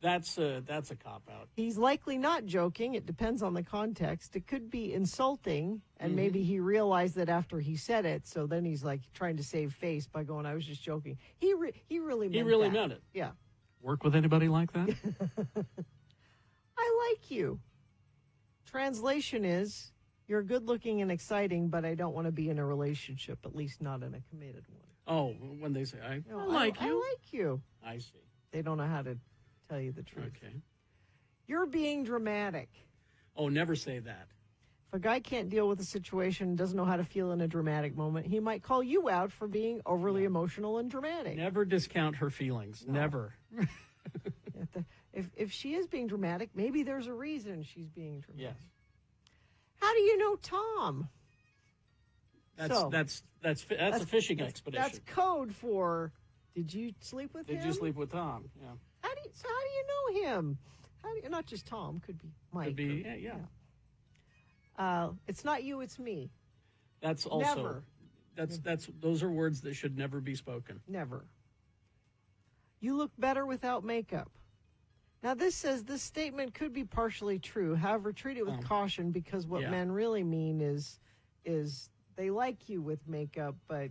That's a cop-out. He's likely not joking. It depends on the context. It could be insulting, and maybe he realized that after he said it, so then he's like trying to save face by going, I was just joking. He really meant it. Yeah. Work with anybody like that? I like you. Translation is, you're good-looking and exciting, but I don't want to be in a relationship, at least not in a committed one. Oh, when they say, I like you. I like you. I see. They don't know how to tell you the truth. Okay. You're being dramatic. Oh, never say that. If a guy can't deal with a situation, doesn't know how to feel in a dramatic moment, he might call you out for being overly emotional and dramatic. Never discount her feelings. No. Never. If she is being dramatic, maybe there's a reason she's being dramatic. Yes. How do you know Tom? That's a fishing expedition. That's code for, did you sleep with him? Did you sleep with Tom? Yeah. How do you know him? Not just Tom, could be Mike. Could be, yeah. It's not you, it's me. That's also never. Those are words that should never be spoken. Never. You look better without makeup. Now this says this statement could be partially true. However, treat it with caution, because what men really mean is they like you with makeup, but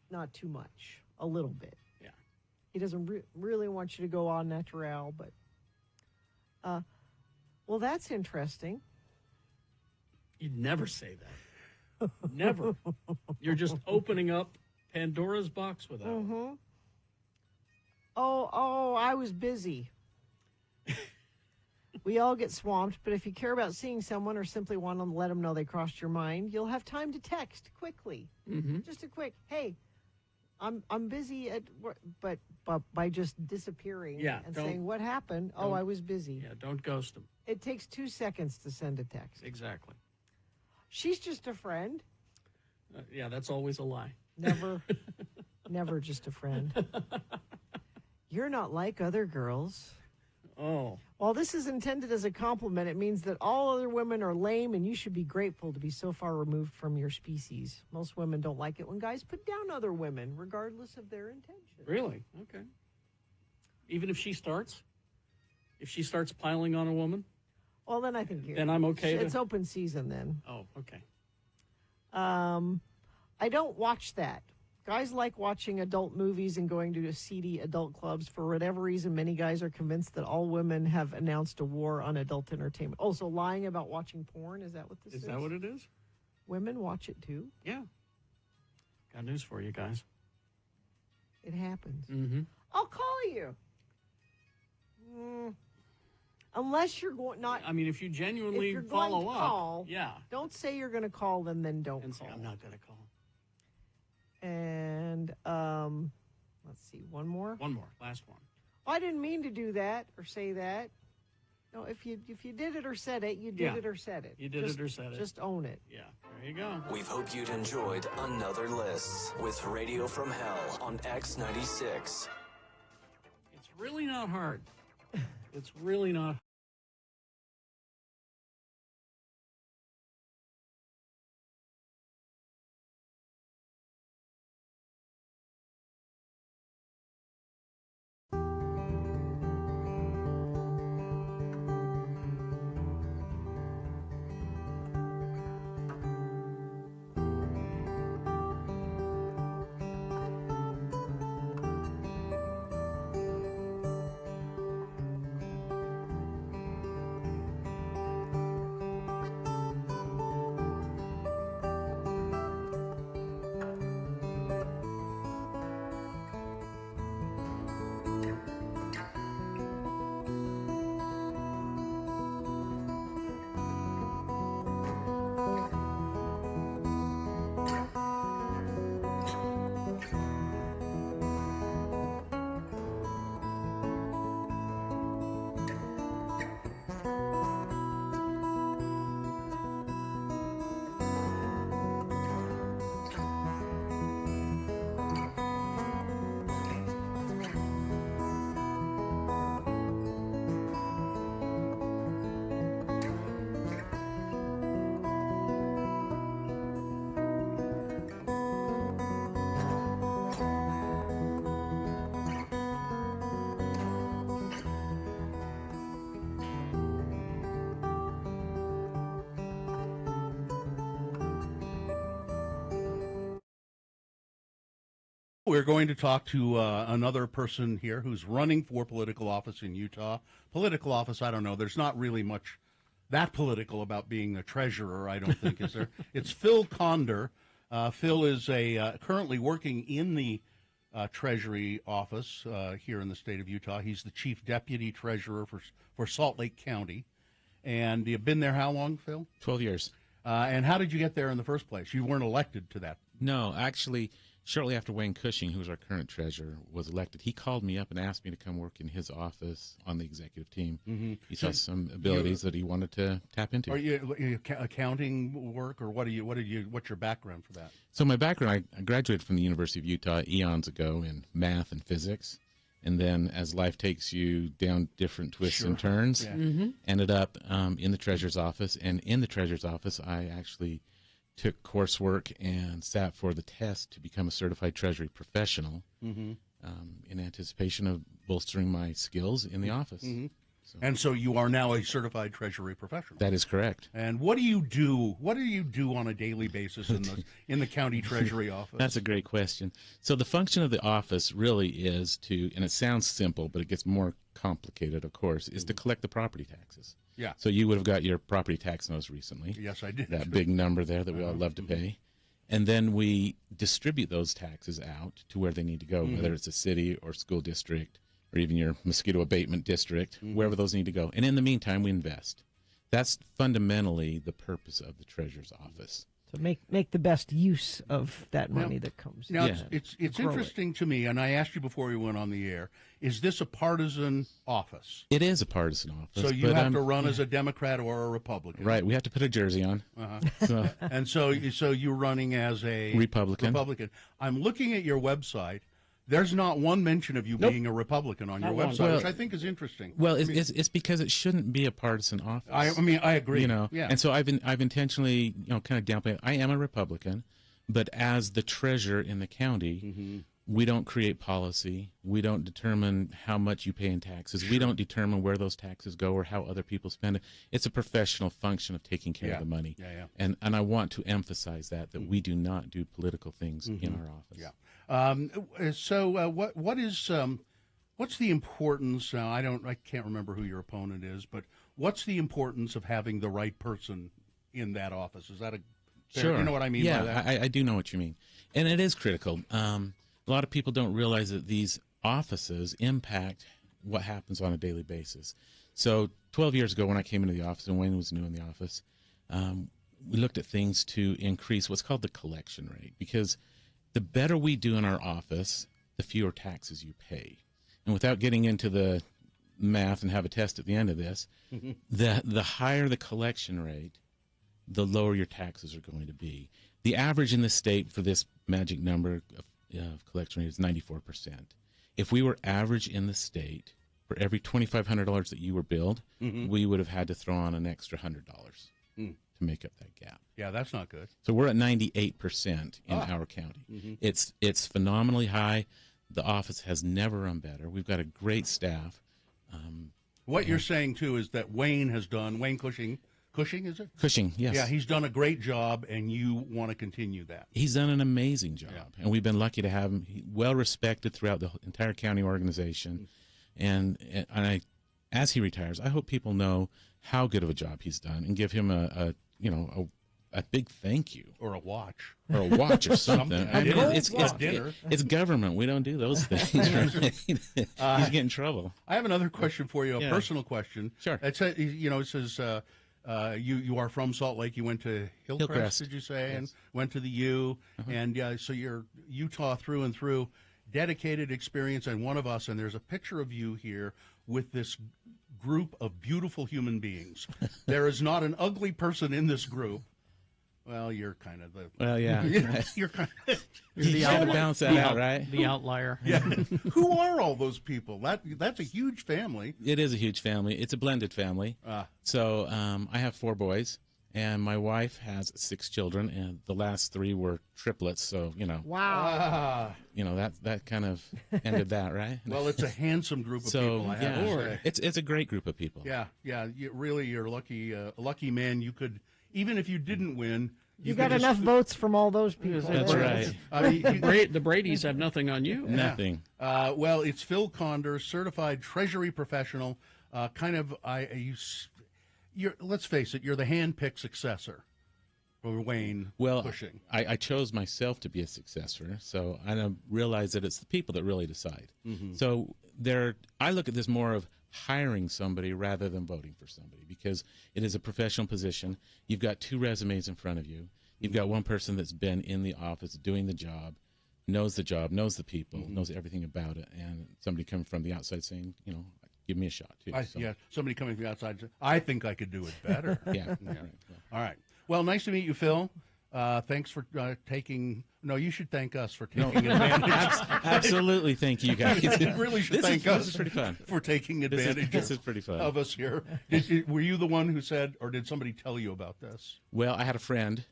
not too much. A little bit. Yeah. He doesn't really want you to go all natural, but well, that's interesting. You'd never say that. Never. You're just opening up Pandora's box with that. Mm-hmm. Oh, I was busy. We all get swamped, but if you care about seeing someone or simply want to let them know they crossed your mind, you'll have time to text quickly. Mm-hmm. Just a quick, hey, I'm busy at work, but by just disappearing and saying what happened. Oh, I was busy. Yeah, don't ghost them. It takes 2 seconds to send a text. Exactly. She's just a friend. Yeah, that's always a lie. Never, never just a friend. You're not like other girls. Oh. While this is intended as a compliment, it means that all other women are lame and you should be grateful to be so far removed from your species. Most women don't like it when guys put down other women, regardless of their intention. Really? Okay. Even if she starts? If she starts piling on a woman? Well, then I think then I'm okay. It's open season then. Oh, okay. I don't watch that. Guys like watching adult movies and going to seedy adult clubs. For whatever reason, many guys are convinced that all women have announced a war on adult entertainment. Oh, so lying about watching porn, is that what this is? Is that what it is? Women watch it too? Yeah. Got news for you guys. It happens. Mm-hmm. I'll call you. Unless you're going not. I mean, if you genuinely if you're follow going to up, call, yeah. Don't say you're going to call, then don't And say, call. I'm not going to call. And let's see, one more. One more, last one. Oh, I didn't mean to do that or say that. No, if you did it or said it, you did Yeah. it or said it. You did it or said it. Just own it. Yeah, there you go. We hope you'd enjoyed another list with Radio from Hell on X96. It's really not hard. It's really not. We're going to talk to another person here who's running for political office in Utah. Political office, I don't know. There's not really much that political about being the treasurer, I don't think, is there? It's Phil Conder. Phil is currently working in the Treasury office here in the state of Utah. He's the chief deputy treasurer for Salt Lake County. And you've been there how long, Phil? 12 years. And how did you get there in the first place? You weren't elected to that. No, actually, shortly after Wayne Cushing, who's our current treasurer, was elected, he called me up and asked me to come work in his office on the executive team. Mm-hmm. He saw some abilities that he wanted to tap into. Are you accounting work, or what's your background for that? So my background, I graduated from the University of Utah eons ago in math and physics. And then as life takes you down different twists and turns, ended up in the treasurer's office. And in the treasurer's office, I actually took coursework and sat for the test to become a certified treasury professional in anticipation of bolstering my skills in the office. Mm-hmm. And so you are now a certified treasury professional. That is correct. And what do you do? What do you do on a daily basis in the county treasury office? That's a great question. So the function of the office really is to, and it sounds simple, but it gets more complicated, of course, is to collect the property taxes. Yeah. So you would have got your property tax notice recently. Yes, I did. That big number there that we all love to pay. And then we distribute those taxes out to where they need to go, whether it's a city or school district or even your mosquito abatement district, wherever those need to go. And in the meantime, we invest. That's fundamentally the purpose of the treasurer's office. So make the best use of that money that comes. Now, in. it's Grow it. interesting to me, and I asked you before we went on the air, is this a partisan office? It is a partisan office. So you but, have to run as a Democrat or a Republican. Right. We have to put a jersey on. So, And so you're running as a Republican. I'm looking at your website. There's not one mention of you being a Republican on your website, which I think is interesting. Well, it's because it shouldn't be a partisan office. I agree. You know, yeah. and so I've intentionally, kind of downplayed it. I am a Republican, but as the treasurer in the county, we don't create policy. We don't determine how much you pay in taxes. We don't determine where those taxes go or how other people spend it. It's a professional function of taking care of the money. And I want to emphasize that we do not do political things in our office. Yeah. What's the importance? I can't remember who your opponent is, but what's the importance of having the right person in that office? Is that Sure. You know what I mean by that? I do know what you mean. And it is critical. A lot of people don't realize that these offices impact what happens on a daily basis. So 12 years ago when I came into the office and Wayne was new in the office, we looked at things to increase what's called the collection rate, because the better we do in our office, the fewer taxes you pay. And without getting into the math and have a test at the end of this, the higher the collection rate, the lower your taxes are going to be. The average in the state for this magic number of collection rate is 94%. If we were average in the state, for every $2,500 that you were billed, we would have had to throw on an extra $100 to make up that gap. Yeah, that's not good. So we're at 98% in our county. It's phenomenally high. The office has never run better. We've got a great staff. What you're saying, too, is that Wayne Cushing, is it? Cushing, yes. Yeah, he's done a great job, and you want to continue that. He's done an amazing job, and we've been lucky to have him. Well respected throughout the entire county organization, and as he retires, I hope people know how good of a job he's done and give him a big thank you, or a watch, or something. I mean, dinner. It's government. We don't do those things. Right? He'd get in trouble. I have another question for you, a personal question. Sure. It says, you are from Salt Lake. You went to Hillcrest, did you say, and went to the U, and so you're Utah through and through. Dedicated experience, and one of us, and there's a picture of you here with this group of beautiful human beings. There is not an ugly person in this group. Well, you're kind of the. Well, yeah. You're kind of. You got to balance that out, right? The outlier. Yeah. Who are all those people? That's a huge family. It is a huge family. It's a blended family. So I have 4 boys, and my wife has 6 children, and the last 3 were triplets. So Wow. That kind of ended that, right? Well, it's a handsome group of people. I have to say. It's a great group of people. Yeah. You're lucky. A lucky man. You could, even if you didn't win. You got enough votes from all those people. That's right. The Bradys have nothing on you. Nothing. Well, it's Phil Condor, certified treasury professional. Let's face it, you're the hand-picked successor for Wayne Cushing. I chose myself to be a successor, so I realize that it's the people that really decide. So I look at this more of hiring somebody rather than voting for somebody, because it is a professional position. You've got 2 resumes in front of you. You've got one person that's been in the office doing the job, knows the people, knows everything about it, and somebody coming from the outside saying, give me a shot too. Yeah, somebody coming from the outside says, I think I could do it better. Yeah. All right. Well, nice to meet you, Phil. Thanks for taking. No, you should thank us for taking advantage. Absolutely, thank you guys. You really should thank us. This is pretty fun. For taking advantage. This is pretty fun. Of us here. Were you the one who said, or did somebody tell you about this? Well, I had a friend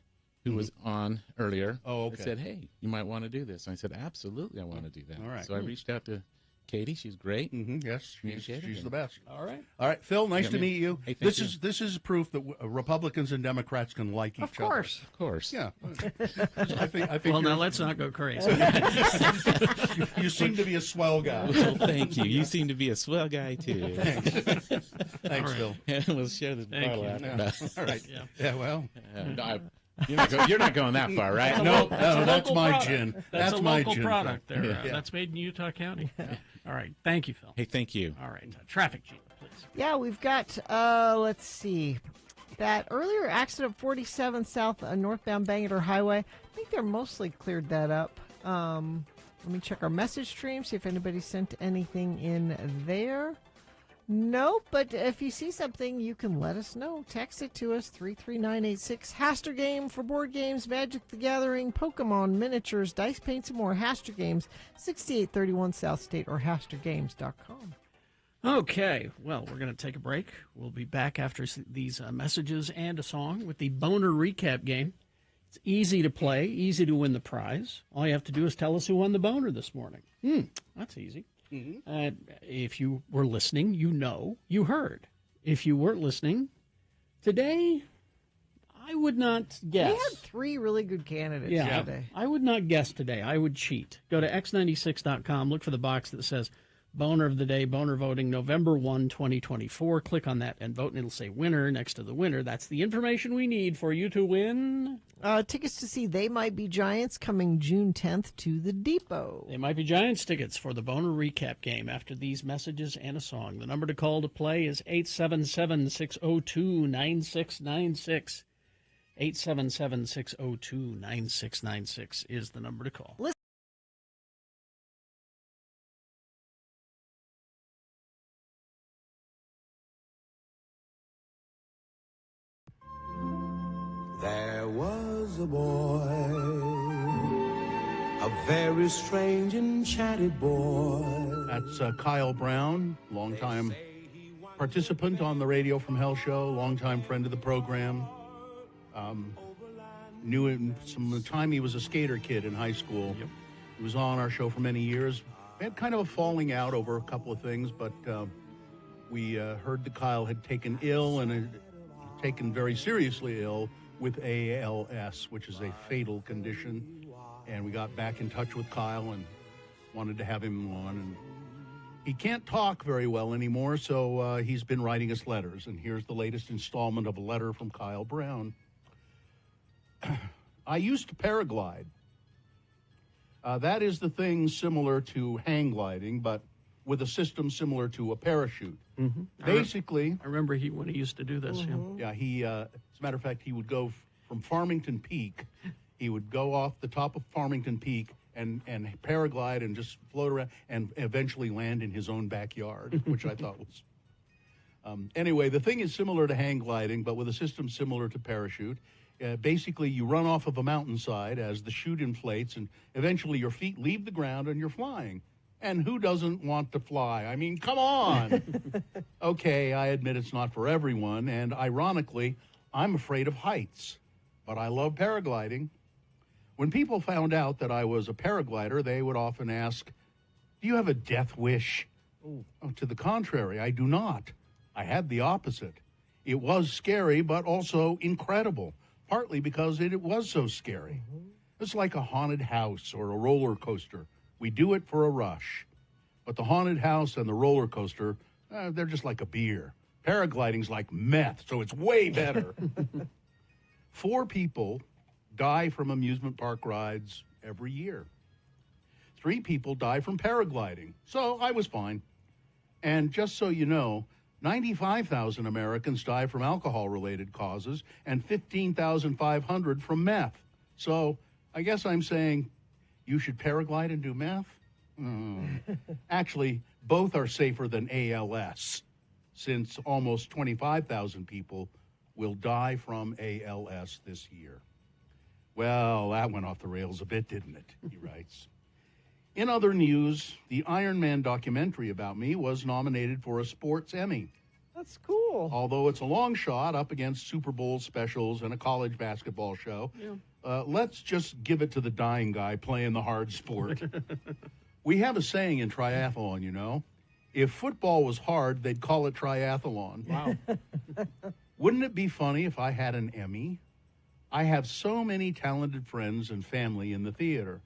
who was on earlier. Oh, okay. That said, hey, you might want to do this. And I said, absolutely, I want to do that. All right. So I reached out to Katie. She's great. Yes, she's the best. All right, Phil. Nice to meet you. Hey, this is proof that Republicans and Democrats can like each other. Of course. Yeah. I think. Well, now let's not go crazy. You seem to be a swell guy. Well, thank you. You seem to be a swell guy too. Thanks, Phil. We'll share this bottle after. All right. Yeah. Well. You're not going that far, right? No, that's my gin. That's a my local gin. product there. Yeah. That's made in Utah County. All right. Thank you, Phil. Hey, thank you. All right. Traffic, Gina, please. Yeah, we've got, let's see. That earlier accident, 47 South northbound Bangor Highway, I think they're mostly cleared that up. Let me check our message stream, see if anybody sent anything in there. Nope, but if you see something, you can let us know. Text it to us, 33986. Haster Game for board games, Magic the Gathering, Pokemon, miniatures, dice, paints, and more. Haster Games, 6831 South State or hastergames.com. Okay, well, we're going to take a break. We'll be back after these messages and a song with the Boner Recap Game. It's easy to play, easy to win the prize. All you have to do is tell us who won the boner this morning. That's easy. If you were listening, you know, you heard. If you weren't listening, today, I would not guess. We had 3 really good candidates today. I would not guess today. I would cheat. Go to x96.com, look for the box that says Boner of the Day, Boner Voting, November 1, 2024. Click on that and vote, and it'll say winner next to the winner. That's the information we need for you to win. Tickets to see They Might Be Giants coming June 10th to the Depot. They Might Be Giants tickets for the Boner Recap Game after these messages and a song. The number to call to play is 877-602-9696. 877-602-9696 is the number to call. There was a boy, a very strange enchanted boy. That's Kyle Brown, longtime participant on the Radio from Hell show, longtime friend of the program. Knew him from the time he was a skater kid in high school. Yep. He was on our show for many years. We had kind of a falling out over a couple of things, but we heard that Kyle had taken ill and had taken very seriously ill with ALS, which is a fatal condition. And we got back in touch with Kyle and wanted to have him on. And he can't talk very well anymore, so he's been writing us letters. And here's the latest installment of a letter from Kyle Brown. I used to paraglide. That is the thing similar to hang gliding, but with a system similar to a parachute. Mm-hmm. Basically, I remember when he used to do this. Mm-hmm. Yeah, he, as a matter of fact, he would go from Farmington Peak. He would go off the top of Farmington Peak and paraglide and just float around and eventually land in his own backyard, which I thought was... anyway, the thing is similar to hang gliding, but with a system similar to parachute. Basically, you run off of a mountainside as the chute inflates, and eventually your feet leave the ground and you're flying. And who doesn't want to fly? I mean, come on. Okay, I admit it's not for everyone, and ironically, I'm afraid of heights, but I love paragliding. When people found out that I was a paraglider, they would often ask, do you have a death wish? Oh, to the contrary, I do not. I had the opposite. It was scary, but also incredible, partly because it was so scary. It's like a haunted house or a roller coaster. We do it for a rush. But the haunted house and the roller coaster, they're just like a beer. Paragliding's like meth, so it's way better. 4 people die from amusement park rides every year. 3 people die from paragliding, so I was fine. And just so you know, 95,000 Americans die from alcohol-related causes and 15,500 from meth. So I guess I'm saying you should paraglide and do meth? Actually, both are safer than ALS, since almost 25,000 people will die from ALS this year. Well, that went off the rails a bit, didn't it? He writes. In other news, the Iron Man documentary about me was nominated for a Sports Emmy. That's cool. Although it's a long shot up against Super Bowl specials and a college basketball show, let's just give it to the dying guy playing the hard sport. We have a saying in triathlon, you know. If football was hard, they'd call it triathlon. Wow. Wouldn't it be funny if I had an Emmy? I have so many talented friends and family in the theater.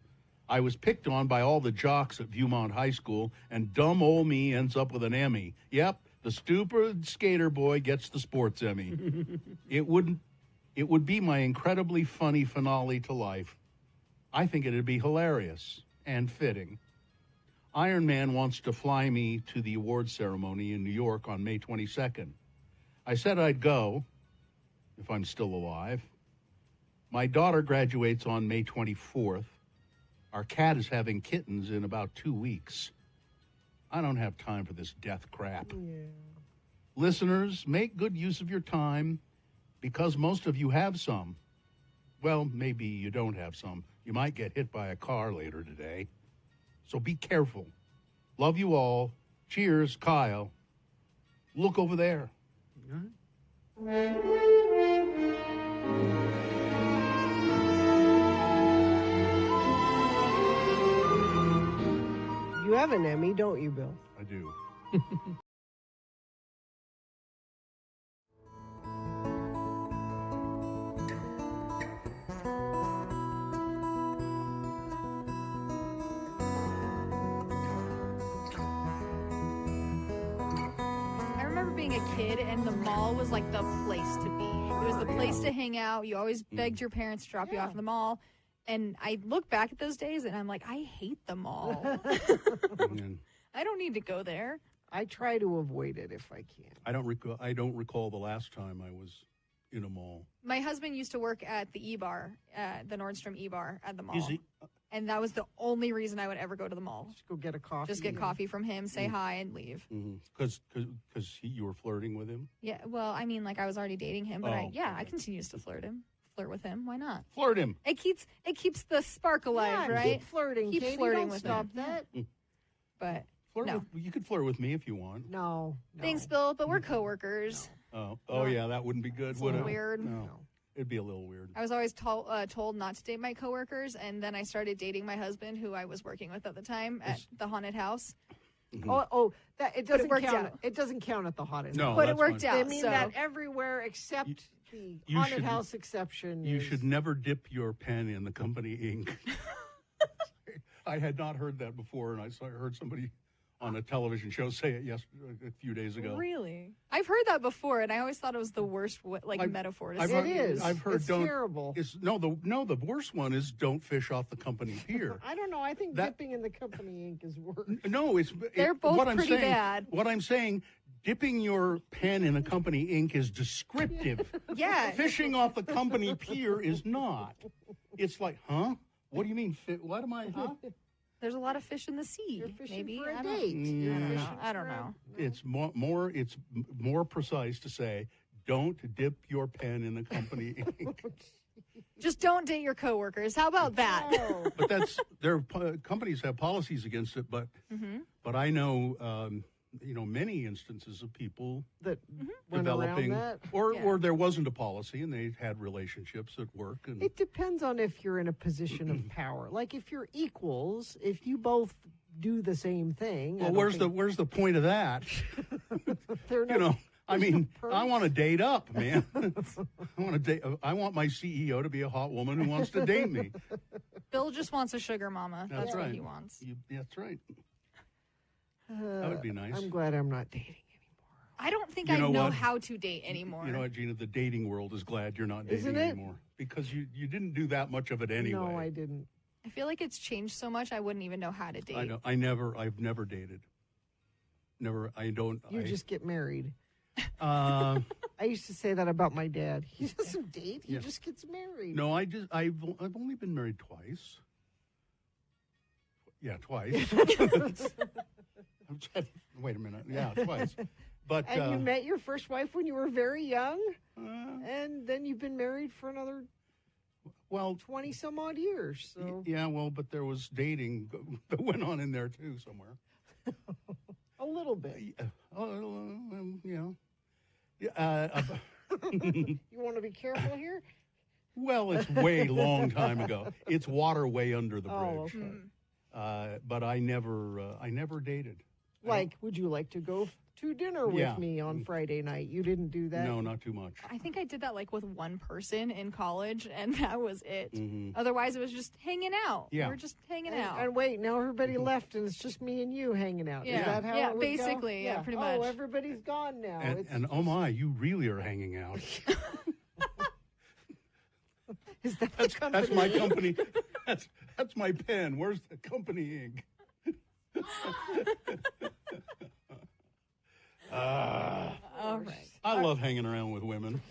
I was picked on by all the jocks at Viewmont High School, and dumb old me ends up with an Emmy. Yep, the stupid skater boy gets the Sports Emmy. It would be my incredibly funny finale to life. I think it'd be hilarious and fitting. Iron Man wants to fly me to the awards ceremony in New York on May 22nd. I said I'd go, if I'm still alive. My daughter graduates on May 24th. Our cat is having kittens in about 2 weeks. I don't have time for this death crap. Yeah. Listeners, make good use of your time because most of you have some. Well, maybe you don't have some. You might get hit by a car later today. So be careful. Love you all. Cheers, Kyle. Look over there. You have an Emmy, don't you, Bill? I do. I remember being a kid and the mall was like the place to be. It was the place to hang out. You always begged your parents to drop you off at the mall. And I look back at those days and I'm like, I hate the mall. I don't need to go there. I try to avoid it if I can. I don't recall the last time I was in a mall. My husband used to work at the E-Bar, the Nordstrom E-Bar at the mall. Is he? And that was the only reason I would ever go to the mall. Just go get a coffee. Just get coffee from him, say hi, and leave. Because you were flirting with him? Yeah, well, I mean, like I was already dating him, but Oh, I continues to flirt with him. Why not? Flirt him. It keeps the spark alive, Yeah, right? keep flirting, Keep Katie. flirting Don't with stop him. that. But Flirt no. with, you could flirt with me if you want. No. Thanks, Bill, but we're coworkers. Oh, yeah, that wouldn't be good, It's would it? weird. No. It'd be a little weird. I was always told not to date my coworkers, and then I started dating my husband, who I was working with at the time at the haunted house. That it But doesn't it worked count. out. It doesn't count at the haunted No, house. But it that's worked fine. out. I mean so. that everywhere except the you haunted should- house exception. You is- should never dip your pen in the company ink. I had not heard that before, and I heard somebody on a television show say it a few days ago. Really? I've heard that before, and I always thought it was the worst metaphor to say. It is. I've heard it's don't. terrible. The worst one is don't fish off the company pier. I don't know. I think dipping in the company ink is worse. No, They're both what I'm pretty saying, bad. What I'm saying, dipping your pen in a company ink is descriptive. Yeah. Fishing off the company pier is not. It's like, huh? What do you mean? What am I? Huh? There's a lot of fish in the sea. You're fishing Maybe for a I don't- date. You're fishing I don't for a- know. It's more. It's more precise to say, don't dip your pen in the company ink. Just don't date your coworkers. How about that? But companies have policies against it. But I know many instances of people that went developing, around that. or there wasn't a policy and they had relationships at work. And It depends on if you're in a position of power. Like if you're equals, if you both do the same thing. well, where's the point of that? I mean, I want to date up, man. I want my CEO to be a hot woman who wants to date me. Bill just wants a sugar mama. That's right. what he wants. That's right. That would be nice. I'm glad I'm not dating. I don't think You I know know what? how to date anymore. You know what, Gina? The dating world is glad you're not dating Isn't it? anymore because you didn't do that much of it anyway. No, I didn't. I feel like it's changed so much I wouldn't even know how to date. I've never dated. Never. I don't. You just get married. Uh, I used to say that about my dad. He doesn't date. He Yeah. just gets married. no, I've only been married twice. Yeah, twice. Wait a minute. Yeah, twice. But And you met your first wife when you were very young, and then you've been married for another 20 some odd years. So yeah, well, but there was dating that went on in there too somewhere. a little bit. You want to be careful here? Well, it's way long time ago. It's water way under the bridge. Oh, okay. But I never dated. Like, would you like to go to dinner with Yeah. me on Friday night? You didn't do that? No, not too much. I think I did that like with one person in college, and that was it. Mhm. Otherwise, it was just hanging out. Yeah. We were just hanging And, out. and wait, now everybody left, and it's just me and you hanging out. Yeah. Is that how Yeah, it would basically, go? yeah, pretty Oh, much. everybody's gone now. And oh my, you really are hanging out. Is that That's my company. That's my pen. Where's the company ink? All right. I love hanging around with women.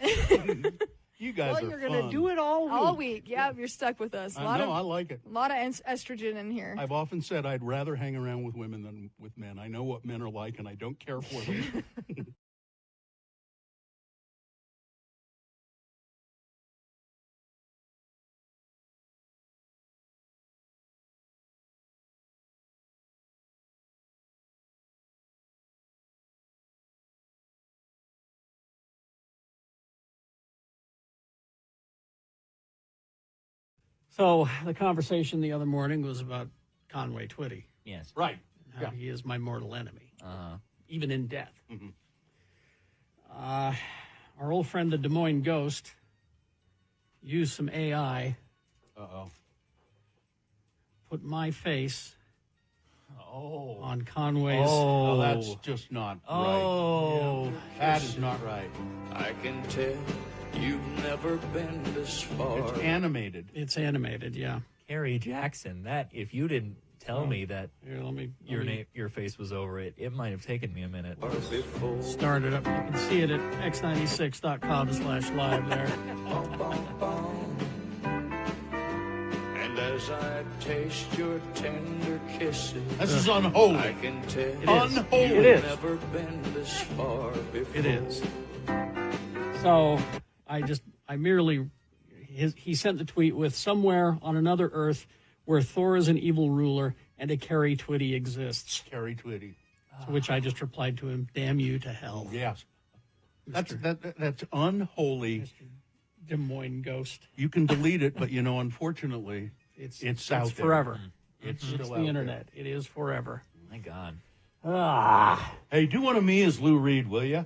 You guys well, are you're going to do it all week. All week. Yeah, you're stuck with us. I know, I like it. A lot of estrogen in here. I've often said I'd rather hang around with women than with men. I know what men are like, and I don't care for them. So the conversation the other morning was about Conway Twitty. Yes. Right. How he is my mortal enemy, Uh-huh. even in death. Our old friend, the Des Moines Ghost, used some AI. Put my face on Conway's. Oh, that's just not right. Yeah. That is not right. I can tell you've never been this far. It's animated. It's animated, yeah. Carrie Jackson, that if you didn't tell me that Here, let me your face was over it, it might have taken me a minute. start it up. You can see it at x96.com/live there. And as I taste your tender kisses, This is unholy. I can tell It is. Unholy. It is. you've never been this far before. It is. So he sent the tweet with somewhere on another Earth where Thor is an evil ruler and a Carrie Twitty exists. Carrie Twitty. To which I just replied to him, damn you to hell. Yes. That's unholy. Des Moines Ghost. You can delete it, but unfortunately, it's out there. forever. It's It's still the out internet. It is forever. My God. Hey, do one of me as Lou Reed, will you?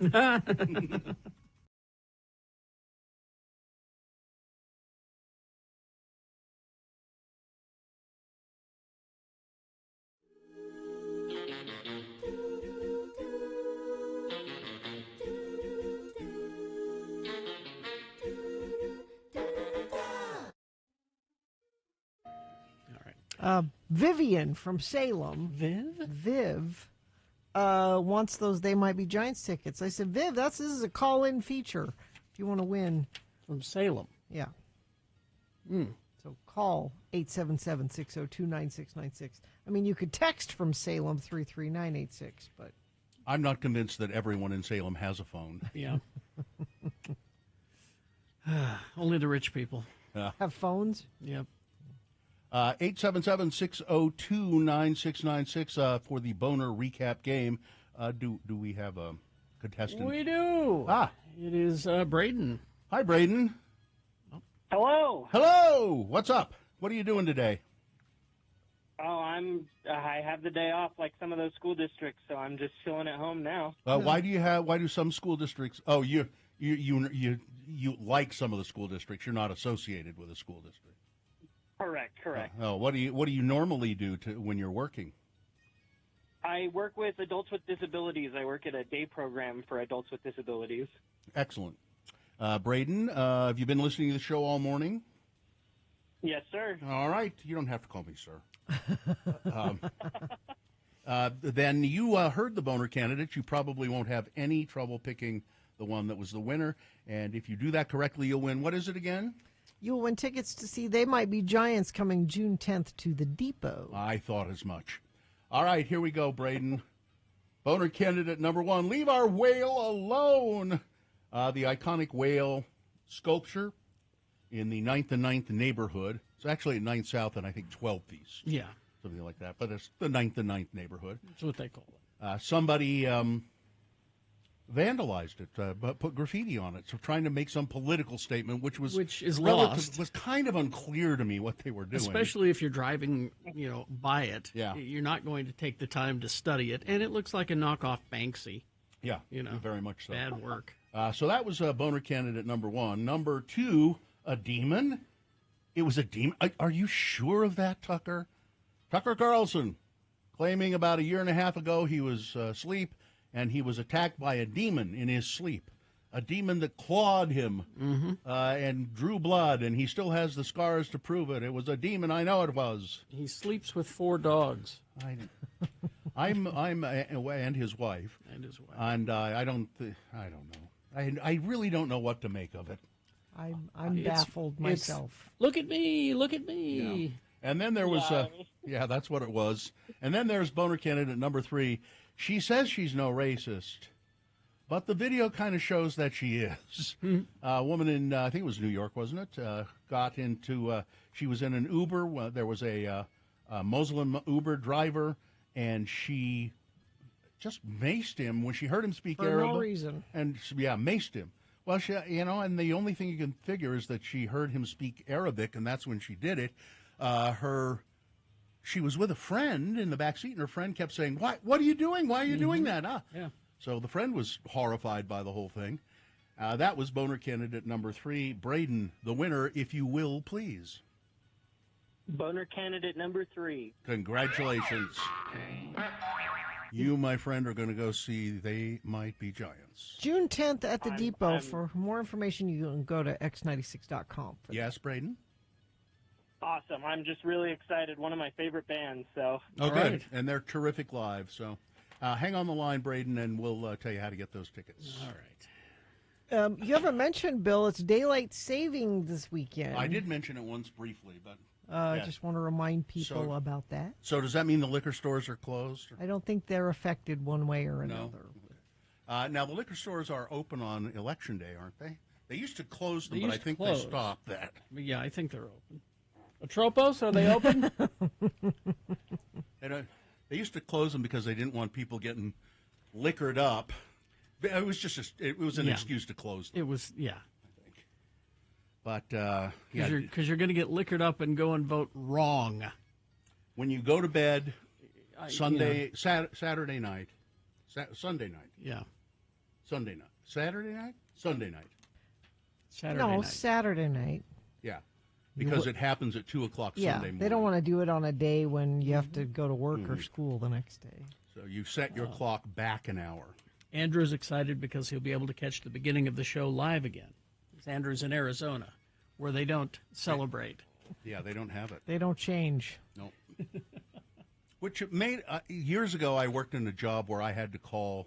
Vivian from Salem. Viv wants those They Might Be Giants tickets. I said, Viv, this is a call-in feature. If you want to win. From Salem. Yeah. So call 877-602-9696. I mean, you could text from Salem 33986, but I'm not convinced that everyone in Salem has a phone. Yeah. Only the rich people. have phones. Yep. 877-602-9696 for the Boner recap game. Do we have a contestant? We do. It is Braden. Hi, Braden. Hello. Hello. What's up? What are you doing today? Oh, I have the day off like some of those school districts, so I'm just chilling at home now. Why do some school districts? Oh, you like some of the school districts. You're not associated with a school district. Correct. What do you normally do when you're working? I work with adults with disabilities. I work at a day program for adults with disabilities. Excellent. Braden, have you been listening to the show all morning? Yes, sir. All right. You don't have to call me sir. Then you heard the Boner candidates. You probably won't have any trouble picking the one that was the winner. And if you do that correctly, you'll win. What is it again? You'll win tickets to see They Might Be Giants coming June 10th to the Depot. I thought as much. All right, here we go, Braden. Boner candidate number one, leave our whale alone. The iconic whale sculpture in the 9th and 9th neighborhood. It's actually at 9th South and I think 12th East. Yeah. Something like that. But it's the 9th and 9th neighborhood. That's what they call it. Somebody vandalized it, but put graffiti on it. So trying to make some political statement, which is lost. Was kind of unclear to me what they were doing. Especially if you're driving, by it. Yeah. You're not going to take the time to study it. And it looks like a knockoff Banksy. Yeah, very much so. Bad work. So that was Boner candidate number one. Number two, a demon. It was a demon. Are you sure of that, Tucker? Tucker Carlson, claiming about a year and a half ago he was asleep and he was attacked by a demon in his sleep. A demon that clawed him and drew blood, and he still has the scars to prove it. It was a demon. I know it was. He sleeps with 4 dogs. And his wife. And I don't know. I really don't know what to make of it. I'm baffled myself. Look at me, look at me. Yeah. And then there was, that's what it was. And then there's boner candidate number 3. She says she's no racist, but the video kind of shows that she is. A woman in, I think it was New York, wasn't it? Got into, she was in an Uber. There was a Muslim Uber driver, and she just maced him when she heard him speak For Arabic. no reason. And, maced him. Well, and the only thing you can figure is that she heard him speak Arabic, and that's when she did it. She was with a friend in the back seat, and her friend kept saying, "What are you doing? Why are you doing that?" Yeah. So the friend was horrified by the whole thing. That was boner candidate number 3. Braden, the winner, if you will, please. Boner candidate number 3. Congratulations. You, my friend, are going to go see They Might Be Giants. June 10th at the Depot. For more information, you can go to x96.com. Yes, Braden? Awesome. I'm just really excited. One of my favorite bands. So. Oh, good. Right. And they're terrific live. So hang on the line, Braden, and we'll tell you how to get those tickets. All right. You haven't mentioned, Bill, it's daylight saving this weekend. I did mention it once briefly, but... I just want to remind people about that. So does that mean the liquor stores are closed? I don't think they're affected one way or another. No. Now, the liquor stores are open on Election Day, aren't they? They used to close them, They but I used to think close. they stopped that. But yeah, I think they're open. Atropos, are they open? They used to close them because they didn't want people getting liquored up. It was just it was an excuse to close them. It was, yeah. But because you're going to get liquored up and go and vote wrong. When you go to bed Saturday night, Sunday night. Yeah. Sunday night. Saturday night? Sunday night. Saturday night. Yeah. Because it happens at 2 o'clock Sunday morning. They don't want to do it on a day when you have to go to work or school the next day. So you set your clock back an hour. Andrew's excited because he'll be able to catch the beginning of the show live again. Andrew's in Arizona, where they don't celebrate. Yeah, they don't have it. They don't change. No. Which made years ago, I worked in a job where I had to call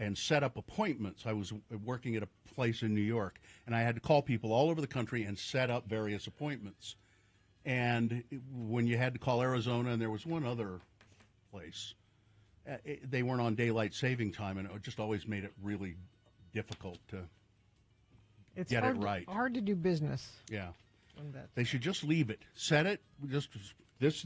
and set up appointments. I was working at a place in New York, and I had to call people all over the country and set up various appointments. And when you had to call Arizona, and there was one other place, they weren't on daylight saving time, and it just always made it really difficult to get it right. Hard to do business. Yeah. They should just leave it. Set it just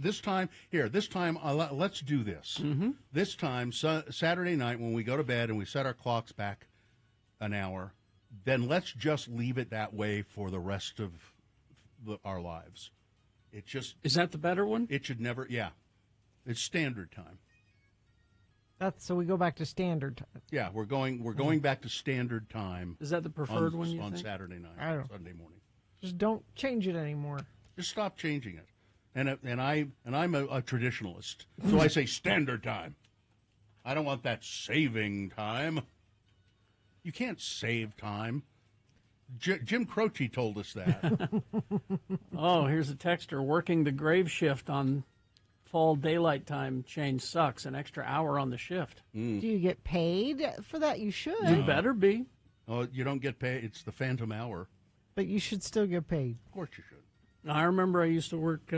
this time. Here, this time, let's do this. Mm-hmm. This time, Saturday night, when we go to bed and we set our clocks back an hour, then let's just leave it that way for the rest of our lives. It just is that the better one? It should never. Yeah, it's standard time. So we go back to standard time. Yeah, we're going back to standard time. Is that the preferred one you on think? Saturday night, I don't. Sunday morning? Just don't change it anymore. Just stop changing it. And I'm a traditionalist, so I say standard time. I don't want that saving time. You can't save time. Jim Croce told us that. Oh, here's a texter working the grave shift on fall daylight time change sucks. An extra hour on the shift. Do you get paid for that? You should. You better be. Oh, you don't get paid. It's the phantom hour. But you should still get paid. Of course you should. I remember I used to work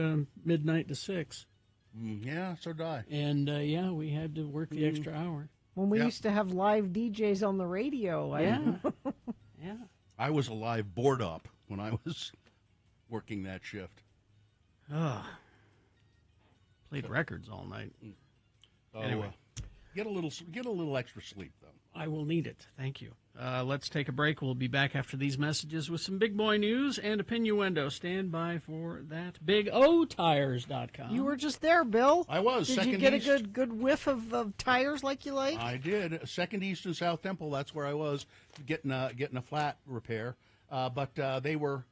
midnight to 6. Yeah, so did I. And, we had to work the extra hour. When we used to have live DJs on the radio. Yeah. I was a live board up when I was working that shift. Played records all night. So, Anyway. Get a little extra sleep, though. I will need it. Thank you. Let's take a break. We'll be back after these messages with some big boy news and a Pinuendo. Stand by for that. BigOTires.com. You were just there, Bill. I was. Did you get a good whiff of tires like you like? I did. Second East and South Temple. That's where I was getting a flat repair. But they were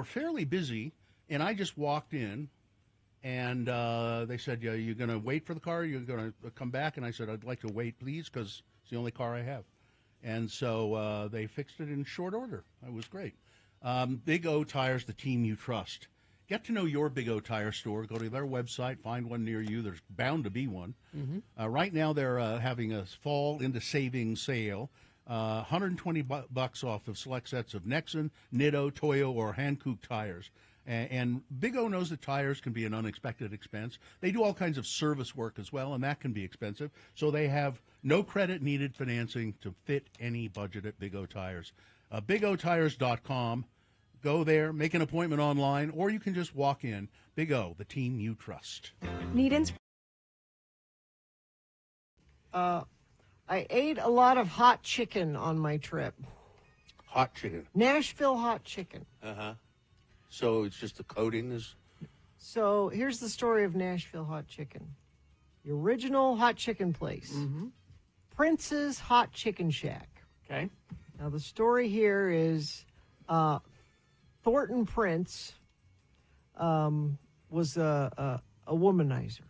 fairly busy, and I just walked in. And they said, "Yeah, you're going to wait for the car? You're going to come back?" And I said, "I'd like to wait, please, because it's the only car I have." And so they fixed it in short order. It was great. Big O Tires, the team you trust. Get to know your Big O Tire store. Go to their website. Find one near you. There's bound to be one. Mm-hmm. Right now they're having a fall into savings sale. $120 bucks off of select sets of Nexen, Nitto, Toyo, or Hankook tires. And Big O knows that tires can be an unexpected expense. They do all kinds of service work as well, and that can be expensive. So they have no credit needed financing to fit any budget at Big O Tires. BigOTires.com. Go there, make an appointment online, or you can just walk in. Big O, the team you trust. Need I ate a lot of hot chicken on my trip. Hot chicken. Nashville hot chicken. Uh-huh. So it's just the coating is... So here's the story of Nashville hot chicken. The original hot chicken place. Prince's Hot Chicken Shack. Okay. Now the story here is Thornton Prince was a womanizer.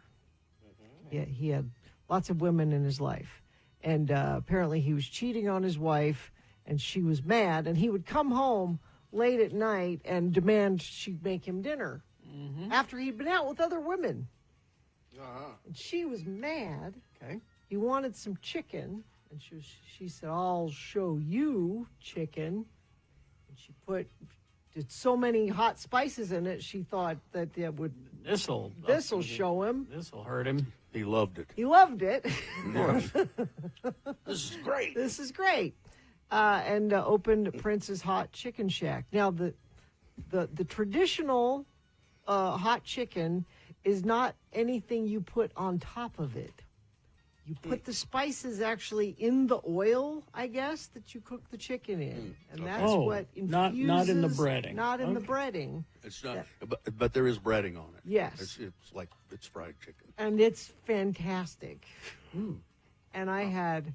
Yeah, he had lots of women in his life. And apparently he was cheating on his wife, and she was mad. And he would come home late at night and demand she make him dinner after he'd been out with other women. And she was mad. Okay. He wanted some chicken, and she said, "I'll show you chicken." And she did so many hot spices in it, she thought that it would. This'll show him. This'll hurt him. He loved it. He loved it. This is great. This is great. And opened Prince's Hot Chicken Shack. Now, the traditional hot chicken is not anything you put on top of it. You put the spices actually in the oil, I guess, that you cook the chicken in. And that's what infuses... Not in the breading. Not in the breading. It's not, but there is breading on it. Yes. It's like it's fried chicken. And it's fantastic. And I had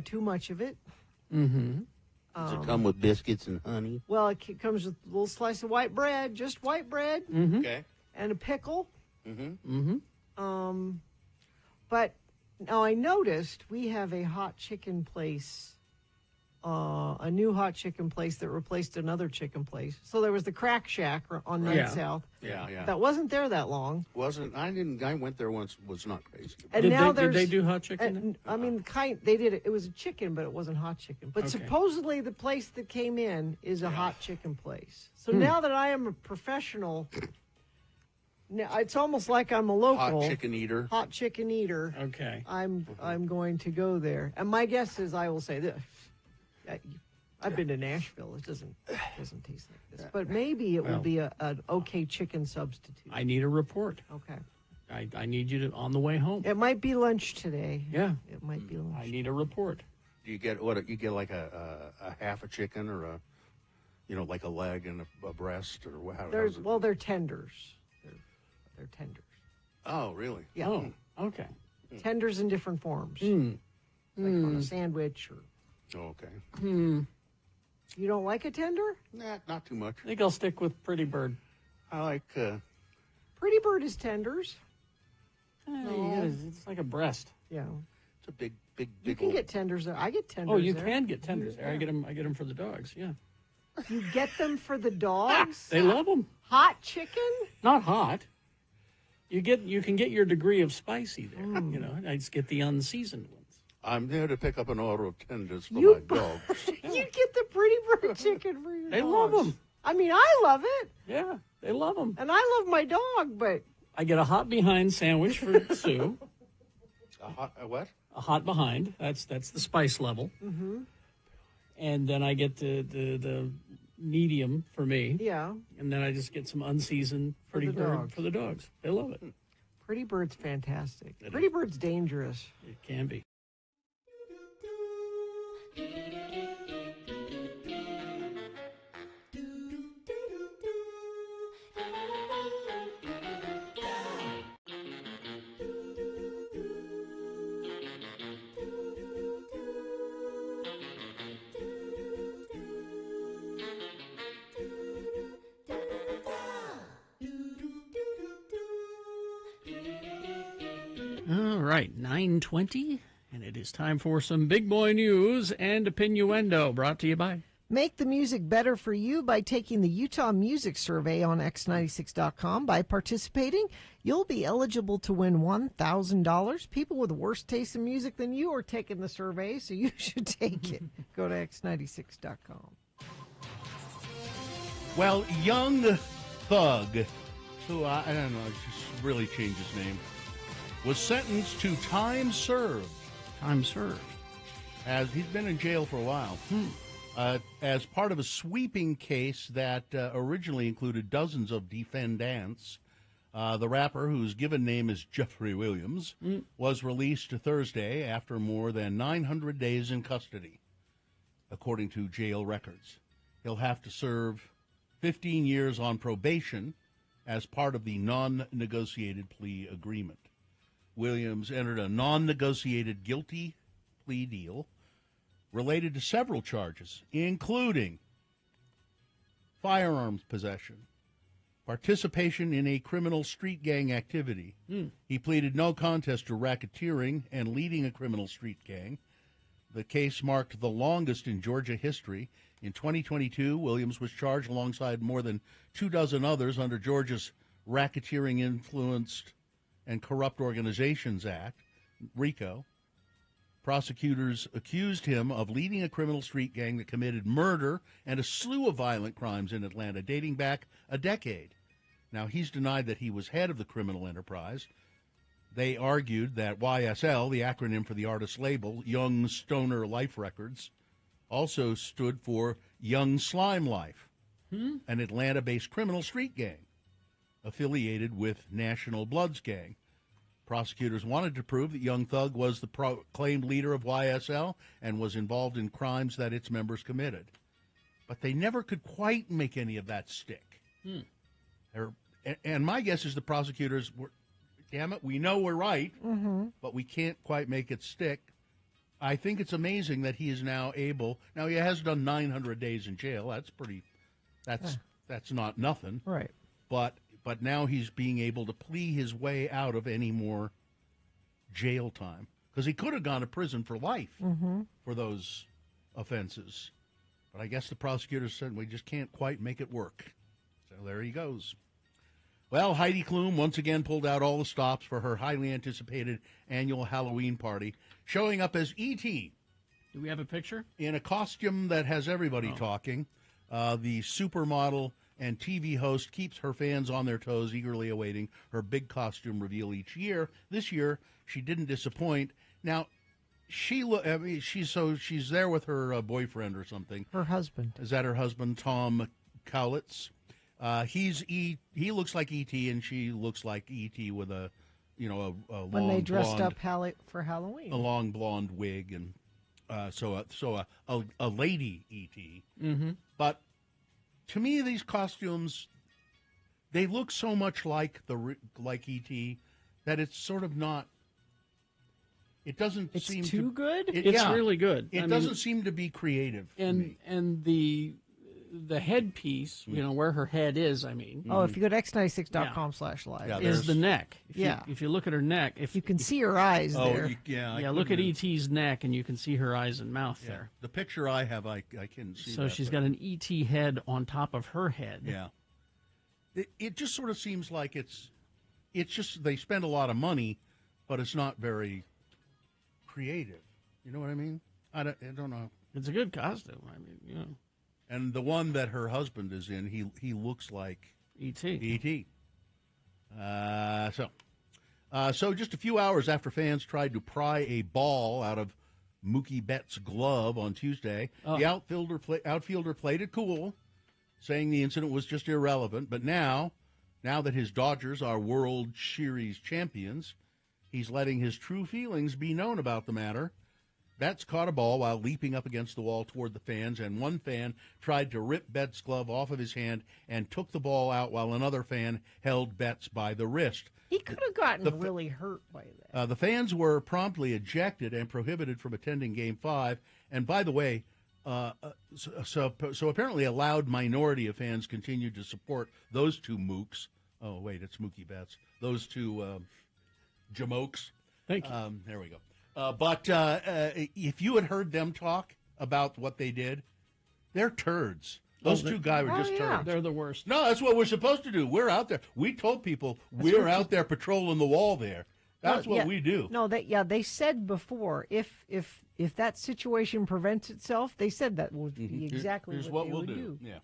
too much of it. Does it come with biscuits and honey? Well, it comes with a little slice of white bread, just white bread. Okay. And a pickle. But now I noticed we have a hot chicken place, a new hot chicken place that replaced another chicken place. So there was the Crack Shack on 9th South. Yeah. That wasn't there that long. I went there once, was not crazy. And did they do hot chicken? I mean, they did it. It was a chicken, but it wasn't hot chicken. But supposedly the place that came in is a hot chicken place. So now that I am a professional... Now, it's almost like I'm a local Hot chicken eater. Okay. I'm going to go there, and my guess is I will say this. I've been to Nashville. It doesn't taste like this, but maybe it will be an okay chicken substitute. I need a report. Okay. I need you to on the way home. It might be lunch today. Yeah. It might be lunch. I need a report. Do you get like a half a chicken or like a leg and a breast or how? They're tenders. They're tenders. Oh, really? Yeah. Oh, okay. Tenders in different forms. Like on a sandwich or... Oh, okay. You don't like a tender? Nah, not too much. I think I'll stick with Pretty Bird. I like... Pretty Bird is tenders. It's like a breast. Yeah. It's a big... You can get tenders there. I get tenders Oh, you there. can get tenders there. I get them for the dogs, yeah. You get them for the dogs? They love them. Hot chicken? Not hot. You can get your degree of spicy there. I just get the unseasoned ones. I'm there to pick up an order of tenders for You- my dogs. You get the Pretty Bird chicken for your They dogs. love them. I mean, I love it. Yeah, they love them. And I love my dog, but... I get a hot behind sandwich for Sue. A what? A hot behind. That's the spice level. And then I get the medium for me. Yeah. And then I just get some unseasoned Pretty Bird for the dogs. They love it. Pretty Bird's fantastic. Pretty Bird's dangerous. It can be. All right, 9:20, and it is time for some big boy news and opinioendo brought to you by Make the music better for you by taking the Utah Music Survey on X96.com. By participating, you'll be eligible to win $1,000. People with worse taste in music than you are taking the survey, so you should take it. Go to X96.com. Well, Young Thug, who I don't know, just really changed his name, was sentenced to time served. Time served. As he's been in jail for a while. As part of a sweeping case that originally included dozens of defendants. The rapper, whose given name is Jeffrey Williams, was released Thursday after more than 900 days in custody, according to jail records. He'll have to serve 15 years on probation as part of the non-negotiated plea agreement. Williams entered a non-negotiated guilty plea deal related to several charges, including firearms possession, participation in a criminal street gang activity. He pleaded no contest to racketeering and leading a criminal street gang. The case marked the longest in Georgia history. In 2022, Williams was charged alongside more than 24 others under Georgia's Racketeering Influenced and Corrupt Organizations Act, RICO. Prosecutors accused him of leading a criminal street gang that committed murder and a slew of violent crimes in Atlanta dating back a decade. Now, he's denied that he was head of the criminal enterprise. They argued that YSL, the acronym for the artist label, Young Stoner Life Records, also stood for Young Slime Life, an Atlanta-based criminal street gang affiliated with National Bloods Gang. Prosecutors wanted to prove that Young Thug was the proclaimed leader of YSL and was involved in crimes that its members committed. But they never could quite make any of that stick. And my guess is the prosecutors were, damn it, we know we're right, but we can't quite make it stick. I think it's amazing that he is now able, now he has done 900 days in jail. That's pretty, that's not nothing. Right. But now he's being able to plea his way out of any more jail time. Because he could have gone to prison for life for those offenses. But I guess the prosecutors said we just can't quite make it work. So there he goes. Well, Heidi Klum once again pulled out all the stops for her highly anticipated annual Halloween party, showing up as E.T. Do we have a picture? In a costume that has everybody talking. The supermodel and TV host keeps her fans on their toes, eagerly awaiting her big costume reveal each year. This year, she didn't disappoint. Now, she's there with her boyfriend or something. Her husband. Is that her husband, Tom Cowlitz? He looks like E.T. and she looks like E.T. with a long when they dressed blonde, up for Halloween, a long blonde wig, and so a lady E.T. But to me, these costumes, they look so much like E.T. that it's sort of not. It doesn't seem too good. It's really good. It doesn't seem to be creative. And the headpiece, where her head is. Oh, if you go to x96.com/live, is the neck. If if you look at her neck, you can see her eyes there. Look at E.T.'s neck, and you can see her eyes and mouth there. The picture I have, I can see. So she's got an E.T. head on top of her head. Yeah. It just sort of seems like it's just they spend a lot of money, but it's not very creative. You know what I mean? I don't know. It's a good costume. And the one that her husband is in, he looks like E.T. E.T. So just a few hours after fans tried to pry a ball out of Mookie Betts' glove on Tuesday, the outfielder played it cool, saying the incident was just irrelevant. But now that his Dodgers are World Series champions, he's letting his true feelings be known about the matter. Betts caught a ball while leaping up against the wall toward the fans, and one fan tried to rip Betts' glove off of his hand and took the ball out while another fan held Betts by the wrist. He could have gotten really hurt by that. The fans were promptly ejected and prohibited from attending Game 5. And by the way, so apparently a loud minority of fans continued to support those two mooks. Oh, wait, it's Mookie Betts. Those two jamokes. Thank you. There we go. But if you had heard them talk about what they did, They're turds. Those two guys were just turds. They're the worst. No, that's what we're supposed to do. We're out there. We told people we're out there patrolling the wall there. That's what we do. No, they said before if that situation prevents itself, they said that would be exactly Here's what we'll they would do. Yeah.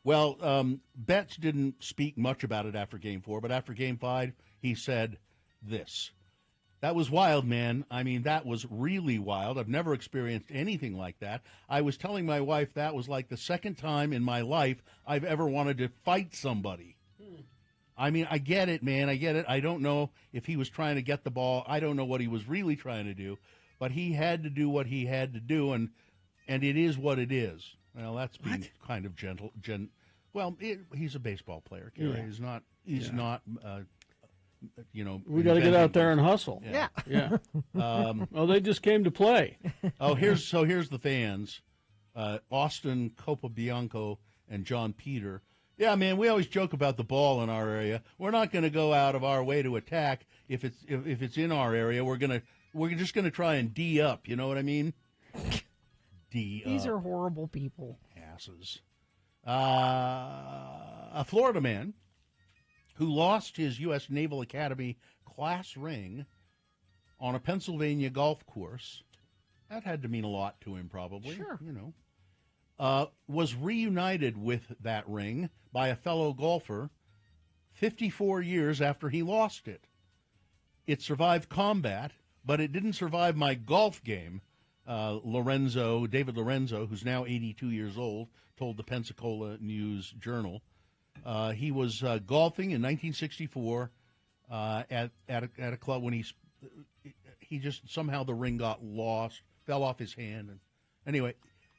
Well, Betts didn't speak much about it after Game 4, but after Game 5, he said this. That was wild, man. I mean, that was really wild. I've never experienced anything like that. I was telling my wife that was like the second time in my life I've ever wanted to fight somebody. I mean, I get it, man. I get it. I don't know if he was trying to get the ball. I don't know what he was really trying to do, but he had to do what he had to do, and it is what it is. Well, that's being kind of gentle. Well, he's a baseball player, Gary. Yeah. He's not. We got to get out there and hustle. Yeah. Well, they just came to play. Here's the fans, Austin Copabianco and John Peter. Yeah, man, we always joke about the ball in our area. We're not going to go out of our way to attack if it's in our area. We're just gonna try and D up. You know what I mean? D up. These are horrible people. Asses. A Florida man who lost his U.S. Naval Academy class ring on a Pennsylvania golf course. That had to mean a lot to him, probably. Sure. Was reunited with that ring by a fellow golfer 54 years after he lost it. It survived combat, but it didn't survive my golf game, David Lorenzo, who's now 82 years old, told the Pensacola News-Journal. He was golfing in 1964 at a club when he just somehow the ring got lost, fell off his hand. And anyway,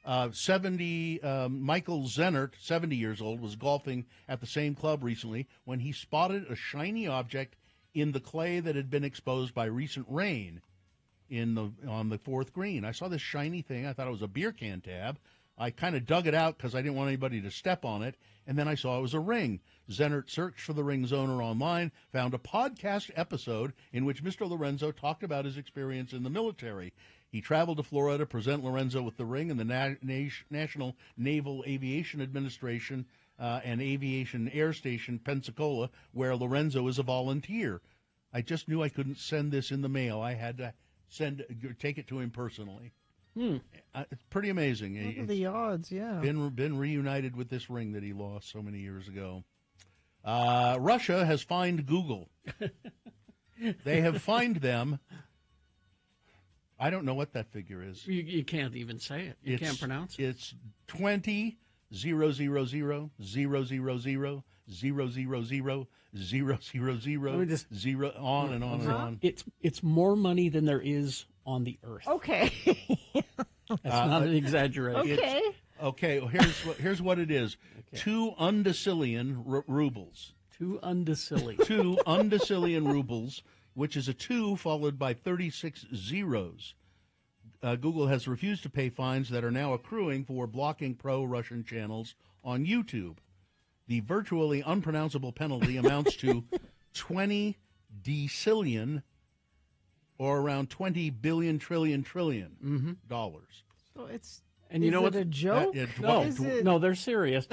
Michael Zennert, 70 years old, was golfing at the same club recently when he spotted a shiny object in the clay that had been exposed by recent rain on the fourth green. I saw this shiny thing. I thought it was a beer can tab. I kind of dug it out because I didn't want anybody to step on it, and then I saw it was a ring. Zennert searched for the ring's owner online, found a podcast episode in which Mr. Lorenzo talked about his experience in the military. He traveled to Florida to present Lorenzo with the ring in the National Naval Aviation Administration and Aviation Air Station, Pensacola, where Lorenzo is a volunteer. I just knew I couldn't send this in the mail. I had to take it to him personally. It's pretty amazing. Look at the odds, yeah. Been reunited with this ring that he lost so many years ago. Russia has fined Google. They have fined them. I don't know what that figure is. You can't even say it. You can't pronounce it. It's 20 000 000 000 000 000 on and on and on. It's more money than there is on the earth. Okay. That's not an exaggeration. Okay. Well, here's what it is. Okay. 2 undecillion rubles. 2 undecillion. 2 undecillion rubles, which is a 2 followed by 36 zeros. Google has refused to pay fines that are now accruing for blocking pro-Russian channels on YouTube. The virtually unpronounceable penalty amounts to 20 decillion, or around 20 billion trillion dollars. So it's and you know what? A joke? No, they're serious.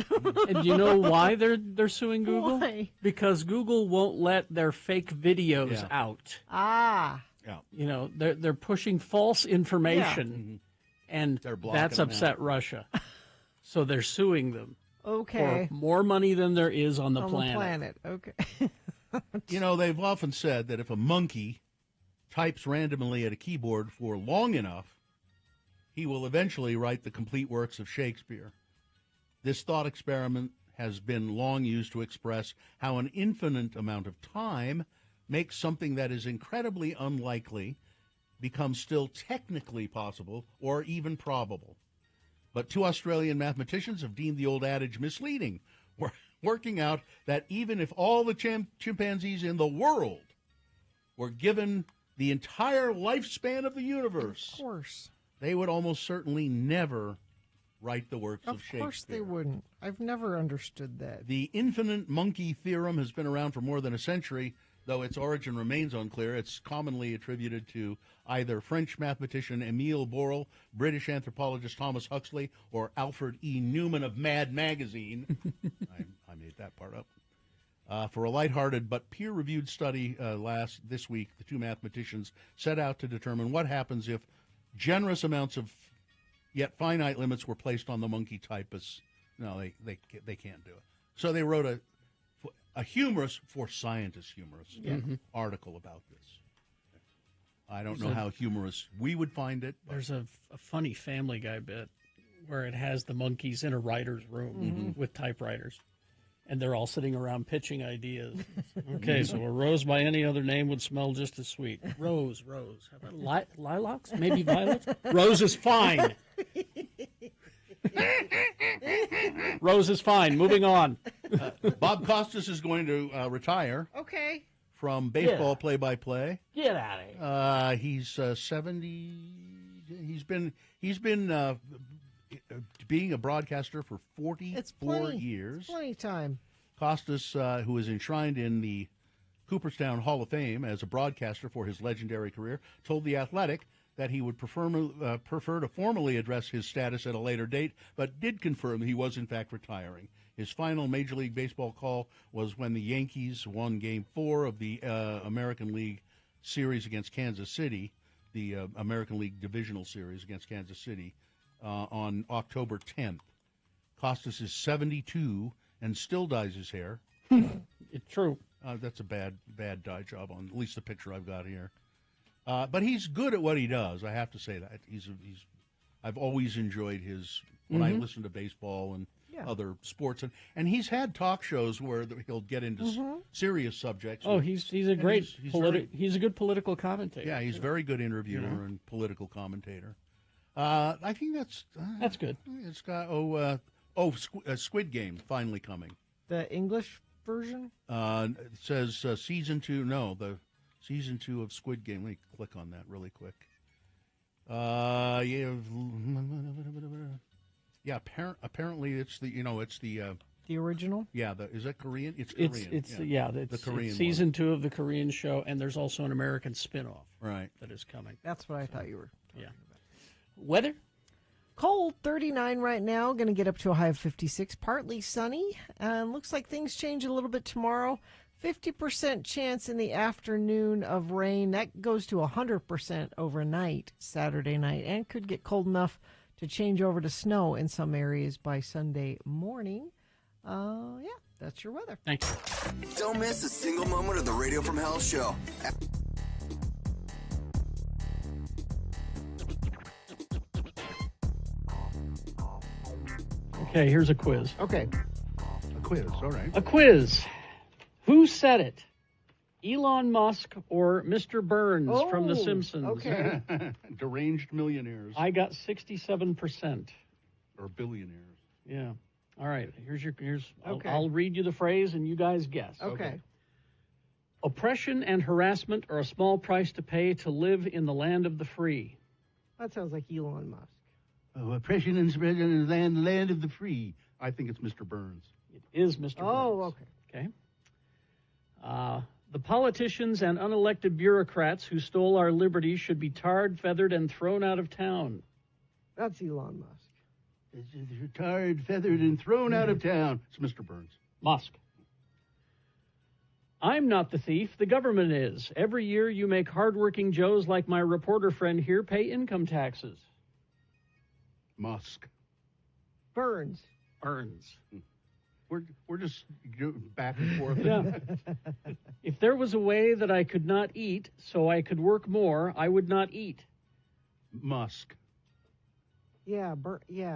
And you know why they're suing Google? Why? Because Google won't let their fake videos out. Ah. Yeah. You know, they're pushing false information, and that's upset Russia. So they're suing them. Okay. For more money than there is on the planet. Okay. You know, they've often said that if a monkey types randomly at a keyboard for long enough, he will eventually write the complete works of Shakespeare. This thought experiment has been long used to express how an infinite amount of time makes something that is incredibly unlikely become still technically possible or even probable. But 2 Australian mathematicians have deemed the old adage misleading, working out that even if all the chimpanzees in the world were given the entire lifespan of the universe, of course, they would almost certainly never write the works of Shakespeare. Of course they wouldn't. I've never understood that. The infinite monkey theorem has been around for more than a century, Though its origin remains unclear, it's commonly attributed to either French mathematician Émile Borel, British anthropologist Thomas Huxley, or Alfred E. Newman of Mad Magazine. I made that part up. For a lighthearted but peer-reviewed study this week, the two mathematicians set out to determine what happens if generous amounts of yet finite limits were placed on the monkey typus. No, they can't do it. So they wrote a humorous, for scientists humorous, article about this. I don't know how humorous we would find it. There's a funny Family Guy bit where it has the monkeys in a writer's room with typewriters, and they're all sitting around pitching ideas. Okay, so a rose by any other name would smell just as sweet. Rose. How about lilacs? Maybe violets? Rose is fine. Rose is fine. Moving on. Bob Costas is going to retire. Okay. From baseball play-by-play. Get out of here. He's 70. He's been being a broadcaster for 44 years. It's plenty time. Costas, who is enshrined in the Cooperstown Hall of Fame as a broadcaster for his legendary career, told The Athletic that he would prefer to formally address his status at a later date, but did confirm that he was, in fact, retiring. His final Major League Baseball call was when the Yankees won Game 4 of the American League Series against Kansas City, the American League Divisional Series against Kansas City, on October 10th. Costas is 72 and still dyes his hair. It's true. That's a bad dye job on at least the picture I've got here. But he's good at what he does. I have to say that I've always enjoyed his when I listen to baseball and other sports, and he's had talk shows where he'll get into serious subjects. Oh, he's a great he's a good political commentator. Yeah, he's a very good interviewer and political commentator. I think that's good. It's got Squid Game finally coming. The English version? It says season 2. No, the season 2 of Squid Game. Let me click on that really quick. Yeah, apparently it's the the original. Yeah, is that Korean? It's Korean. It's the Korean it's season 2 of the Korean show, and there's also an American spin-off that is coming. That's what I thought you were talking about. Weather? Cold, 39 right now. Going to get up to a high of 56. Partly sunny. Looks like things change a little bit tomorrow. 50% chance in the afternoon of rain. That goes to 100% overnight, Saturday night, and could get cold enough to change over to snow in some areas by Sunday morning. That's your weather. Thank you. Don't miss a single moment of the Radio from Hell show. Okay, here's a quiz. Okay. A quiz, all right. A quiz. Who said it? Elon Musk or Mr. Burns from The Simpsons? Okay. Deranged millionaires. I got 67%. Or billionaires. Yeah. All right. Here's. Okay. I'll read you the phrase and you guys guess. Okay. Oppression and harassment are a small price to pay to live in the land of the free. That sounds like Elon Musk. Oppression and spread in the land of the free. I think it's Mr. Burns. It is Mr. Burns. Oh, okay. Okay. The politicians and unelected bureaucrats who stole our liberties should be tarred, feathered, and thrown out of town. That's Elon Musk. They're tarred, feathered, and thrown out of town. It's Mr. Burns. Musk. I'm not the thief. The government is. Every year you make hardworking Joes like my reporter friend here pay income taxes. Musk. Burns. We're just back and forth. Yeah. If there was a way that I could not eat so I could work more, I would not eat. Musk. Yeah,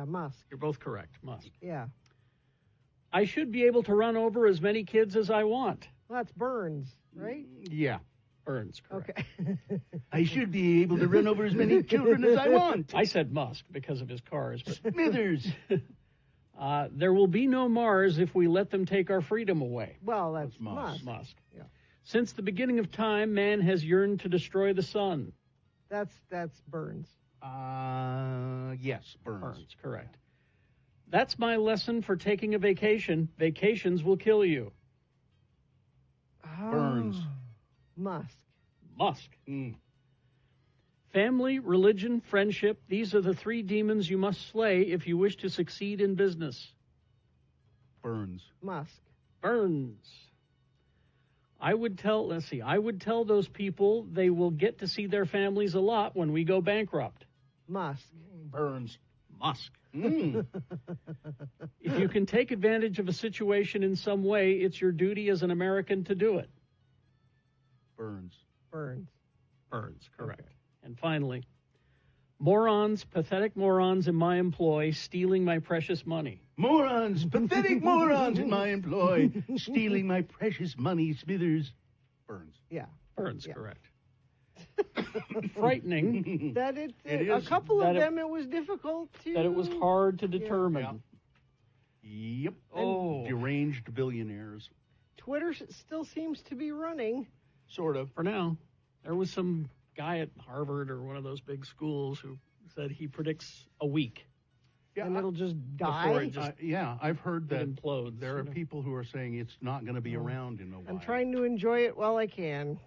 Musk. You're both correct. Musk. Yeah. I should be able to run over as many kids as I want. Well, that's Burns, right? Yeah. Burns, correct. Okay. I should be able to run over as many children as I want. I said Musk because of his cars. But Smithers. There will be no Mars if we let them take our freedom away. Well, that's Musk. Yeah. Since the beginning of time, man has yearned to destroy the sun. That's Burns. Yes, Burns. Burns, correct. That's my lesson for taking a vacation. Vacations will kill you. Burns. Musk. Musk. Family, religion, friendship, these are the three demons you must slay if you wish to succeed in business. Burns. Musk. Burns. I would tell those people they will get to see their families a lot when we go bankrupt. Musk. Burns. Musk. If you can take advantage of a situation in some way, it's your duty as an American to do it. Burns. Burns. Burns, correct. Okay. And finally, morons, pathetic morons in my employ, stealing my precious money. Morons, pathetic morons in my employ, stealing my precious money, Smithers. Burns. Yeah. Burns, yeah. correct. Frightening. That It a is. couple of That them, it was difficult to... That it was hard to determine. Yep. Oh. Deranged billionaires. Twitter still seems to be running. Sort of. For now. There was some guy at Harvard or one of those big schools who said he predicts a week. Yeah, and it'll just die. Before it just I've heard that implodes. There are people who are saying it's not going to be around in a while. I'm trying to enjoy it while I can.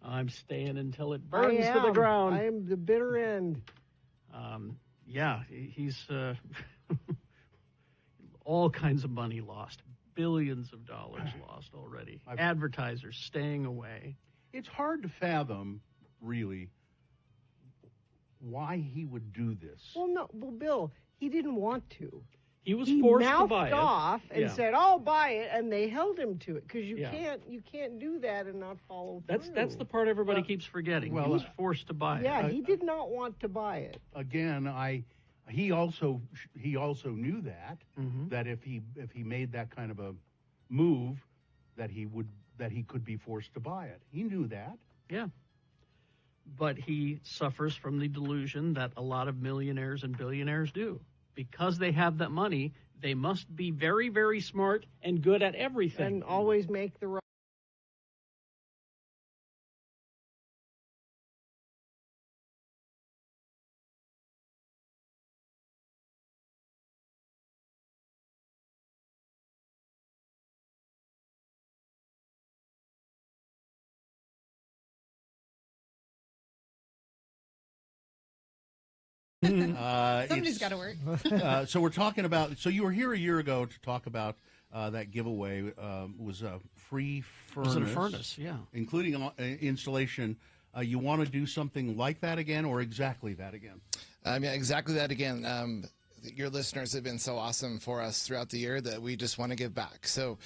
I'm staying until it burns to the ground. I am the bitter end. He's all kinds of money lost. Billions of dollars lost already. Advertisers staying away. It's hard to fathom, really, why he would do this. Well, Bill, he didn't want to. He was forced to buy it. He mouthed off and said, "I'll buy it," and they held him to it because you can't do that and not follow through. That's the part everybody keeps forgetting. He was forced to buy it. Yeah, he did not want to buy it. Again, he also knew that if he made that kind of a move, that he could be forced to buy it. He knew that. Yeah. But he suffers from the delusion that a lot of millionaires and billionaires do. Because they have that money, they must be very, very smart and good at everything. And always make the right. Somebody's got to work. So we're talking about. So you were here a year ago to talk about that giveaway. Was a free furnace. Was it a furnace? Yeah, including installation. You want to do something like that again, or exactly that again? Yeah, exactly that again. Your listeners have been so awesome for us throughout the year that we just want to give back. So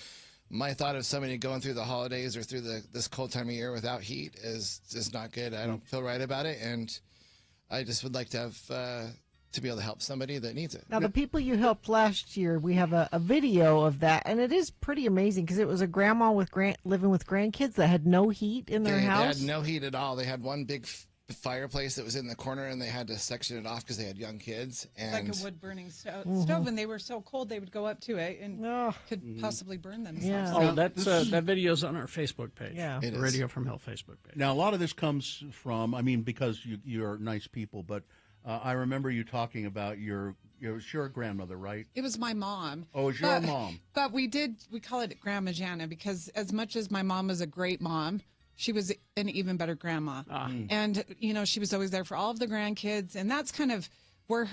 my thought of somebody going through the holidays or through this cold time of year without heat is just not good. I don't feel right about it, and I just would like to have to be able to help somebody that needs it. Now, the people you helped last year, we have a video of that, and it is pretty amazing because it was a grandma with living with grandkids that had no heat in their house. They had no heat at all. They had one big fireplace that was in the corner, and they had to section it off because they had young kids. And like a wood-burning stove, and they were so cold they would go up to it and could possibly burn themselves. Yeah. Oh, that video's on our Facebook page. Yeah, the Radio from Hell Facebook page. Now, a lot of this comes from, because you're nice people, but I remember you talking about your grandmother, right? It was my mom. Oh, it was your mom. But we call it Grandma Jana because as much as my mom was a great mom, she was an even better grandma. And, she was always there for all of the grandkids. And that's kind of where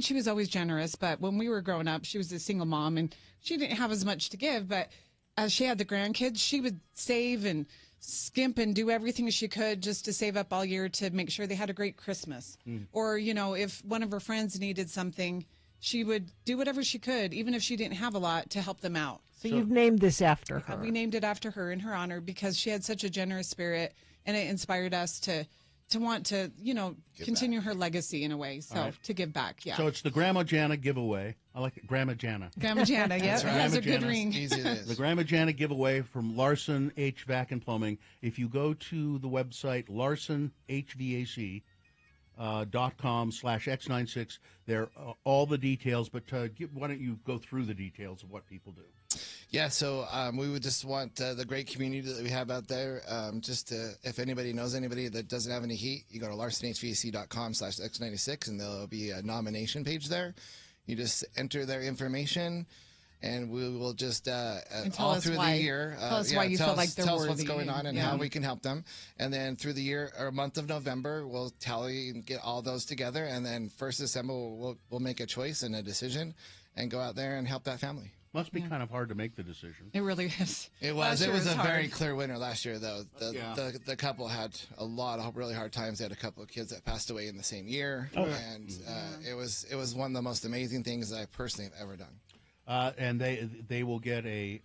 she was always generous. But when we were growing up, she was a single mom and she didn't have as much to give. But as she had the grandkids, she would save and skimp and do everything she could just to save up all year to make sure they had a great Christmas. Or, if one of her friends needed something, she would do whatever she could, even if she didn't have a lot, to help them out. So you've named this after her. We named it after her in her honor because she had such a generous spirit, and it inspired us to want to, continue her legacy in a way. So to give back, yeah. So it's the Grandma Jana giveaway. I like it, Grandma Jana. Grandma Jana, yeah, that's a good ring. Easy it is. The Grandma Jana giveaway from Larson HVAC and Plumbing. If you go to the website larsonhvac.com/X96, there are all the details. But why don't you go through the details of what people do? Yeah, so we would just want the great community that we have out there. If anybody knows anybody that doesn't have any heat, you go to larsonhvac.com/X96, and there'll be a nomination page there. You just enter their information, And we will just tell all us through why. the year. Tell us why you feel like they're tell us what's worthy. going on and Yeah. how we can help them. And then through the year or month of November, we'll tally and get all those together. And then 1st December, we'll make a choice and a decision and go out there and help that family. Must be kind of hard to make the decision. It really is. It was. It was a very clear winner last year, though. The couple had a lot of really hard times. They had a couple of kids that passed away in the same year, and it was one of the most amazing things that I personally have ever done. And they will get a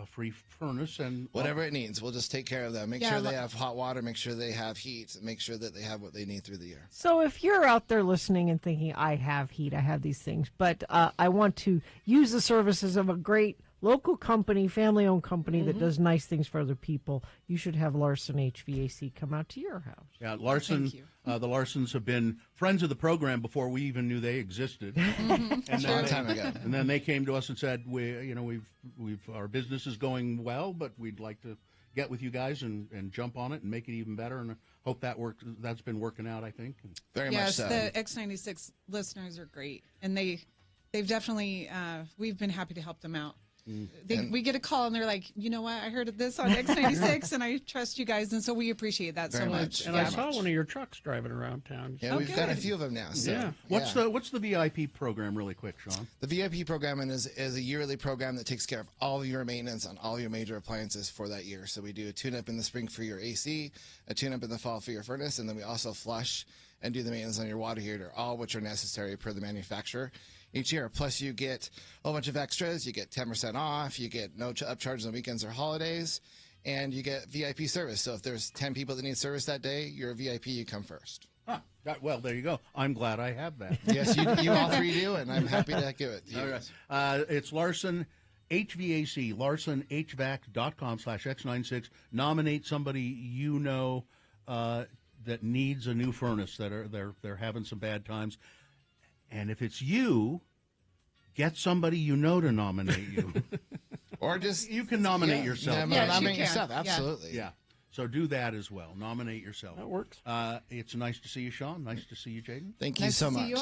free furnace and Whatever it needs, we'll just take care of them. Make sure they have hot water. Make sure they have heat. Make sure that they have what they need through the year. So if you're out there listening and thinking, I have heat, I have these things, but I want to use the services of a great local company, family-owned company that does nice things for other people, you should have Larson HVAC come out to your house. Yeah, Larson. The Larsons have been friends of the program before we even knew they existed. A long time ago. And then they came to us and said, our business is going well, but we'd like to get with you guys and jump on it and make it even better. And hope that's been working out, I think. Very much so. so. The X96 listeners are great, and they've definitely we've been happy to help them out. We get a call and they're like, you know what, I heard of this on X96 and I trust you guys, and so we appreciate that so much. And I saw one of your trucks driving around town. Yeah, we've got a few of them now. So, yeah. What's the VIP program, really quick, Sean? The VIP program is a yearly program that takes care of all of your maintenance on all your major appliances for that year. So we do a tune-up in the spring for your AC, a tune-up in the fall for your furnace, and then we also flush and do the maintenance on your water heater, all which are necessary per the manufacturer each year. Plus, you get a whole bunch of extras. You get 10% off. You get no upcharges on weekends or holidays. And you get VIP service. So if there's 10 people that need service that day, you're a VIP, you come first. Well, there you go. I'm glad I have that. Yes, you all three do, and I'm happy to give it to you. All right. It's Larson HVAC, larsonhvac.com/X96. Nominate somebody you know that needs a new furnace, they're having some bad times. And if it's you, get somebody you know to nominate you. Or just you can nominate yourself. Nominate yourself, absolutely. Yeah. So do that as well. Nominate yourself. That works. It's nice to see you, Sean. Nice to see you, Jaden. Thank you so much.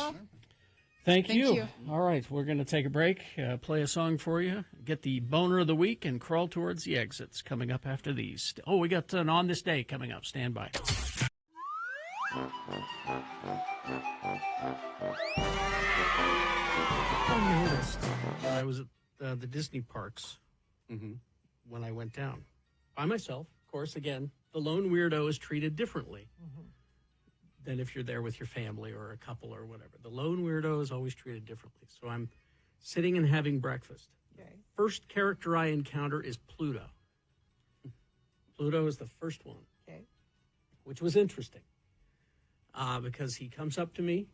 Thank you. All right, we're going to take a break, play a song for you, get the boner of the week, and crawl towards the exits coming up after these. Oh, we got an On This Day coming up. Stand by. I noticed that I was at the Disney parks when I went down. By myself, of course, again, the lone weirdo is treated differently than if you're there with your family or a couple or whatever. The lone weirdo is always treated differently. So I'm sitting and having breakfast. Okay. First character I encounter is Pluto. Pluto is the first one, which was interesting because he comes up to me.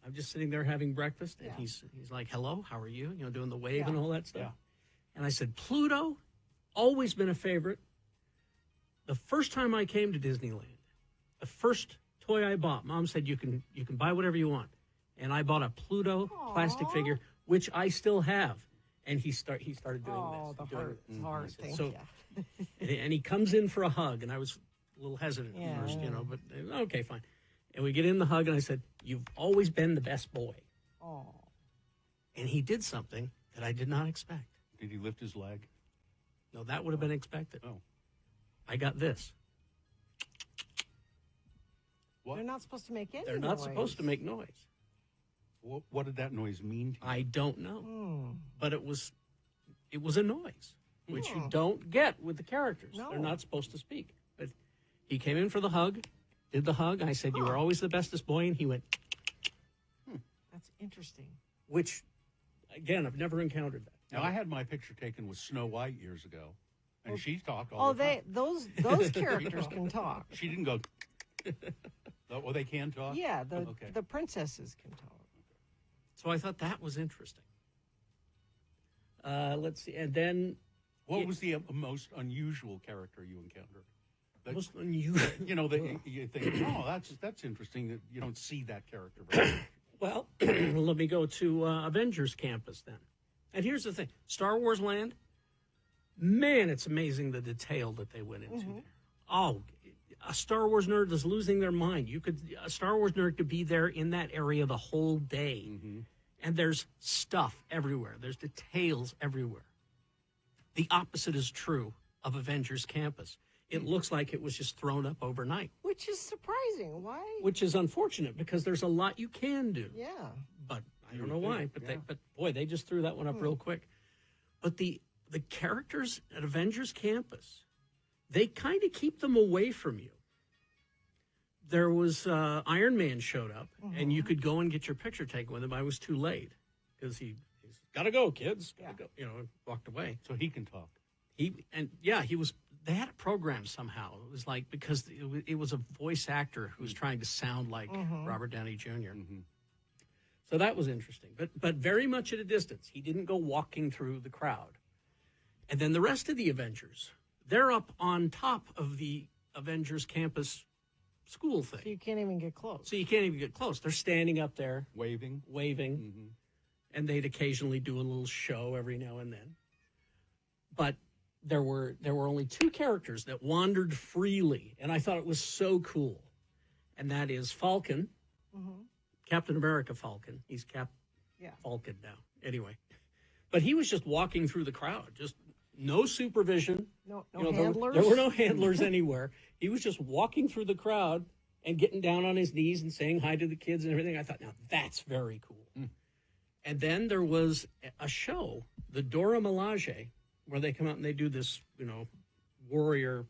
I'm just sitting there having breakfast, and he's like, hello, how are you? You know, doing the wave and all that stuff. Yeah. And I said, Pluto, always been a favorite. The first time I came to Disneyland, the first toy I bought, Mom said, you can buy whatever you want. And I bought a Pluto plastic figure, which I still have. And he started doing this. Oh, the heart. Thank so, you. and he comes in for a hug, and I was a little hesitant at first, but okay, fine. And we get in the hug, and I said, you've always been the best boy. Oh. And he did something that I did not expect. Did he lift his leg? No, that would have been expected. Oh. I got this. What? They're not supposed to make any They're not supposed to make noise. What did that noise mean to you? I don't know. But it was a noise, which you don't get with the characters. No. They're not supposed to speak. But he came in for the hug, did the hug. I said, you were always the bestest boy. And he went, That's interesting. which, again, I've never encountered that. Now, I had my picture taken with Snow White years ago, and she talked all the time. Those characters can talk. She didn't go. Oh, they can talk? Yeah, the princesses can talk. So I thought that was interesting. Let's see. And then... What was the most unusual character you encountered? Most unusual? You know, that you think, oh, that's interesting that you don't see that character very much. Well, let me go to Avengers Campus then. And here's the thing. Star Wars Land, man, it's amazing the detail that they went into there. Oh, a Star Wars nerd is losing their mind. A Star Wars nerd could be there in that area the whole day. And there's stuff everywhere. There's details everywhere. The opposite is true of Avengers Campus. It looks like it was just thrown up overnight. Which is surprising. Why? Which is unfortunate because there's a lot you can do. Yeah. But I don't know why. But boy, they just threw that one up real quick. But the characters at Avengers Campus, they kind of keep them away from you. There was Iron Man showed up, and you could go and get your picture taken with him. I was too late because he's got to go, kids. Gotta go, walked away. So he can talk. He was. They had a program somehow. It was like because it was a voice actor who was trying to sound like Robert Downey Jr. So that was interesting, but very much at a distance. He didn't go walking through the crowd. And then the rest of the Avengers, they're up on top of the Avengers Campus school thing. So you can't even get close. They're standing up there, waving, and they'd occasionally do a little show every now and then. But there were only two characters that wandered freely, and I thought it was so cool. And that is Falcon, Captain America Falcon. He's Falcon now. Anyway, but he was just walking through the crowd, just no supervision. No handlers? There were no handlers anywhere. He was just walking through the crowd and getting down on his knees and saying hi to the kids and everything. I thought, now that's very cool. And then there was a show, the Dora Milaje, where they come out and they do this, warrior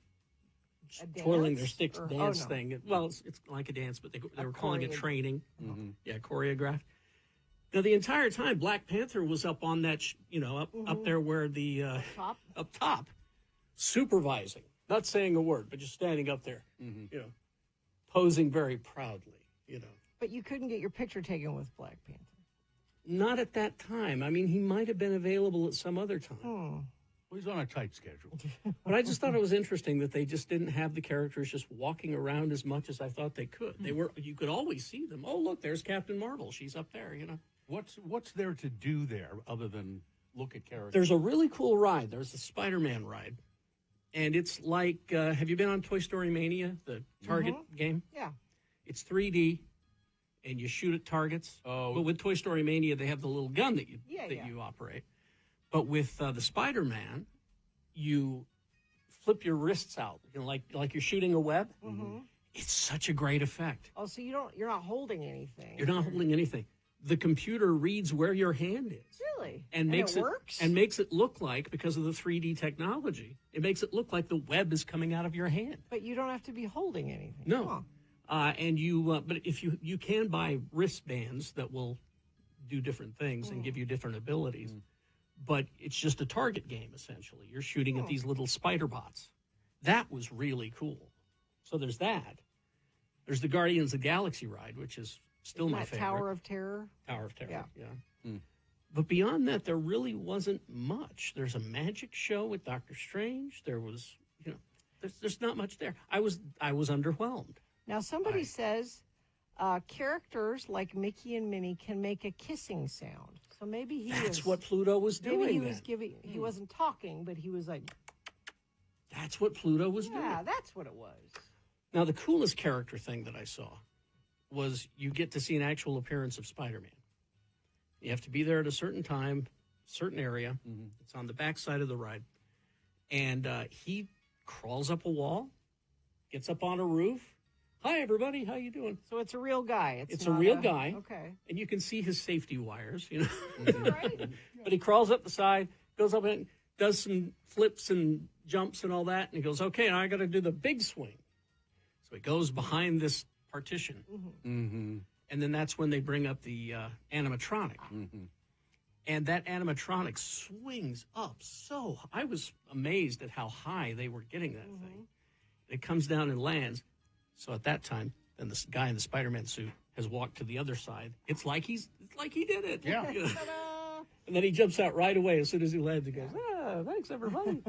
twirling their sticks dance thing. Well, it's like a dance, but they were calling it training. Yeah, choreographed. Now, the entire time, Black Panther was up on that, up there where the up top, supervising, not saying a word, but just standing up there, posing very proudly, But you couldn't get your picture taken with Black Panther. Not at that time. I mean, he might have been available at some other time. Well, he's on a tight schedule. But I just thought it was interesting that they just didn't have the characters just walking around as much as I thought they could. You could always see them. Oh, look, there's Captain Marvel. She's up there, What's there to do there other than look at characters? There's a really cool ride. There's the Spider-Man ride. And it's like, have you been on Toy Story Mania, the Target game? Yeah. It's 3D, and you shoot at targets. Oh. But with Toy Story Mania, they have the little gun that you operate. But with the Spider-Man, you flip your wrists out, like you're shooting a web. It's such a great effect. Oh, so you're not holding anything. You're not holding anything. The computer reads where your hand is. Really? And makes it works? And makes it look like, because of the 3D technology, it makes it look like the web is coming out of your hand. But you don't have to be holding anything. No. But if you can buy wristbands that will do different things and give you different abilities. But it's just a target game, essentially. You're shooting at these little spider bots. That was really cool. So there's that. There's the Guardians of the Galaxy ride, which is still my favorite. Tower of Terror? Tower of Terror, yeah. But beyond that, there really wasn't much. There's a magic show with Doctor Strange. There was, there's not much there. I was underwhelmed. Now, somebody says characters like Mickey and Minnie can make a kissing sound. So maybe That's what Pluto was doing. Maybe he was giving. He wasn't talking, but he was like. That's what Pluto was doing. Yeah, that's what it was. Now, the coolest character thing that I saw was you get to see an actual appearance of Spider-Man. You have to be there at a certain time, certain area. It's on the back side of the ride. And he crawls up a wall, gets up on a roof. Hi, everybody. How you doing? So it's a real guy. It's a real guy. Okay. And you can see his safety wires, Right. But he crawls up the side, goes up and does some flips and jumps and all that. And he goes, okay, now I got to do the big swing. So he goes behind this partition. And then that's when they bring up the animatronic. And that animatronic swings up so I was amazed at how high they were getting that thing. It comes down and lands. So at that time, then this guy in the Spider-Man suit has walked to the other side. It's like he did it. Yeah. And then he jumps out right away as soon as he lands. He goes, thanks, everybody.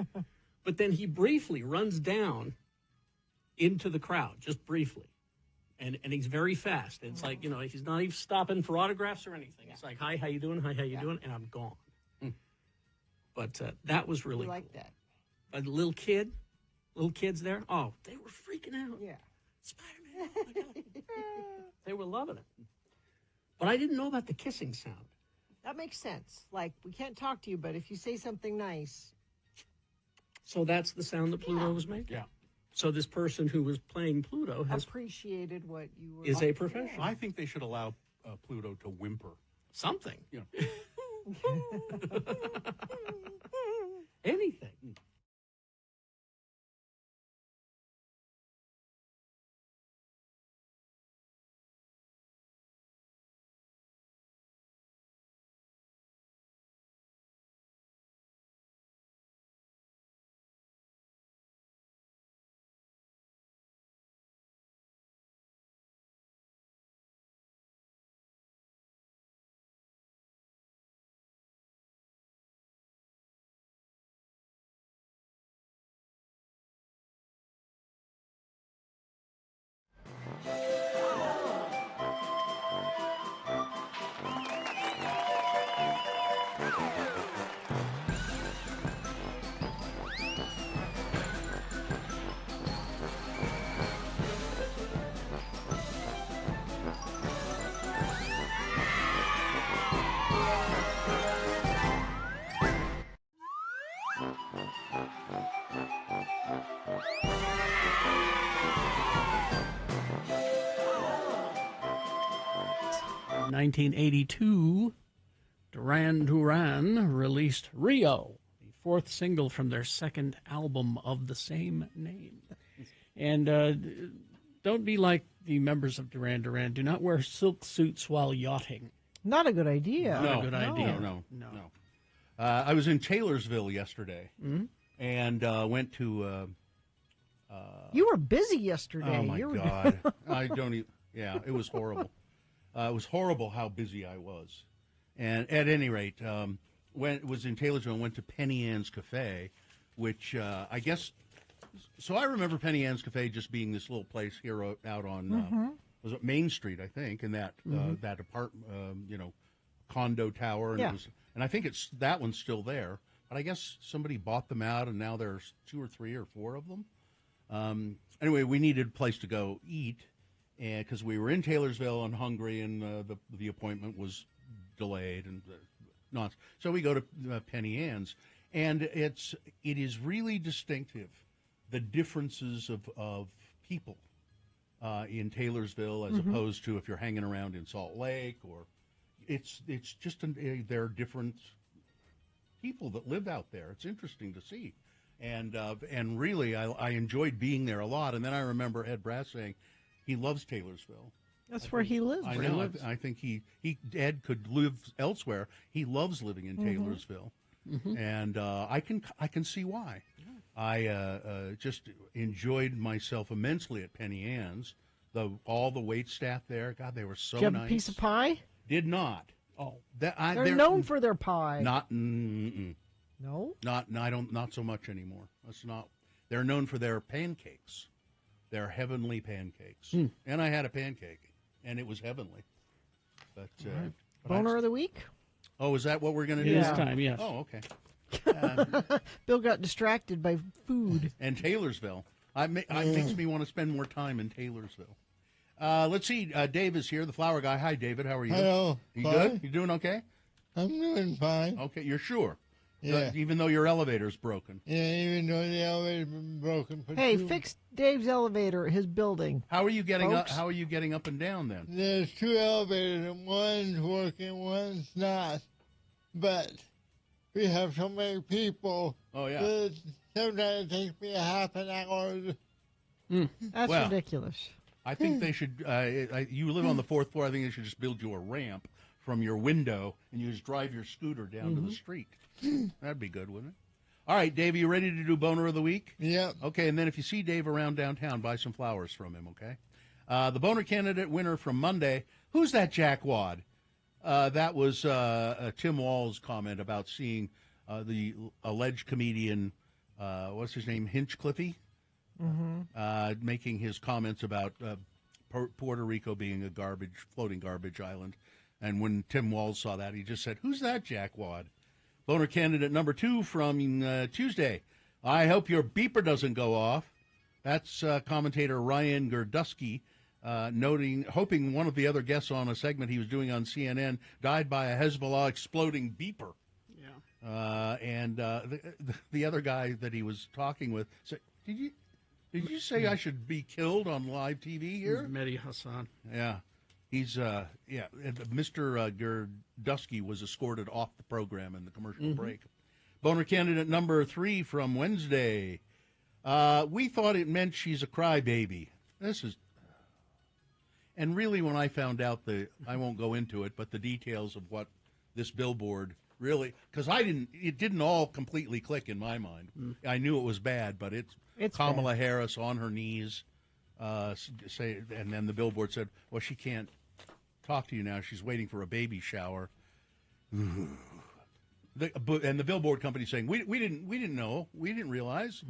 But then he briefly runs down into the crowd, just briefly. And he's very fast. It's like, he's not even stopping for autographs or anything. It's like, hi, how you doing? Hi, how you doing? And I'm gone. But that was really like cool. that. A little kids there. Oh, they were freaking out. Yeah. Spider-Man. Oh, my God. They were loving it. But I didn't know about the kissing sound. That makes sense. Like, we can't talk to you, but if you say something nice. So that's the sound that Pluto was making? Yeah. So this person who was playing Pluto has Appreciated what you were. is a professional. I think they should allow Pluto to whimper. Something. Yeah. Anything. In 1982, Duran Duran released Rio, the fourth single from their second album of the same name. And don't be like the members of Duran Duran. Do not wear silk suits while yachting. Not a good idea. Not a good idea. No. I was in Taylorsville yesterday and went to. You were busy yesterday. Oh, my You were- God. I don't even. Yeah, it was horrible. It was horrible how busy I was. And at any rate, was in Taylorsville and went to Penny Ann's Cafe, which I guess. So I remember Penny Ann's Cafe just being this little place here out on was it Main Street, I think, in that that apartment, condo tower, and Yeah. and I think that one's still there. But I guess somebody bought them out, and now there's 2 or 3 or 4 of them. Anyway, we needed a place to go eat, and because we were in Taylorsville and hungry, and the appointment was delayed and not. So we go to Penny Ann's, and it is really distinctive, the differences of people in Taylorsville as opposed to if you're hanging around in Salt Lake, or it's just there are different people that live out there. It's interesting to see. And really, I enjoyed being there a lot. And then I remember Ed Brass saying he loves Taylorsville. That's where he lives. I know. I think Ed could live elsewhere. He loves living in Taylorsville, and I can see why. I just enjoyed myself immensely at Penny Ann's. All the wait staff there, God, they were so Did you have nice. a piece of pie? Did not. Oh, they're known for their pie. Not. No. Not so much anymore. That's not. They're known for their pancakes. They're heavenly pancakes. And I had a pancake, and it was heavenly. But, Boner of the week? Oh, is that what we're going to do? This time, yes. Oh, okay. Bill got distracted by food. And Taylorsville. It makes me want to spend more time in Taylorsville. Let's see. Dave is here, the flower guy. Hi, David. How are you? Hello. You Fine. good? You doing okay? I'm doing fine. Okay, you're sure? Yeah. Even though your elevator's broken. Yeah, even though the elevator's been broken. For Hey, two- fix Dave's elevator at his building. How are you getting up? Folks? How are you getting up and down then? There's 2 elevators, and one's working, one's not. But we have so many people. Oh, yeah. that sometimes it takes me a half an hour. That's Well, ridiculous. I think they should. You live on the 4th floor. I think they should just build you a ramp from your window, and you just drive your scooter down to the street. That'd be good, wouldn't it? All right, Dave, are you ready to do Boner of the Week? Yep. Okay, and then if you see Dave around downtown, buy some flowers from him, okay? The Boner candidate winner from Monday, who's that jackwad? That was Tim Wall's comment about seeing the alleged comedian, what's his name, Hinchcliffe, making his comments about Puerto Rico being a floating garbage island. And when Tim Walls saw that, he just said, who's that jackwad? Boner candidate number 2 from Tuesday. I hope your beeper doesn't go off. That's commentator Ryan Gerdusky. hoping one of the other guests on a segment he was doing on CNN died by a Hezbollah exploding beeper. Yeah. And the other guy that he was talking with said, Did you say I should be killed on live TV here? Mehdi Hassan. Yeah. He's, Mr. Gerdusky was escorted off the program in the commercial break. Boner candidate number 3 from Wednesday. We thought it meant she's a crybaby. And really when I found out I won't go into it, but the details of what this billboard really, because it didn't all completely click in my mind. I knew it was bad, but it's Kamala Harris on her knees, and then the billboard said, well, she can't talk to you now. She's waiting for a baby shower. And the billboard company saying, we didn't know. We didn't realize.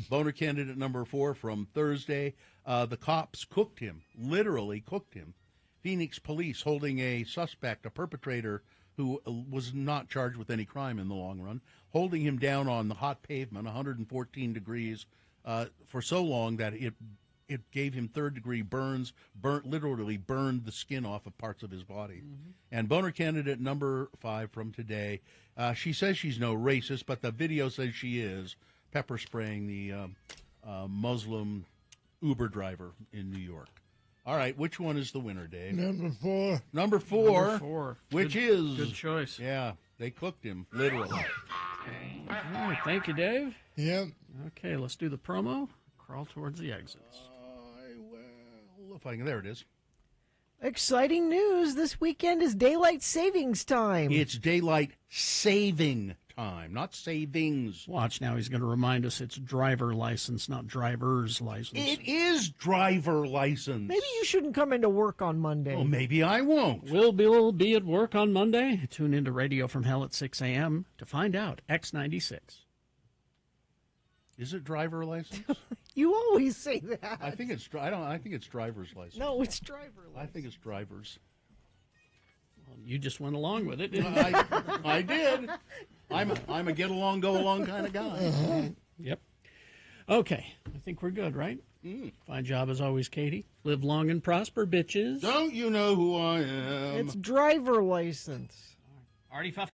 Boner candidate number 4 from Thursday. The cops cooked him, literally cooked him. Phoenix police holding a suspect, a perpetrator who was not charged with any crime in the long run, holding him down on the hot pavement, 114 degrees, for so long that it gave him third-degree burns, literally burned the skin off of parts of his body. And boner candidate number 5 from today, she says she's no racist, but the video says she is, pepper spraying the Muslim Uber driver in New York. All right, which one is the winner, Dave? Number 4. Number 4. Number 4. Which is... Good choice. Yeah, they cooked him, literally. All right, thank you, Dave. Yep. Okay, let's do the promo. Crawl towards the exits. If I can, there it is. Exciting news. This weekend is daylight savings time. It's daylight saving time, not savings. Watch now. He's going to remind us it's driver license, not driver's license. It is driver license. Maybe you shouldn't come into work on Monday. Well, maybe I won't. We'll be at work on Monday. Tune into Radio from Hell at 6 a.m. to find out. X96. Is it driver license? You always say that. I think it's I think it's driver's license. No, it's driver license. I think it's driver's. Well, you just went along with it. I did. I'm a get along, go along kind of guy. Yep. Okay, I think we're good, right? Fine job as always, Katie. Live long and prosper, bitches. Don't you know who I am? It's driver license. Artie Fuff.